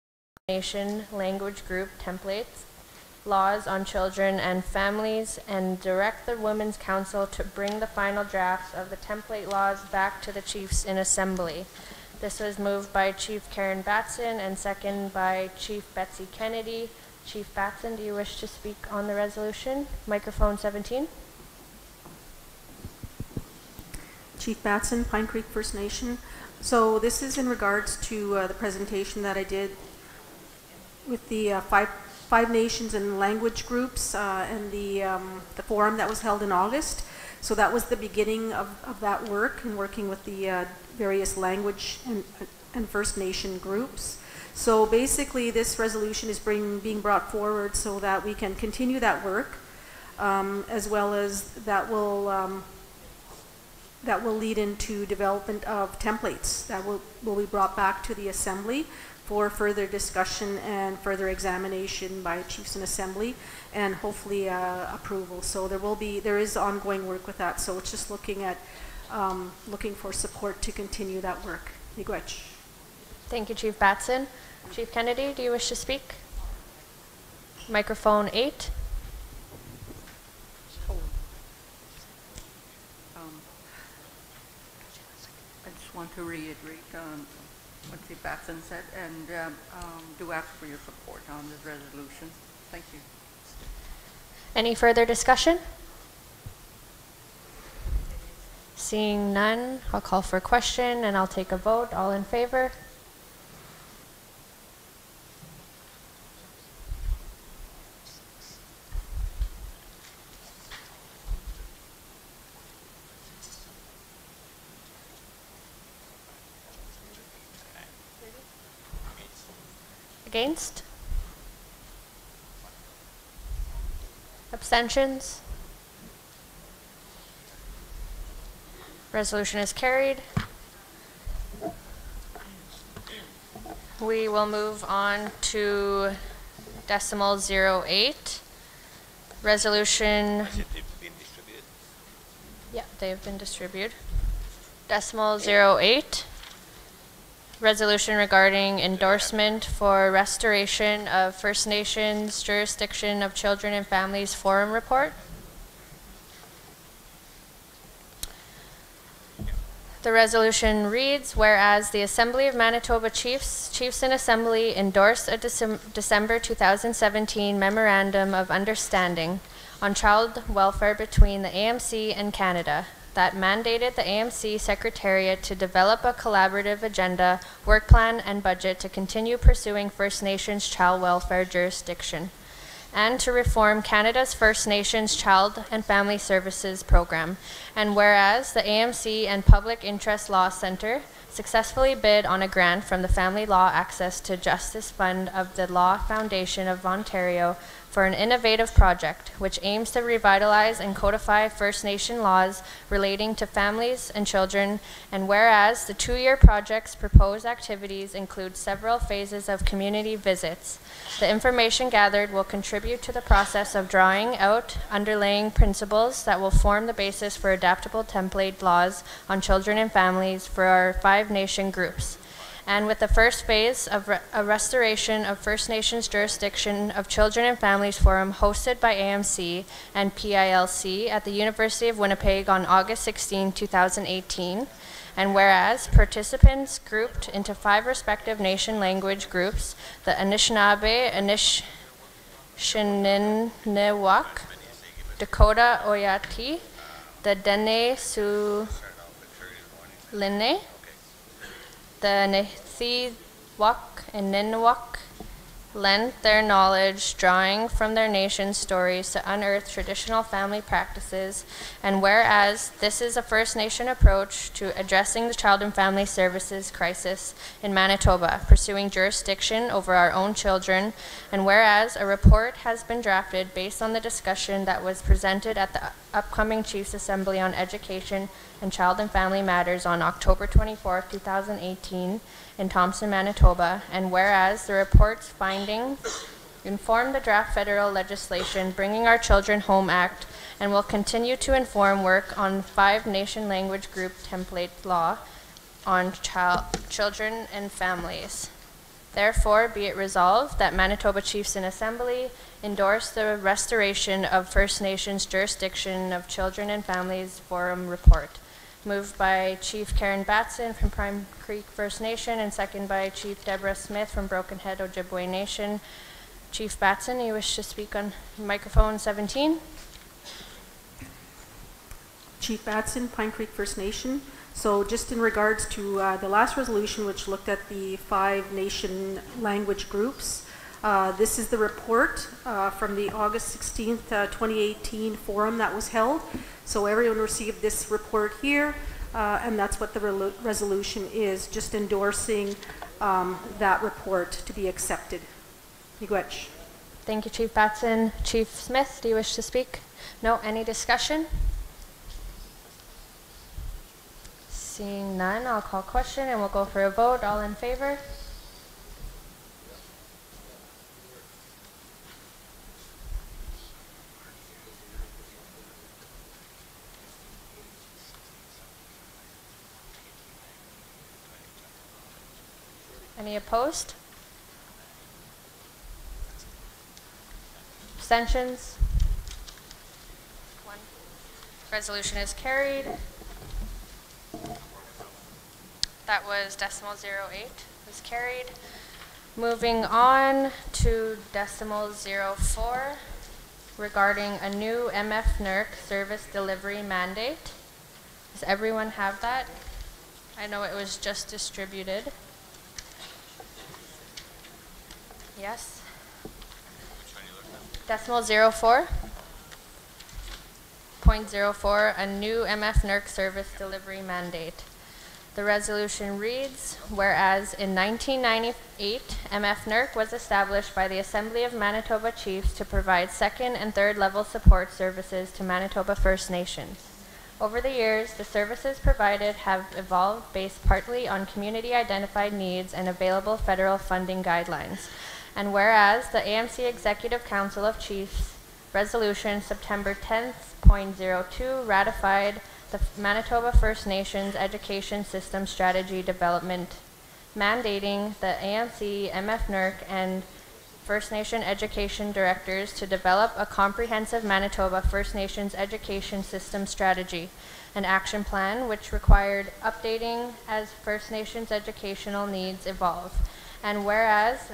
nation language group templates, laws on children and families, and direct the Women's Council to bring the final drafts of the template laws back to the Chiefs in Assembly. This was moved by Chief Karen Batson and second by Chief Betsy Kennedy. Chief Batson, do you wish to speak on the resolution? Microphone 17. Chief Batson, Pine Creek First Nation. So this is in regards to the presentation that I did with the five nations and language groups and the forum that was held in August. So that was the beginning of that work and working with the various language and First Nation groups. So basically this resolution is being brought forward so that we can continue that work, as well as that will lead into development of templates that will be brought back to the Assembly for further discussion and further examination by Chiefs in Assembly and hopefully approval. So there is ongoing work with that. So it's just looking for support to continue that work. Miigwech. Thank you, Chief Batson. Chief Kennedy, do you wish to speak? Microphone 8. I just want to reiterate what Chief Batson said and do ask for your support on this resolution. Thank you. Any further discussion? Seeing none, I'll call for a question and I'll take a vote. All in favor? Against? Abstentions? Resolution is carried. We will move on to decimal 08. Resolution. Yeah, they have been distributed. Decimal 08. Resolution regarding endorsement for restoration of First Nations jurisdiction of Children and Families Forum report. The resolution reads, whereas the Assembly of Manitoba Chiefs in Assembly endorsed a December 2017 Memorandum of Understanding on Child Welfare between the AMC and Canada that mandated the AMC Secretariat to develop a collaborative agenda, work plan, and budget to continue pursuing First Nations child welfare jurisdiction, and to reform Canada's First Nations Child and Family Services Program. And whereas the AMC and Public Interest Law Centre successfully bid on a grant from the Family Law Access to Justice Fund of the Law Foundation of Ontario for an innovative project which aims to revitalize and codify First Nation laws relating to families and children, and whereas the 2-year project's proposed activities include several phases of community visits, the information gathered will contribute to the process of drawing out underlying principles that will form the basis for adaptable template laws on children and families for our 5 nation groups. And with the first phase of a restoration of First Nations jurisdiction of Children and Families Forum hosted by AMC and PILC at the University of Winnipeg on August 16, 2018. And whereas participants grouped into 5 respective nation language groups, the Anishinaabe, Anishinaabe, Dakota Oyati, the Dene Sioux Linne, the Nethiwak and Niniwak lend their knowledge, drawing from their nation's stories to unearth traditional family practices, and whereas this is a First Nation approach to addressing the child and family services crisis in Manitoba, pursuing jurisdiction over our own children, and whereas a report has been drafted based on the discussion that was presented at the upcoming Chiefs Assembly on Education and Child and Family Matters on October 24, 2018 in Thompson, Manitoba, and whereas the report's findings inform the draft federal legislation Bringing Our Children Home Act and will continue to inform work on 5 nation language group template law on children and families. Therefore, be it resolved that Manitoba Chiefs in Assembly endorse the restoration of First Nations jurisdiction of Children and Families Forum report. Moved by Chief Karen Batson from Prime Creek First Nation and second by Chief Deborah Smith from Broken Head Ojibwe Nation. Chief Batson, you wish to speak on microphone 17? Chief Batson, Pine Creek First Nation. So just in regards to the last resolution, which looked at the 5 nation language groups, this is the report from the August 16th, 2018 forum that was held. So everyone received this report here, and that's what the resolution is, just endorsing that report to be accepted. Miigwech. Thank you, Chief Batson. Chief Smith, do you wish to speak? No, any discussion? Seeing none, I'll call question and we'll go for a vote. All in favor? Any opposed? Abstentions? 1. Resolution is carried. That was decimal 08, was carried. Moving on to decimal 04, regarding a new MF-NERC service delivery mandate. Does everyone have that? I know it was just distributed. Yes? Decimal 04. .04, a new MF-NERC service delivery mandate. The resolution reads, whereas in 1998, MF-NERC was established by the Assembly of Manitoba Chiefs to provide second and third level support services to Manitoba First Nations. Over the years, the services provided have evolved based partly on community identified needs and available federal funding guidelines. And whereas the AMC Executive Council of Chiefs Resolution September 10th.02 ratified the Manitoba First Nations Education System Strategy Development, mandating the AMC, MF-NERC, and First Nation Education Directors to develop a comprehensive Manitoba First Nations Education System Strategy, an action plan which required updating as First Nations educational needs evolve. And whereas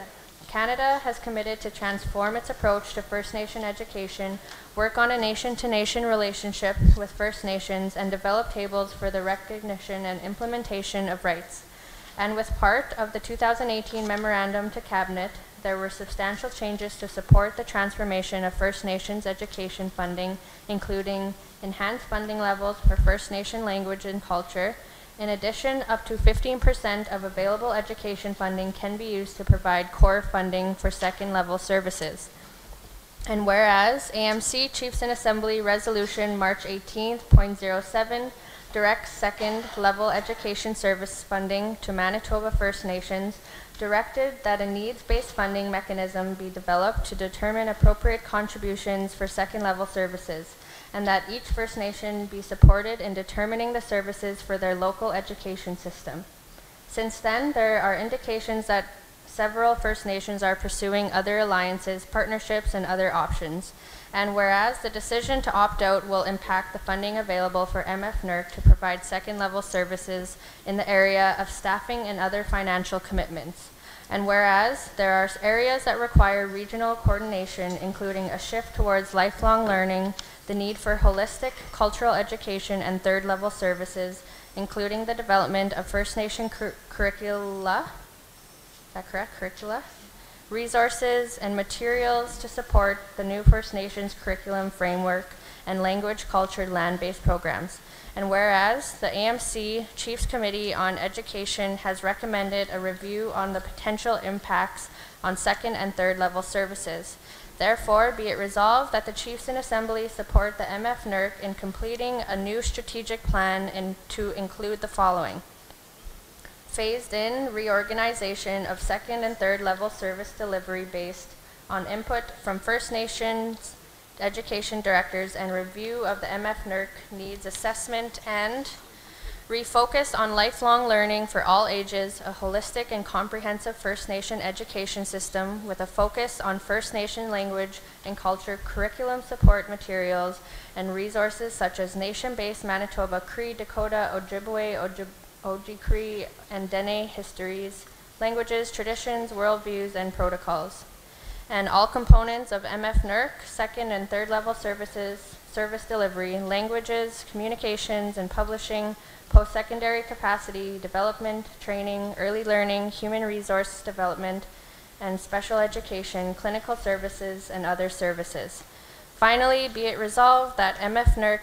Canada has committed to transform its approach to First Nation education, work on a nation-to-nation relationship with First Nations, and develop tables for the recognition and implementation of rights. And with part of the 2018 Memorandum to Cabinet, there were substantial changes to support the transformation of First Nations education funding, including enhanced funding levels for First Nation language and culture. In addition, up to 15% of available education funding can be used to provide core funding for second-level services. And whereas AMC Chiefs in Assembly Resolution March 18th.07 directs second-level education service funding to Manitoba First Nations, directed that a needs-based funding mechanism be developed to determine appropriate contributions for second-level services, and that each First Nation be supported in determining the services for their local education system. Since then, there are indications that several First Nations are pursuing other alliances, partnerships, and other options. And whereas the decision to opt out will impact the funding available for MF-NERC to provide second-level services in the area of staffing and other financial commitments. And whereas there are areas that require regional coordination, including a shift towards lifelong learning, the need for holistic cultural education and third-level services, including the development of First Nation curricula, is that correct? Curricula? Resources and materials to support the new First Nations curriculum framework and language-cultured land-based programs. And whereas the AMC Chiefs Committee on Education has recommended a review on the potential impacts on second and third level services. Therefore, be it resolved that the Chiefs in Assembly support the MF-NERC in completing a new strategic plan to include the following: phased-in reorganization of second and third level service delivery based on input from First Nations education directors and review of the MF-NERC needs assessment, and refocus on lifelong learning for all ages, a holistic and comprehensive First Nation education system with a focus on First Nation language and culture curriculum support materials and resources such as nation-based Manitoba Cree, Dakota, Ojibwe, Oji-Cree, and Dene histories, languages, traditions, worldviews, and protocols. And all components of MF-NERC, second and third level services, service delivery, languages, communications, and publishing, post-secondary capacity, development, training, early learning, human resource development, and special education, clinical services, and other services. Finally, be it resolved that MF-NERC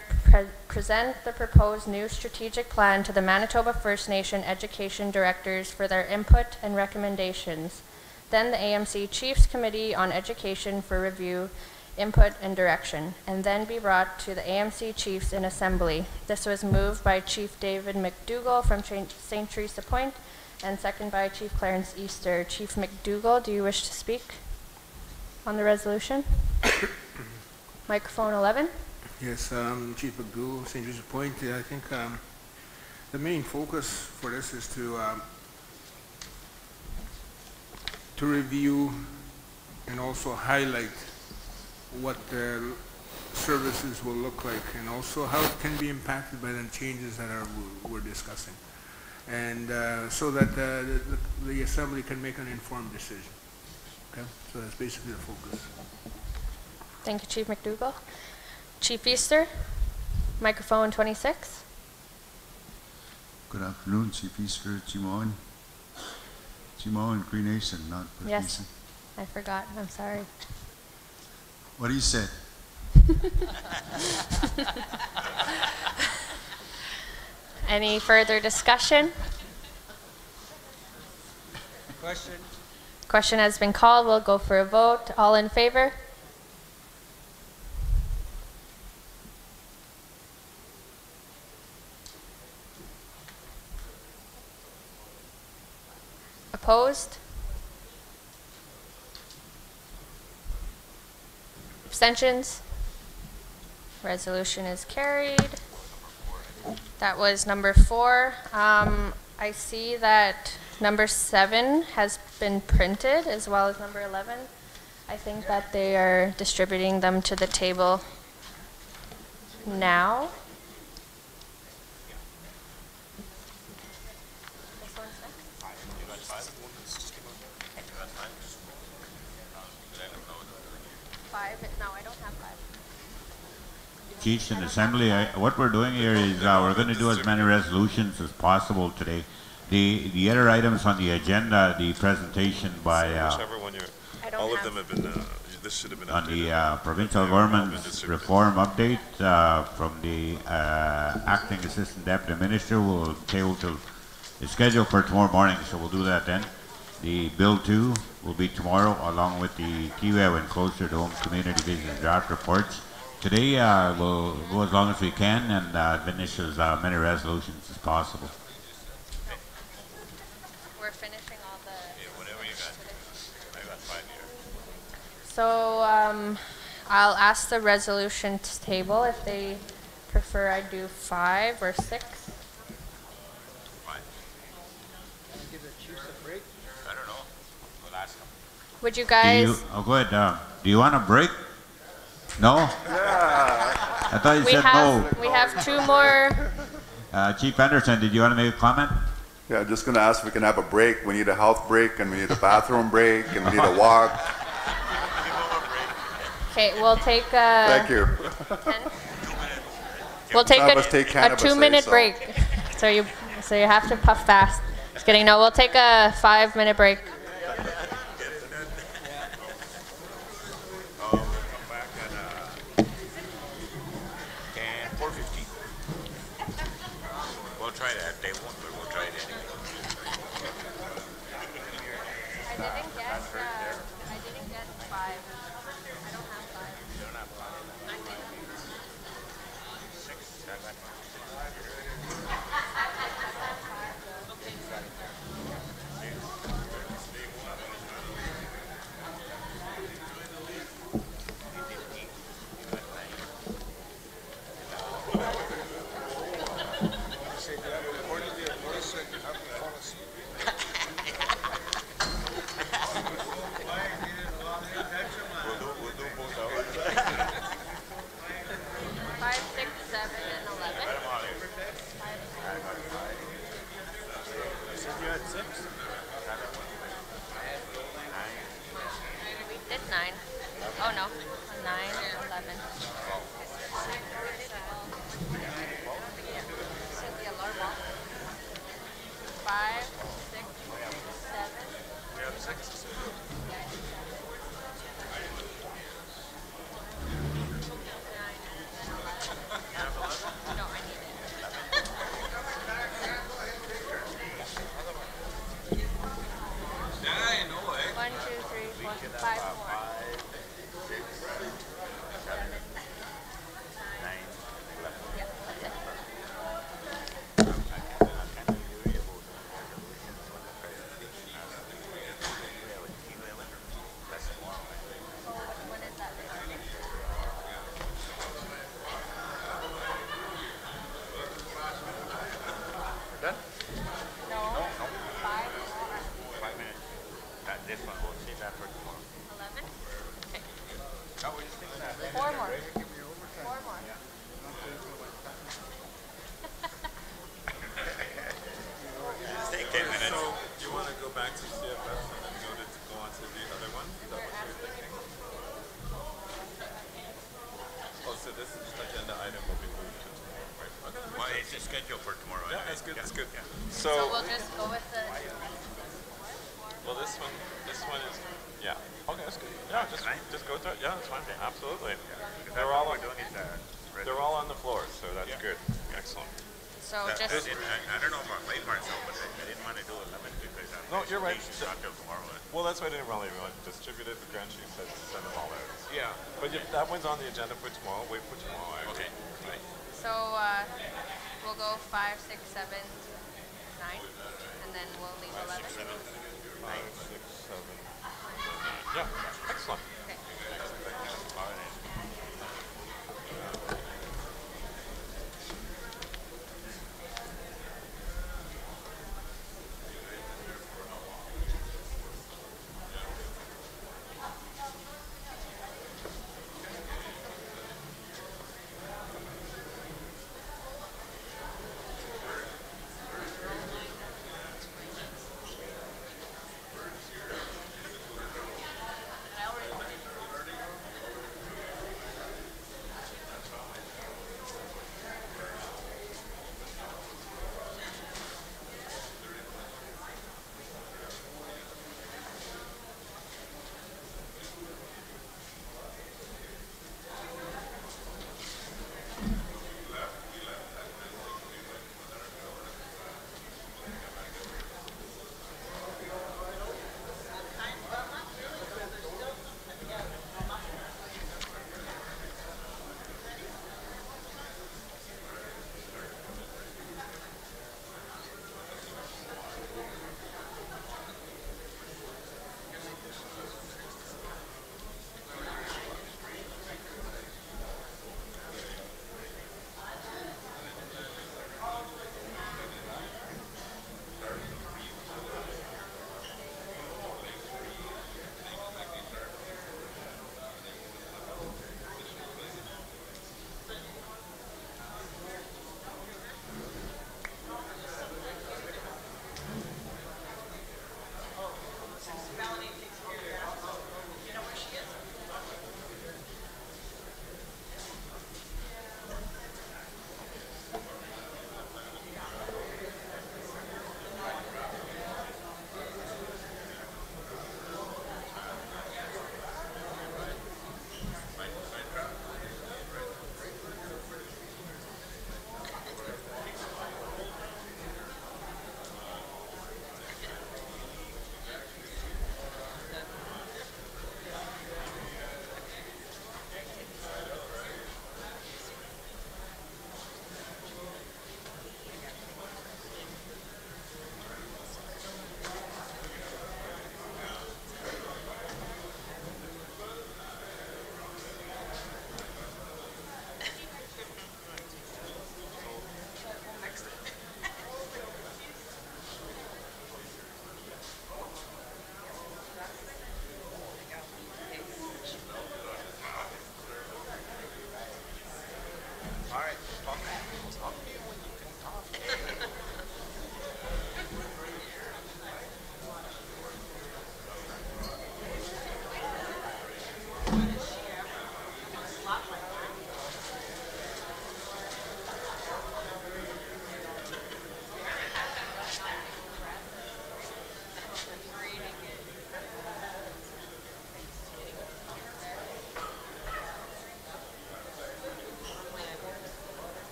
present the proposed new strategic plan to the Manitoba First Nation education directors for their input and recommendations. Then the AMC Chiefs Committee on Education for review, input, and direction, and then be brought to the AMC Chiefs in Assembly. This was moved by Chief David McDougall from St. Teresa Point, and second by Chief Clarence Easter. Chief McDougall, do you wish to speak on the resolution? Microphone 11. Yes, Chief McDougall, St. Teresa Point. I think the main focus for this is to review and also highlight what the services will look like, and also how it can be impacted by the changes that we're discussing. and so that the Assembly can make an informed decision. Okay, so that's basically the focus. Thank you, Chief McDougall. Chief Easter, microphone 26. Good afternoon, Chief Easter, Chimoan, Cree Nation, not First Yes, Nation. I forgot. I'm sorry. What he said. Any further discussion? Question. Question has been called. We'll go for a vote. All in favor? Opposed? Abstentions? Resolution is carried. That was number 4. I see that number 7 has been printed as well as number 11. I think that they are distributing them to the table now. Chiefs and Assembly, what we're doing here is we're going to do as many resolutions as possible today. The other items on the agenda, the presentation by whichever one you're, all of them have been. This should have been on updated. the provincial government's reform update from the acting assistant deputy minister will table till it's scheduled for tomorrow morning, so we'll do that then. The bill 2 will be tomorrow, along with the Kiwi and closer to home community vision draft reports. Today we'll go as long as we can and finish as many resolutions as possible. We're finishing all the... Yeah, whatever you got. I got 5 here. So I'll ask the resolutions table if they prefer I do 5 or 6. Give the Chiefs a break. I don't know. We'll ask them. Would you guys... Go ahead. Do you want a break? No? I thought you said no. We have 2 more. Chief Anderson, did you want to make a comment? Yeah, I'm just going to ask if we can have a break. We need a health break, and we need a bathroom break, and we need a walk. Okay, we'll take a... Thank you. We'll take None of us take a cannabis, 2-minute so. break. So you have to puff fast. Just kidding. No, we'll take a 5-minute break. We'll try that. They won't, but we'll try it anyway. I didn't get 5. I don't have 5. You don't have 5. 6. I got 5. back to CFS and then go on to the other one? Is that what you're thinking? Oh, so this agenda item will be moved to tomorrow, right? Okay, Well, it's scheduled for tomorrow. Yeah, anyway. that's good, that's good. Yeah. So we'll just go with the. Well, this one is, yeah. Okay, that's good. Yeah, just go through it. Yeah, that's fine. Absolutely. They're all on the floor, so that's good. Excellent. So just. I don't know about late Marcel, but I didn't want to do 11 because No, you're right. not till tomorrow. Well, that's why I didn't really distribute it. The Grand Chief said to send them all out. Yeah. But that one's on the agenda for tomorrow. Wait for tomorrow. Okay. Right. So we'll go 5, 6, 7, 9, and then we'll leave 11. 5, 6, 7, 9. Yeah, excellent. Okay. All right.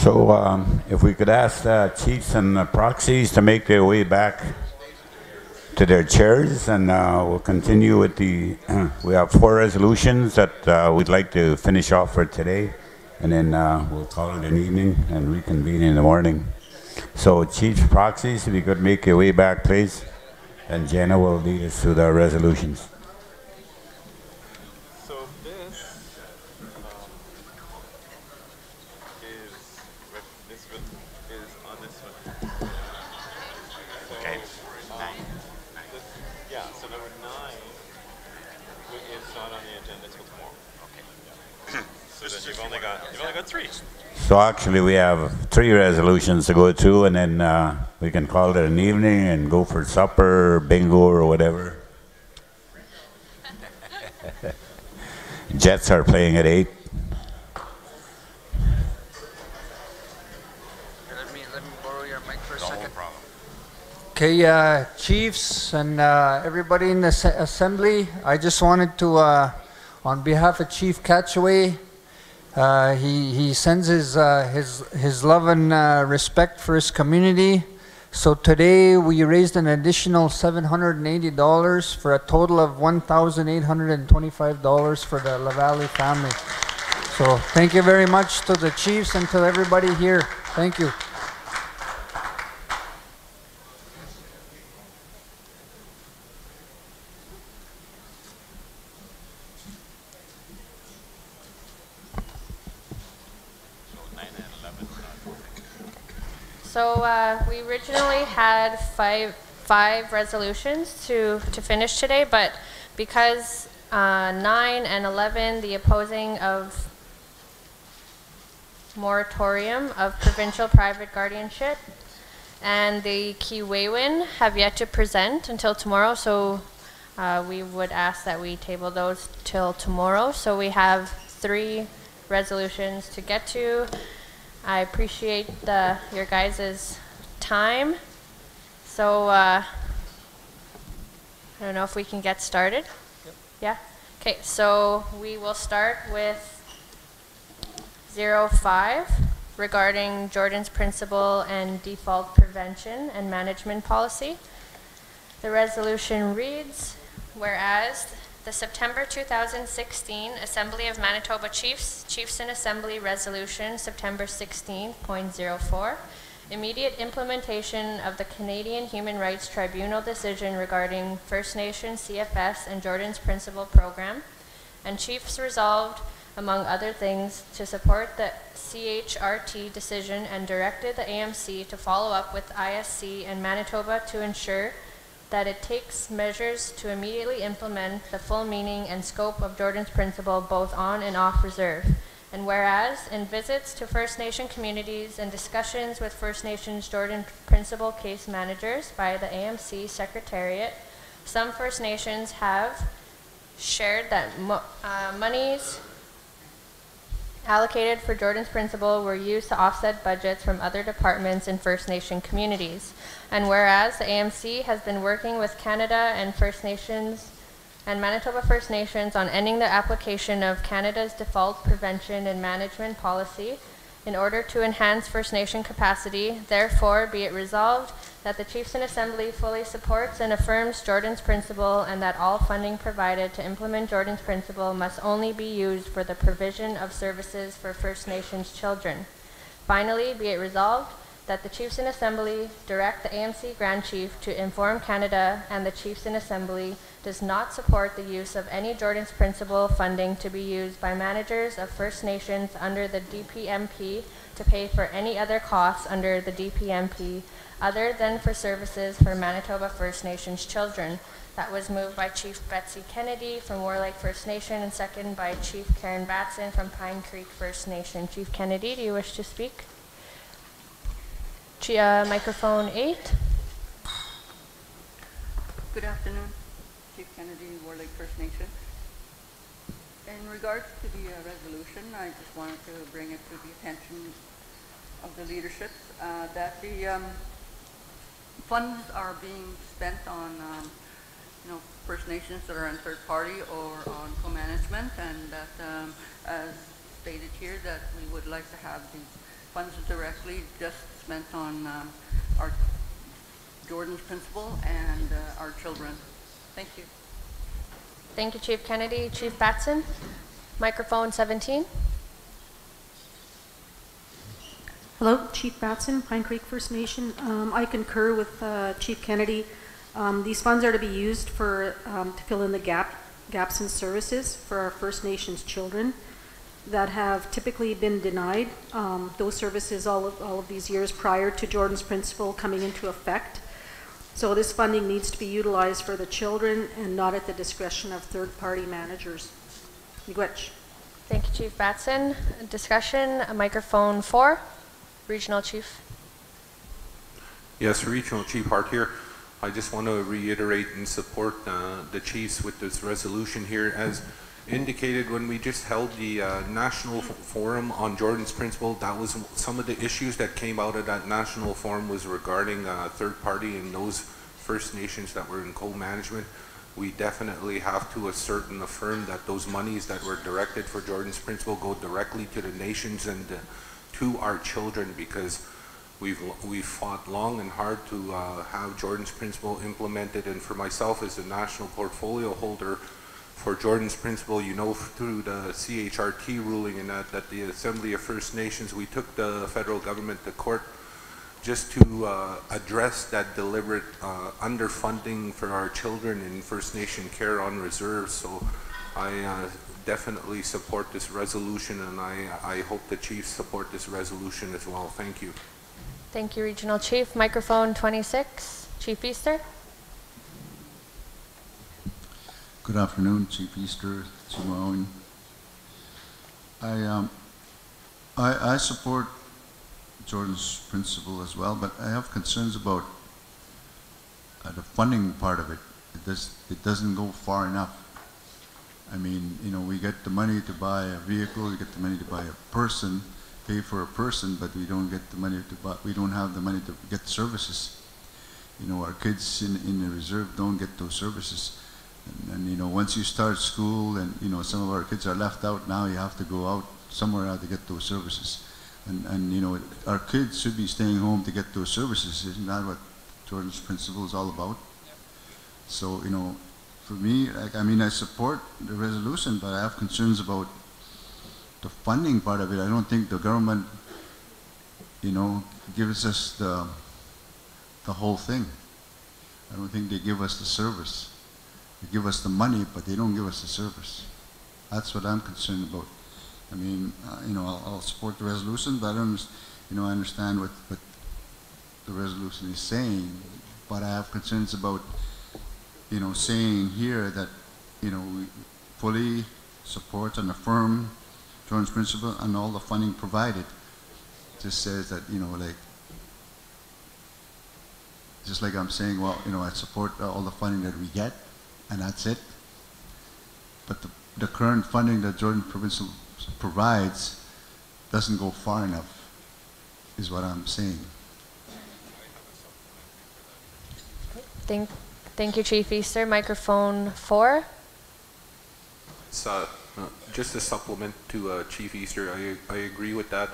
So if we could ask the chiefs and the proxies to make their way back to their chairs, and we'll continue with the, we have 4 resolutions that we'd like to finish off for today, and then we'll call it an evening and reconvene in the morning. So chiefs, proxies, if you could make your way back, please, and Jenna will lead us through the resolutions. So this is on this one. So, Okay. Yeah, so number 9 is not on the agenda till tomorrow. Okay. So then you've only got 3. So actually we have 3 resolutions to go through, and then we can call it an evening and go for supper, or bingo, or whatever. Jets are playing at 8. Let me borrow your mic for a second. No problem. Okay, chiefs and everybody in the assembly, I just wanted to, on behalf of Chief Catchaway, he sends his love and respect for his community. So today we raised an additional $780 for a total of $1,825 for the LaValle family. So thank you very much to the chiefs and to everybody here. Thank you. So we originally had five resolutions to finish today, but because 9 and 11, the opposing of moratorium of provincial private guardianship, and the Kiwewin have yet to present until tomorrow, so we would ask that we table those till tomorrow. So we have 3 resolutions to get to. I appreciate your guys' time. So I don't know if we can get started. Yep. Yeah? Okay, so we will start with 05 regarding Jordan's Principle and Default Prevention and Management Policy. The resolution reads, whereas the September 2016 Assembly of Manitoba Chiefs in Assembly Resolution, September 16.04, immediate implementation of the Canadian Human Rights Tribunal decision regarding First Nations CFS and Jordan's Principle program, and Chiefs resolved, among other things, to support the CHRT decision and directed the AMC to follow up with ISC and Manitoba to ensure that it takes measures to immediately implement the full meaning and scope of Jordan's Principle both on and off reserve. And whereas, in visits to First Nation communities and discussions with First Nations Jordan Principle case managers by the AMC Secretariat, some First Nations have shared that monies allocated for Jordan's Principle were used to offset budgets from other departments in First Nation communities. And whereas the AMC has been working with Canada and First Nations and Manitoba First Nations on ending the application of Canada's Default Prevention and Management Policy in order to enhance First Nation capacity, therefore be it resolved that the Chiefs in Assembly fully supports and affirms Jordan's Principle, and that all funding provided to implement Jordan's Principle must only be used for the provision of services for First Nations children. Finally, be it resolved that the Chiefs in Assembly direct the AMC Grand Chief to inform Canada and the Chiefs in Assembly does not support the use of any Jordan's Principle funding to be used by managers of First Nations under the DPMP to pay for any other costs under the DPMP other than for services for Manitoba First Nations children. That was moved by Chief Betsy Kennedy from Warlake First Nation and seconded by Chief Karen Batson from Pine Creek First Nation. Chief Kennedy, do you wish to speak? Microphone 8. Good afternoon, Chief Kennedy, Warlake First Nation. In regards to the resolution, I just wanted to bring it to the attention of the leadership that the funds are being spent on First Nations that are in third party or on co-management, and that as stated here that we would like to have the funds directly just spent on our Jordan's Principal and our children. Thank you. Thank you, Chief Kennedy. Chief Batson, microphone 17. Hello, Chief Batson, Pine Creek First Nation. I concur with Chief Kennedy. These funds are to be used for to fill in the gaps in services for our First Nations children that have typically been denied those services all of these years prior to Jordan's Principle coming into effect. So this funding needs to be utilized for the children and not at the discretion of third-party managers. Miigwech. Thank you, Chief Batson. Discussion, microphone 4, Regional Chief. Yes, Regional Chief Hart here. I just want to reiterate and support the chiefs with this resolution here. As indicated when we just held the national forum on Jordan's Principle, that was some of the issues that came out of that national forum was regarding third party and those First Nations that were in co-management. We definitely have to assert and affirm that those monies that were directed for Jordan's Principle go directly to the nations and to our children, because we've fought long and hard to have Jordan's Principle implemented. And for myself as a national portfolio holder for Jordan's Principle, you know, through the CHRT ruling and that the Assembly of First Nations, we took the federal government to court just to address that deliberate underfunding for our children in First Nation care on reserves. So I definitely support this resolution, and I hope the chiefs support this resolution as well. Thank you. Thank you, Regional Chief. Microphone 26, Chief Easter. Good afternoon, Chief Easter, Chief Ma-Mow-We. I support Jordan's Principle as well, but I have concerns about the funding part of it. It doesn't go far enough. I mean, you know, we get the money to buy a vehicle, we get the money to buy a person, pay for a person, but we don't get the money to buy, we don't have the money to get services. You know, our kids in the reserve don't get those services. And you know, once you start school and, you know, some of our kids are left out now, you have to go out somewhere out to get those services. And you know, our kids should be staying home to get those services. Isn't that what Jordan's Principle is all about? So, you know, for me, I mean, I support the resolution, but I have concerns about the funding part of it. I don't think the government, you know, gives us the whole thing. I don't think they give us the service. They give us the money, but they don't give us the service. That's what I'm concerned about. I mean, you know, I'll support the resolution, but I don't, you know, I understand what the resolution is saying, but I have concerns about, you know, saying here that, you know, we fully support and affirm Jordan's Principle and all the funding provided. Just says that, you know, like, just like I'm saying, well, you know, I support all the funding that we get, and that's it. But the current funding that Jordan Provincial provides doesn't go far enough, is what I'm saying. Thank you, Chief Easter. Microphone 4. So, just a supplement to Chief Easter, I agree with that.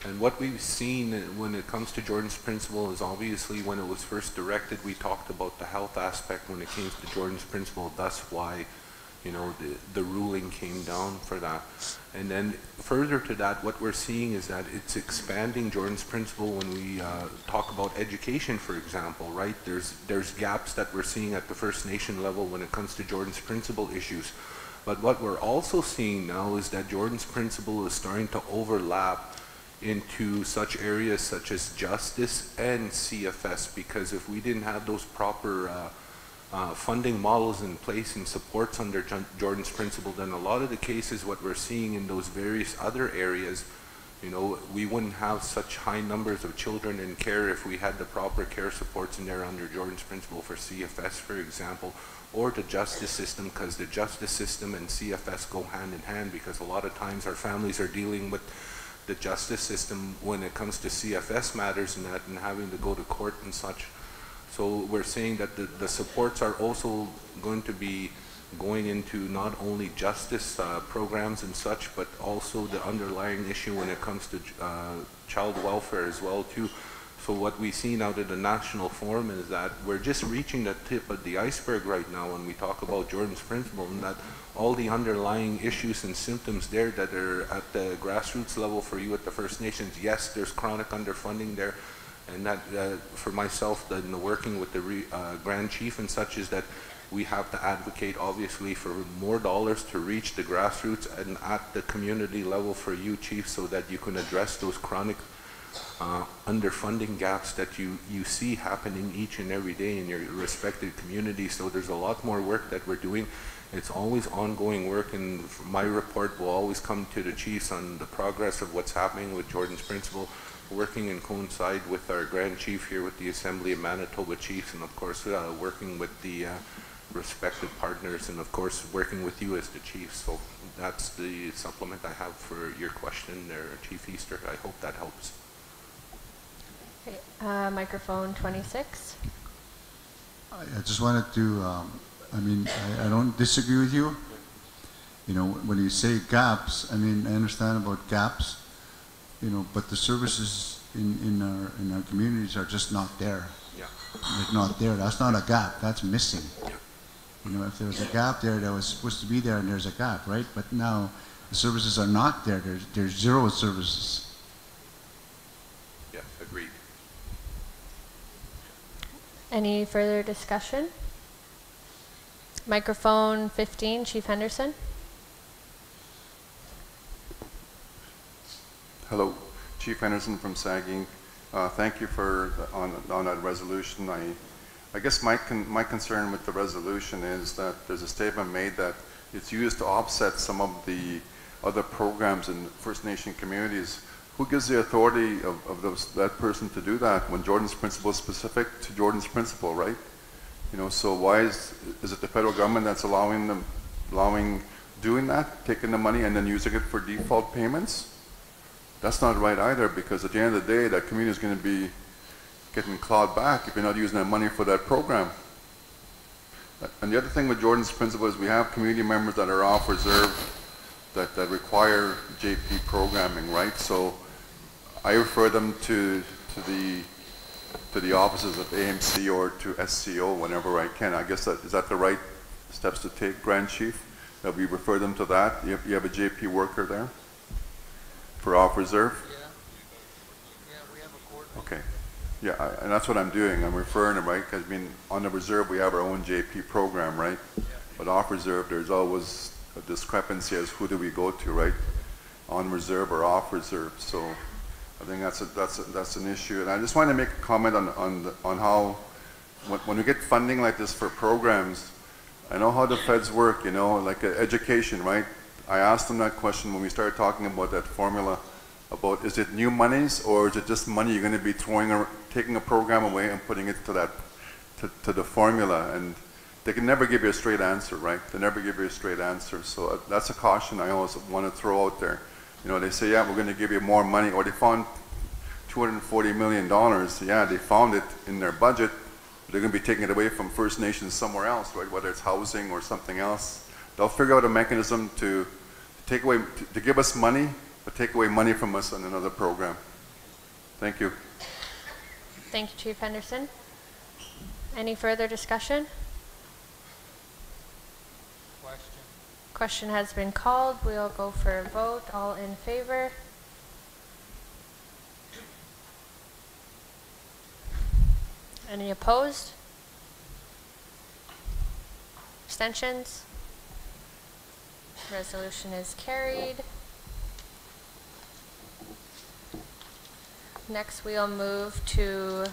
And what we've seen when it comes to Jordan's Principle is obviously when it was first directed, we talked about the health aspect when it came to Jordan's Principle. That's why, you know, the ruling came down for that. And then further to that, what we're seeing is that it's expanding Jordan's Principle when we talk about education, for example, right? There's gaps that we're seeing at the First Nation level when it comes to Jordan's Principle issues. But what we're also seeing now is that Jordan's Principle is starting to overlap into such areas such as justice and CFS, because if we didn't have those proper funding models in place and supports under Jordan's Principle, then a lot of the cases what we're seeing in those various other areas, you know, we wouldn't have such high numbers of children in care if we had the proper care supports in there under Jordan's Principle for CFS, for example, or the justice system, because the justice system and CFS go hand in hand, because a lot of times our families are dealing with the justice system when it comes to CFS matters and that, and having to go to court and such. So we're saying that the supports are also going to be going into not only justice programs and such, but also the underlying issue when it comes to child welfare as well too. So what we see now at the National Forum is that we're just reaching the tip of the iceberg right now when we talk about Jordan's Principle, and that all the underlying issues and symptoms there that are at the grassroots level for you at the First Nations. Yes, there's chronic underfunding there, and that for myself, in the working with the Grand Chief and such, is that we have to advocate obviously for more dollars to reach the grassroots and at the community level for you, Chief, so that you can address those chronic underfunding gaps that you see happening each and every day in your respective communities. So there's a lot more work that we're doing. It's always ongoing work, and my report will always come to the chiefs on the progress of what's happening with Jordan's Principle, working and coincide with our Grand Chief here with the Assembly of Manitoba Chiefs, and of course working with the respective partners, and of course working with you as the chief. So that's the supplement I have for your question there, Chief Easter. I hope that helps. Okay, microphone 26. I just wanted to, I mean, I don't disagree with you. You know, when you say gaps, I mean, I understand about gaps, you know, but the services in our communities are just not there. Yeah. They're not there. That's not a gap. That's missing. Yeah. You know, if there was a gap there that was supposed to be there, and there's a gap, right? But now the services are not there. There's zero services. Yes, agreed. Any further discussion? Microphone 15, Chief Henderson. Hello, Chief Henderson from Sagging. Thank you for on that resolution. I guess my concern with the resolution is that there's a statement made that it's used to offset some of the other programs in First Nation communities. Who gives the authority of that person to do that when Jordan's Principle is specific to Jordan's Principle, right? You know, so why is it the federal government that's allowing doing that, taking the money and then using it for default payments? That's not right either, because at the end of the day, that community is going to be getting clawed back if you're not using that money for that program. And the other thing with Jordan's Principle is we have community members that are off reserve that require JP programming, right? So I refer them to the offices of AMC or to SCO whenever I can. I guess is that the right steps to take, Grand Chief? That we refer them to that? You have a JP worker there for off reserve? Yeah, we have a coordinator. Okay. Yeah, and that's what I'm doing. I'm referring them, right? Because I mean, on the reserve we have our own JP program, right? Yeah. But off reserve, there's always a discrepancy as who do we go to, right? On reserve or off reserve. So I think that's an issue. And I just wanted to make a comment on how when we get funding like this for programs, I know how the feds work, you know, like education, right? I asked them that question when we started talking about that formula about is it new monies or is it just money you're going to be taking a program away and putting it to the formula, and they can never give you a straight answer, right? They never give you a straight answer. So that's a caution I always want to throw out there. You know, they say, yeah, we're going to give you more money, or they found $240 million. Yeah, they found it in their budget, but they're going to be taking it away from First Nations somewhere else, right? Whether it's housing or something else. They'll figure out a mechanism to take away, to give us money, but take away money from us on another program. Thank you. Thank you, Chief Henderson. Any further discussion? Question has been called. We'll go for a vote. All in favor? Any opposed? Abstentions? Resolution is carried. Next, we'll move to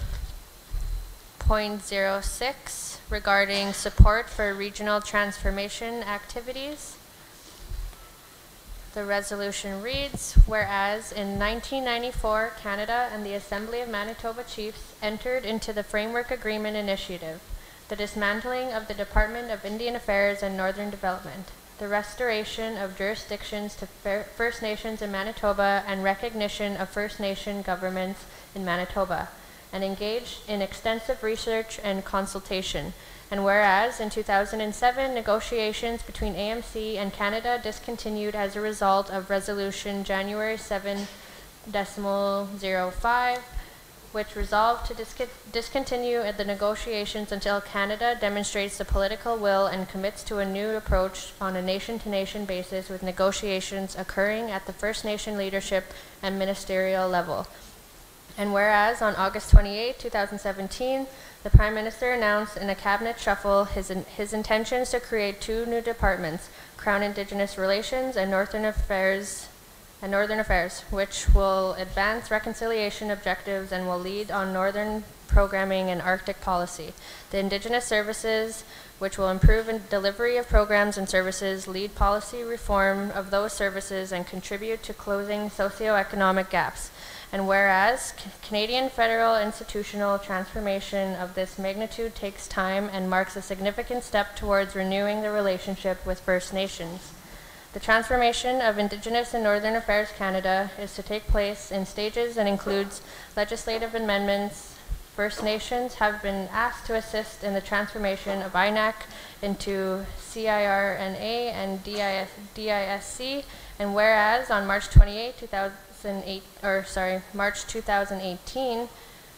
point 06 regarding support for regional transformation activities. The resolution reads, whereas in 1994, Canada and the Assembly of Manitoba Chiefs entered into the Framework Agreement Initiative, the dismantling of the Department of Indian Affairs and Northern Development, the restoration of jurisdictions to First Nations in Manitoba, and recognition of First Nation governments in Manitoba, and engaged in extensive research and consultation. And whereas in 2007, negotiations between AMC and Canada discontinued as a result of Resolution January 7.05, which resolved to discontinue the negotiations until Canada demonstrates the political will and commits to a new approach on a nation-to-nation basis, with negotiations occurring at the First Nation leadership and ministerial level. And whereas on August 28, 2017, the Prime Minister announced in a cabinet shuffle his intentions to create 2 new departments, Crown Indigenous Relations and Northern Affairs, which will advance reconciliation objectives and will lead on Northern programming and Arctic policy. The Indigenous Services, which will improve in delivery of programs and services, lead policy reform of those services, and contribute to closing socioeconomic gaps. And whereas Canadian federal institutional transformation of this magnitude takes time and marks a significant step towards renewing the relationship with First Nations. The transformation of Indigenous and Northern Affairs Canada is to take place in stages and includes legislative amendments. First Nations have been asked to assist in the transformation of INAC into CIRNA and DISC, and whereas on March 2018,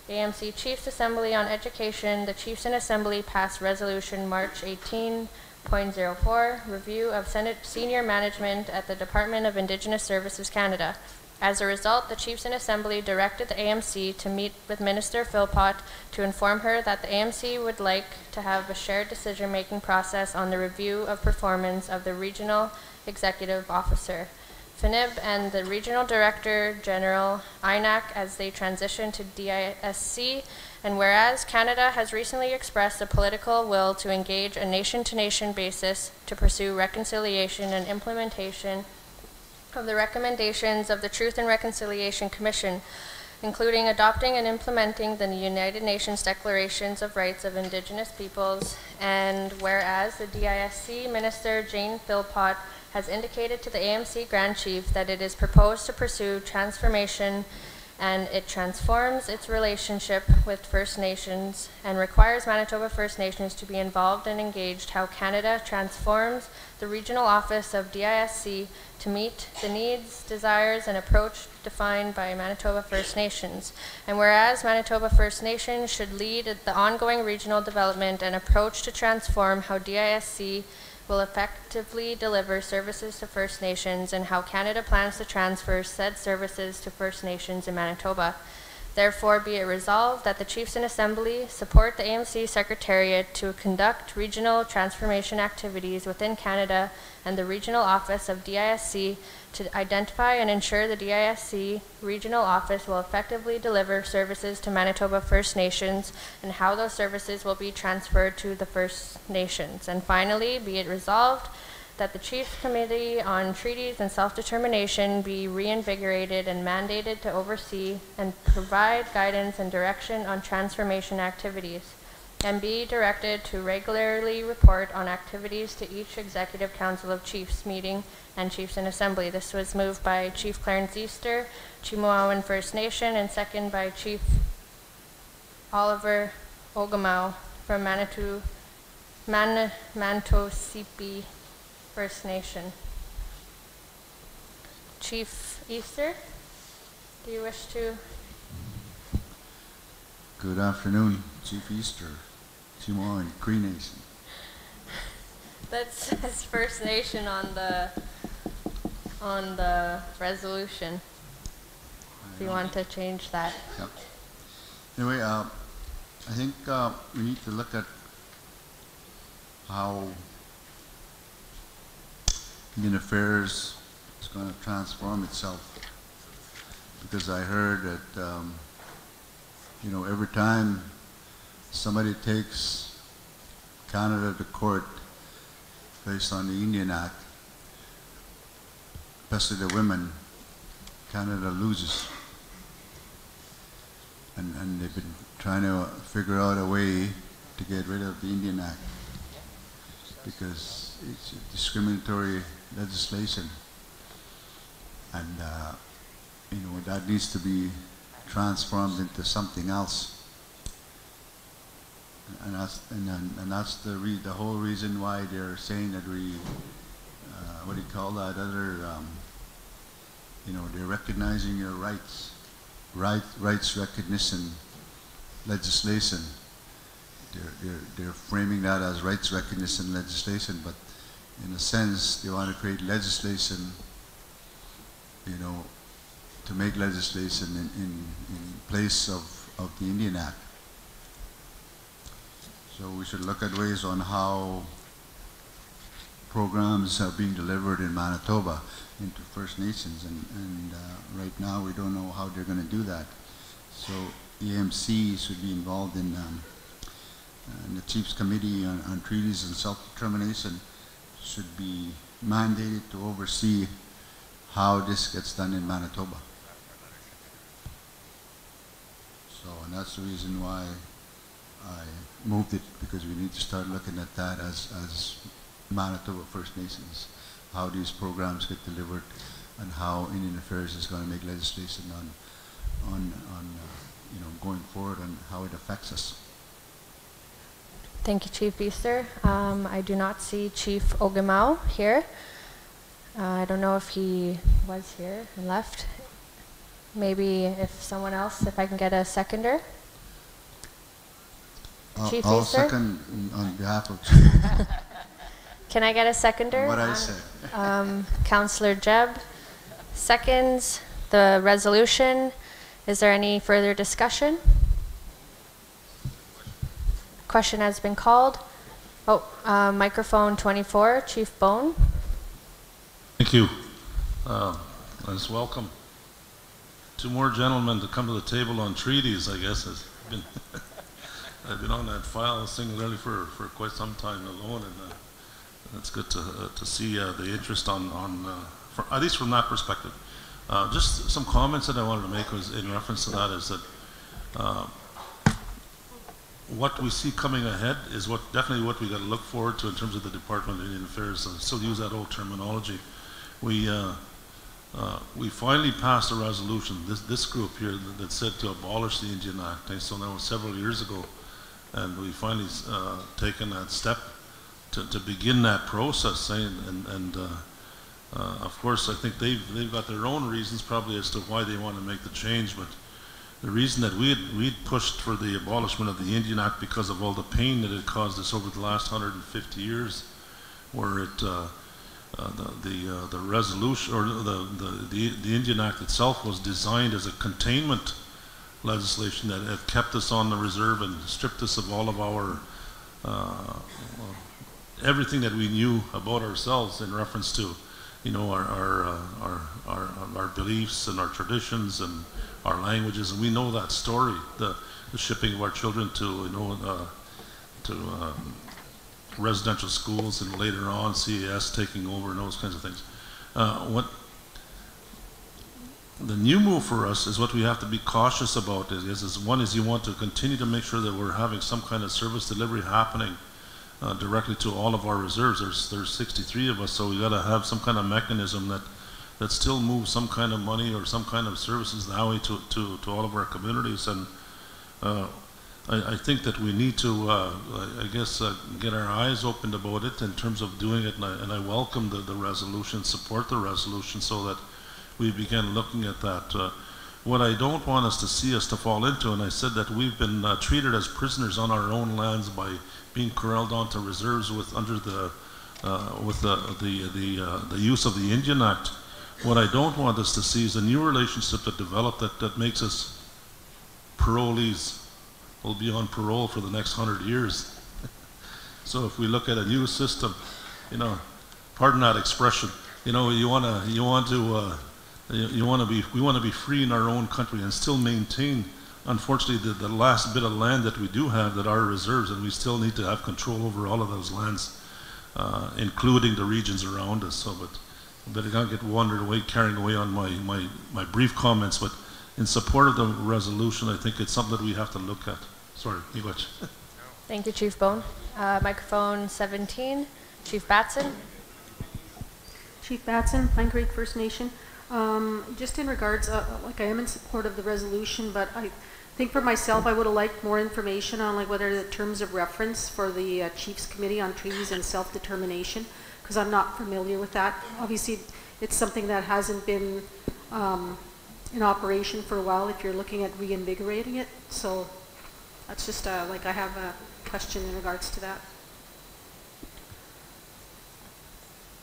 the AMC Chiefs Assembly on Education, the Chiefs in Assembly passed Resolution March 18.04, Review of Senior Management at the Department of Indigenous Services Canada. As a result, the Chiefs in Assembly directed the AMC to meet with Minister Philpott to inform her that the AMC would like to have a shared decision-making process on the review of performance of the Regional Executive Officer, FNIB, and the Regional Director General, INAC, as they transition to DISC. And whereas Canada has recently expressed a political will to engage a nation-to-nation basis to pursue reconciliation and implementation of the recommendations of the Truth and Reconciliation Commission, including adopting and implementing the United Nations Declarations of Rights of Indigenous Peoples, and whereas the DISC Minister Jane Philpott has indicated to the AMC Grand Chief that it is proposed to pursue transformation and it transforms its relationship with First Nations and requires Manitoba First Nations to be involved and engaged how Canada transforms the regional office of DISC to meet the needs, desires, and approach defined by Manitoba First Nations. And whereas Manitoba First Nations should lead the ongoing regional development and approach to transform how DISC will effectively deliver services to First Nations and how Canada plans to transfer said services to First Nations in Manitoba. Therefore, be it resolved that the Chiefs in Assembly support the AMC Secretariat to conduct regional transformation activities within Canada and the Regional Office of DISC to identify and ensure the DISC Regional Office will effectively deliver services to Manitoba First Nations and how those services will be transferred to the First Nations. And finally, be it resolved that the Chiefs Committee on Treaties and Self-Determination be reinvigorated and mandated to oversee and provide guidance and direction on transformation activities, and be directed to regularly report on activities to each Executive Council of Chiefs meeting and Chiefs in Assembly. This was moved by Chief Clarence Easter, Chi-Moawan First Nation, and second by Chief Oliver Ogamaw from Mantosipi First Nation. Chief Easter, do you wish to? Good afternoon, Chief Easter, Chi-Moawan Cree Nation. That says First Nation on the resolution. If you want to change that. Yep. Anyway, I think we need to look at how Indian Affairs is going to transform itself, because I heard that you know, every time somebody takes Canada to court based on the Indian Act, especially the women, Canada loses. And they've been trying to figure out a way to get rid of the Indian Act because it's a discriminatory legislation, and you know, that needs to be transformed into something else. And that's the whole reason why they're saying that we, what do you call that other, you know, they're recognizing your rights, rights recognition legislation. They're framing that as rights recognition legislation, but in a sense they want to create legislation, you know, to make legislation in place of the Indian Act. So we should look at ways on how programs are being delivered in Manitoba into First Nations, and right now we don't know how they're going to do that. So AMC should be involved in the Chiefs Committee on Treaties and Self-Determination should be mandated to oversee how this gets done in Manitoba. So, and that's the reason why I moved it, because we need to start looking at that as Manitoba First Nations, how these programs get delivered and how Indian Affairs is going to make legislation on you know, going forward and how it affects us. Thank you, Chief Easter. I do not see Chief Ogt-24-2018 here. I don't know if he was here and left. Maybe if someone else, if I can get a seconder. Chief I'll Easter? second on behalf of Chief. Can I get a seconder? What I said. Councillor Jeb seconds the resolution. Is there any further discussion? Question has been called. Oh, microphone 24, Chief Bone. Thank you. Let's welcome two more gentlemen to come to the table on treaties, I guess. I've been on that file singularly for quite some time alone, and it's good to see the interest at least from that perspective. Just some comments that I wanted to make was in reference to that is that what we see coming ahead is definitely what we got to look forward to in terms of the Department of Indian Affairs. I still use that old terminology. We finally passed a resolution, this group here, that said to abolish the Indian Act. And so that was several years ago, and we finally taken that step to begin that process. And of course, I think they've got their own reasons probably as to why they want to make the change, but the reason that we'd pushed for the abolishment of the Indian Act because of all the pain that it caused us over the last 150 years, where it the resolution or the Indian Act itself was designed as a containment legislation that had kept us on the reserve and stripped us of all of our everything that we knew about ourselves in reference to, you know, our beliefs and our traditions and our languages, and we know that story, the shipping of our children to, you know, to residential schools, and later on CAS taking over and those kinds of things. What the new move for us is what we have to be cautious about is one is you want to continue to make sure that we're having some kind of service delivery happening directly to all of our reserves. There's 63 of us, so we got to have some kind of mechanism that still moves some kind of money or some kind of services that way to all of our communities. And I think that we need to, I guess, get our eyes opened about it in terms of doing it, and I welcome the resolution, support the resolution, so that we begin looking at that. What I don't want us to see us to fall into, and I said that we've been treated as prisoners on our own lands by being corralled onto reserves under the use of the Indian Act. What I don't want us to see is a new relationship that developed that makes us parolees. We'll be on parole for the next 100 years. So if we look at a new system, you know, pardon that expression, you know, we want to be free in our own country and still maintain, unfortunately, the last bit of land that we do have that are reserves, and we still need to have control over all of those lands, including the regions around us. So, but I can't get carried away on my brief comments, but in support of the resolution, I think it's something that we have to look at. Sorry, English. Thank you, Chief Bone. Microphone 17, Chief Batson. Chief Batson, Pine Creek First Nation. Just in regards, like I am in support of the resolution, but I think for myself, I would have liked more information on like what are the terms of reference for the Chiefs Committee on Treaties and Self-Determination, because I'm not familiar with that. Obviously, it's something that hasn't been in operation for a while if you're looking at reinvigorating it. So that's just like I have a question in regards to that.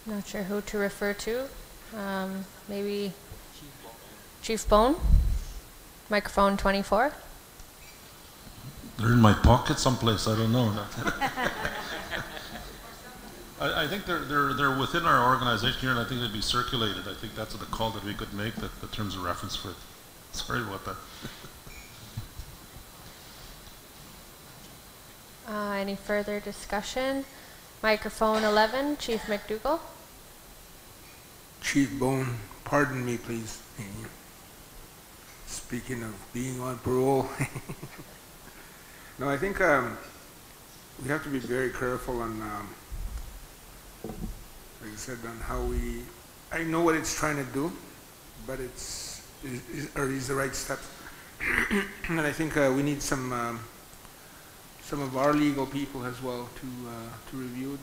Not sure who to refer to. Maybe Chief Bone? Microphone 24. They're in my pocket someplace, I don't know. I think they're within our organization here, and I think they'd be circulated. I think that's the call that we could make, that the terms of reference for it. Sorry about that. Any further discussion? Microphone 11, Chief McDougall. Chief Bone, pardon me, please. Speaking of being on parole. No, I think we have to be very careful on, like I said, on how we, I know what it's trying to do, but are these the right steps? And I think we need some of our legal people as well to review it,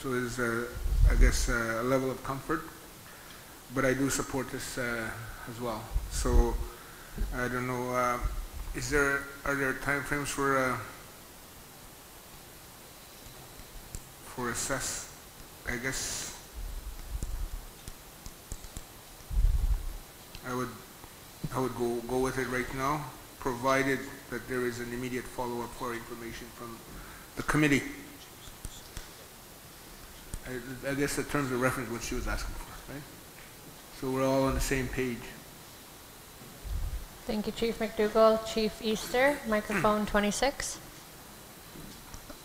so there's, I guess, a level of comfort. But I do support this as well. So I don't know. Are there time frames for assess? I guess I would go with it right now, provided that there is an immediate follow-up for information from the committee. I guess the terms of reference what she was asking for, right? So we're all on the same page. Thank you, Chief McDougall. Chief Easter, microphone 26.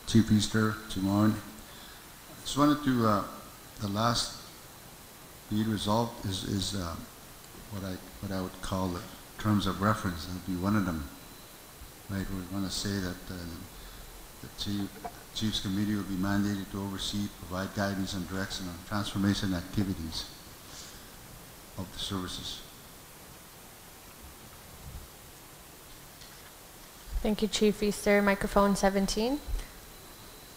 Chief Easter, Timon. I just wanted to, the last be resolved is what I would call the terms of reference. That would be one of them. Right, we want to say that the Chiefs Committee will be mandated to oversee, provide guidance and direction on transformation activities of the services. Thank you, Chief Easter. Microphone 17.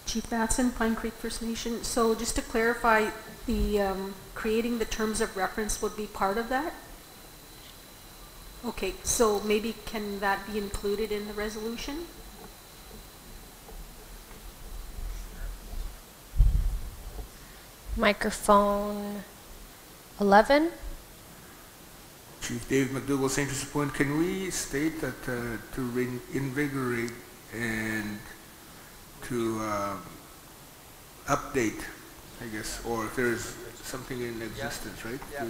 Chief Matson, Pine Creek First Nation. So just to clarify, the creating the terms of reference would be part of that? Okay, so maybe can that be included in the resolution? Microphone 11. Chief Dave McDougall, St. Joseph Point, can we state that to reinvigorate and to update, I guess, or if there's something in existence, right? To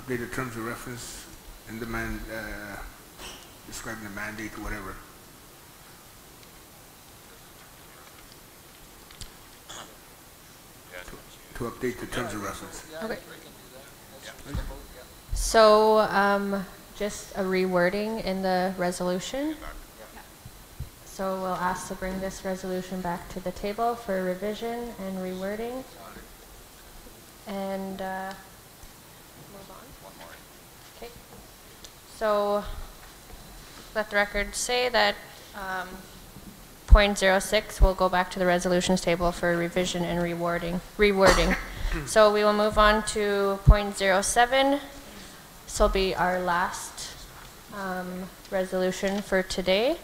update the terms of reference and demand, describing the mandate or whatever. To update the terms of reference. Okay. So just a rewording in the resolution. So we'll ask to bring this resolution back to the table for revision and rewording. And move on. Okay. So let the record say that point 06 will go back to the resolutions table for revision and rewording. So we will move on to point 07. This will be our last resolution for today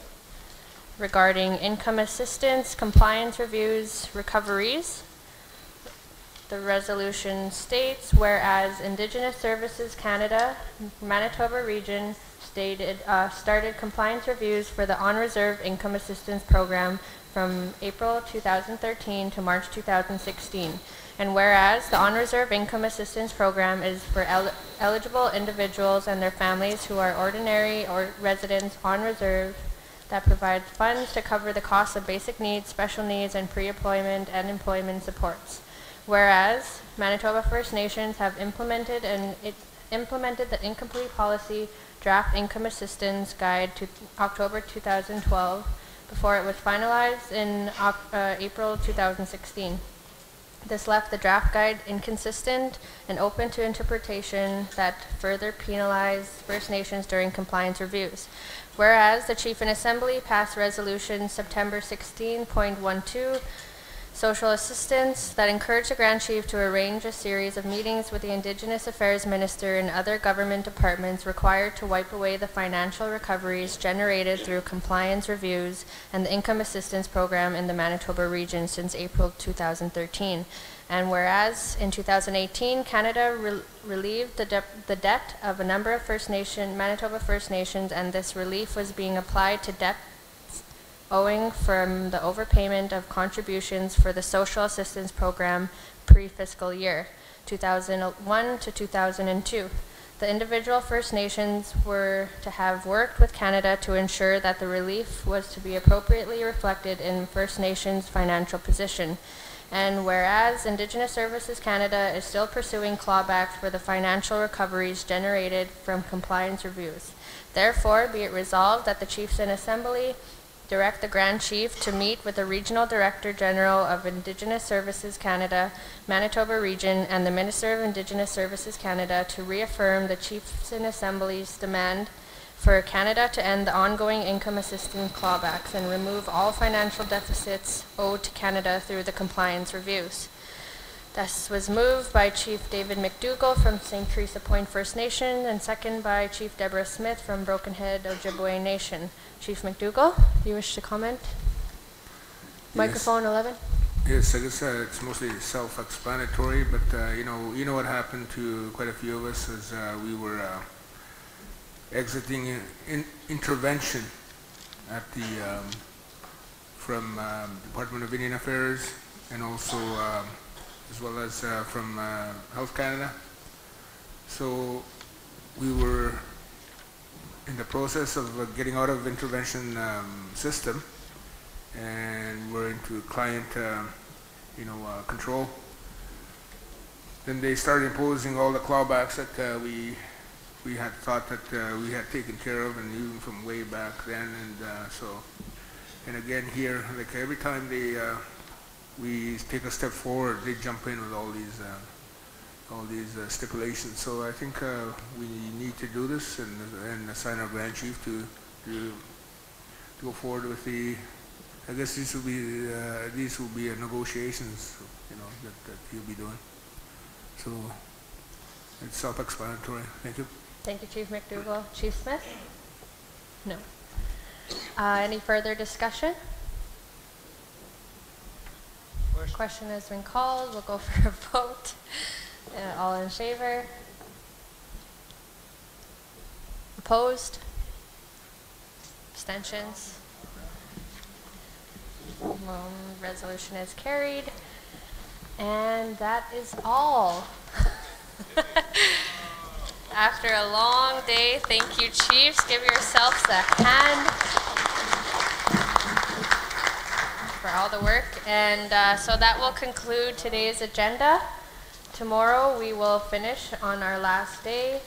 regarding income assistance, compliance reviews, recoveries. The resolution states, whereas Indigenous Services Canada, Manitoba Region, started compliance reviews for the On-Reserve Income Assistance Program from April 2013 to March 2016. And whereas the On-Reserve Income Assistance Program is for eligible individuals and their families who are ordinary or residents on reserve that provides funds to cover the costs of basic needs, special needs, and pre-employment and employment supports. Whereas Manitoba First Nations have implemented the Incomplete Policy Draft Income Assistance Guide to October 2012 before it was finalized in April 2016. This left the draft guide inconsistent and open to interpretation that further penalized First Nations during compliance reviews. Whereas the Chief in Assembly passed Resolution September 16.12, social assistance, that encouraged the Grand Chief to arrange a series of meetings with the Indigenous Affairs Minister and other government departments required to wipe away the financial recoveries generated through compliance reviews and the income assistance program in the Manitoba region since April 2013. And whereas in 2018, Canada relieved the debt of a number of Manitoba First Nations, and this relief was being applied to debt owing from the overpayment of contributions for the social assistance program pre-fiscal year 2001 to 2002. The individual First Nations were to have worked with Canada to ensure that the relief was to be appropriately reflected in First Nations' financial position. And whereas Indigenous Services Canada is still pursuing clawbacks for the financial recoveries generated from compliance reviews. Therefore, be it resolved that the Chiefs in Assembly direct the Grand Chief to meet with the Regional Director General of Indigenous Services Canada, Manitoba Region, and the Minister of Indigenous Services Canada to reaffirm the Chiefs in Assembly's demand for Canada to end the ongoing income assistance clawbacks and remove all financial deficits owed to Canada through the compliance reviews. This was moved by Chief David McDougall from St. Teresa Point First Nation and second by Chief Deborah Smith from Broken Head Ojibwe Nation. Chief McDougall, do you wish to comment? Microphone 11. Yes, I guess it's mostly self-explanatory, but you know what happened to quite a few of us as we were exiting intervention at the from Department of Indian Affairs and also as well as from Health Canada. So we were in the process of getting out of intervention system, and we're into client control. Then they started imposing all the clawbacks that we had thought that we had taken care of, and even from way back then. And again here, like every time we take a step forward, they jump in with all these stipulations. So I think we need to do this and assign our Grand Chief to go forward with the. I guess these will be negotiations, that he'll be doing. So it's self-explanatory. Thank you. Thank you, Chief McDougall. Chief Smith? No. Any further discussion? Question has been called. We'll go for a vote. All in favor? Opposed? Abstentions? Resolution is carried. And that is all. After a long day, thank you, Chiefs. Give yourselves a hand for all the work. And so that will conclude today's agenda. Tomorrow we will finish on our last day.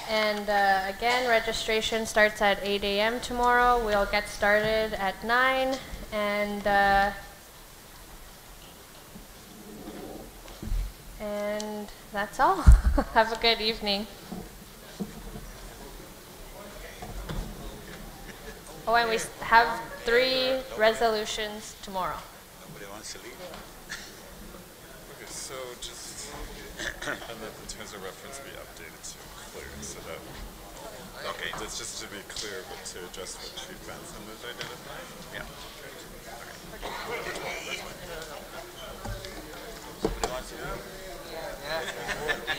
And again, registration starts at 8 a.m. tomorrow. We'll get started at 9. And that's all. Have a good evening. Oh, and we have 3 resolutions tomorrow. Nobody wants to leave? Okay, so just, and then in terms of reference, be updated to clear, so that, okay, that's just to be clear, but to adjust what Chief Benson has identified? Yeah. Somebody wants to leave? Yeah.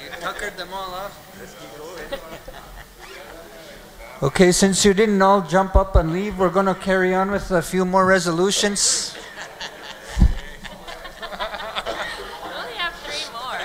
You tuckered them all off. Let's keep going. Okay, since you didn't all jump up and leave, we're going to carry on with a few more resolutions. We only have 3 more.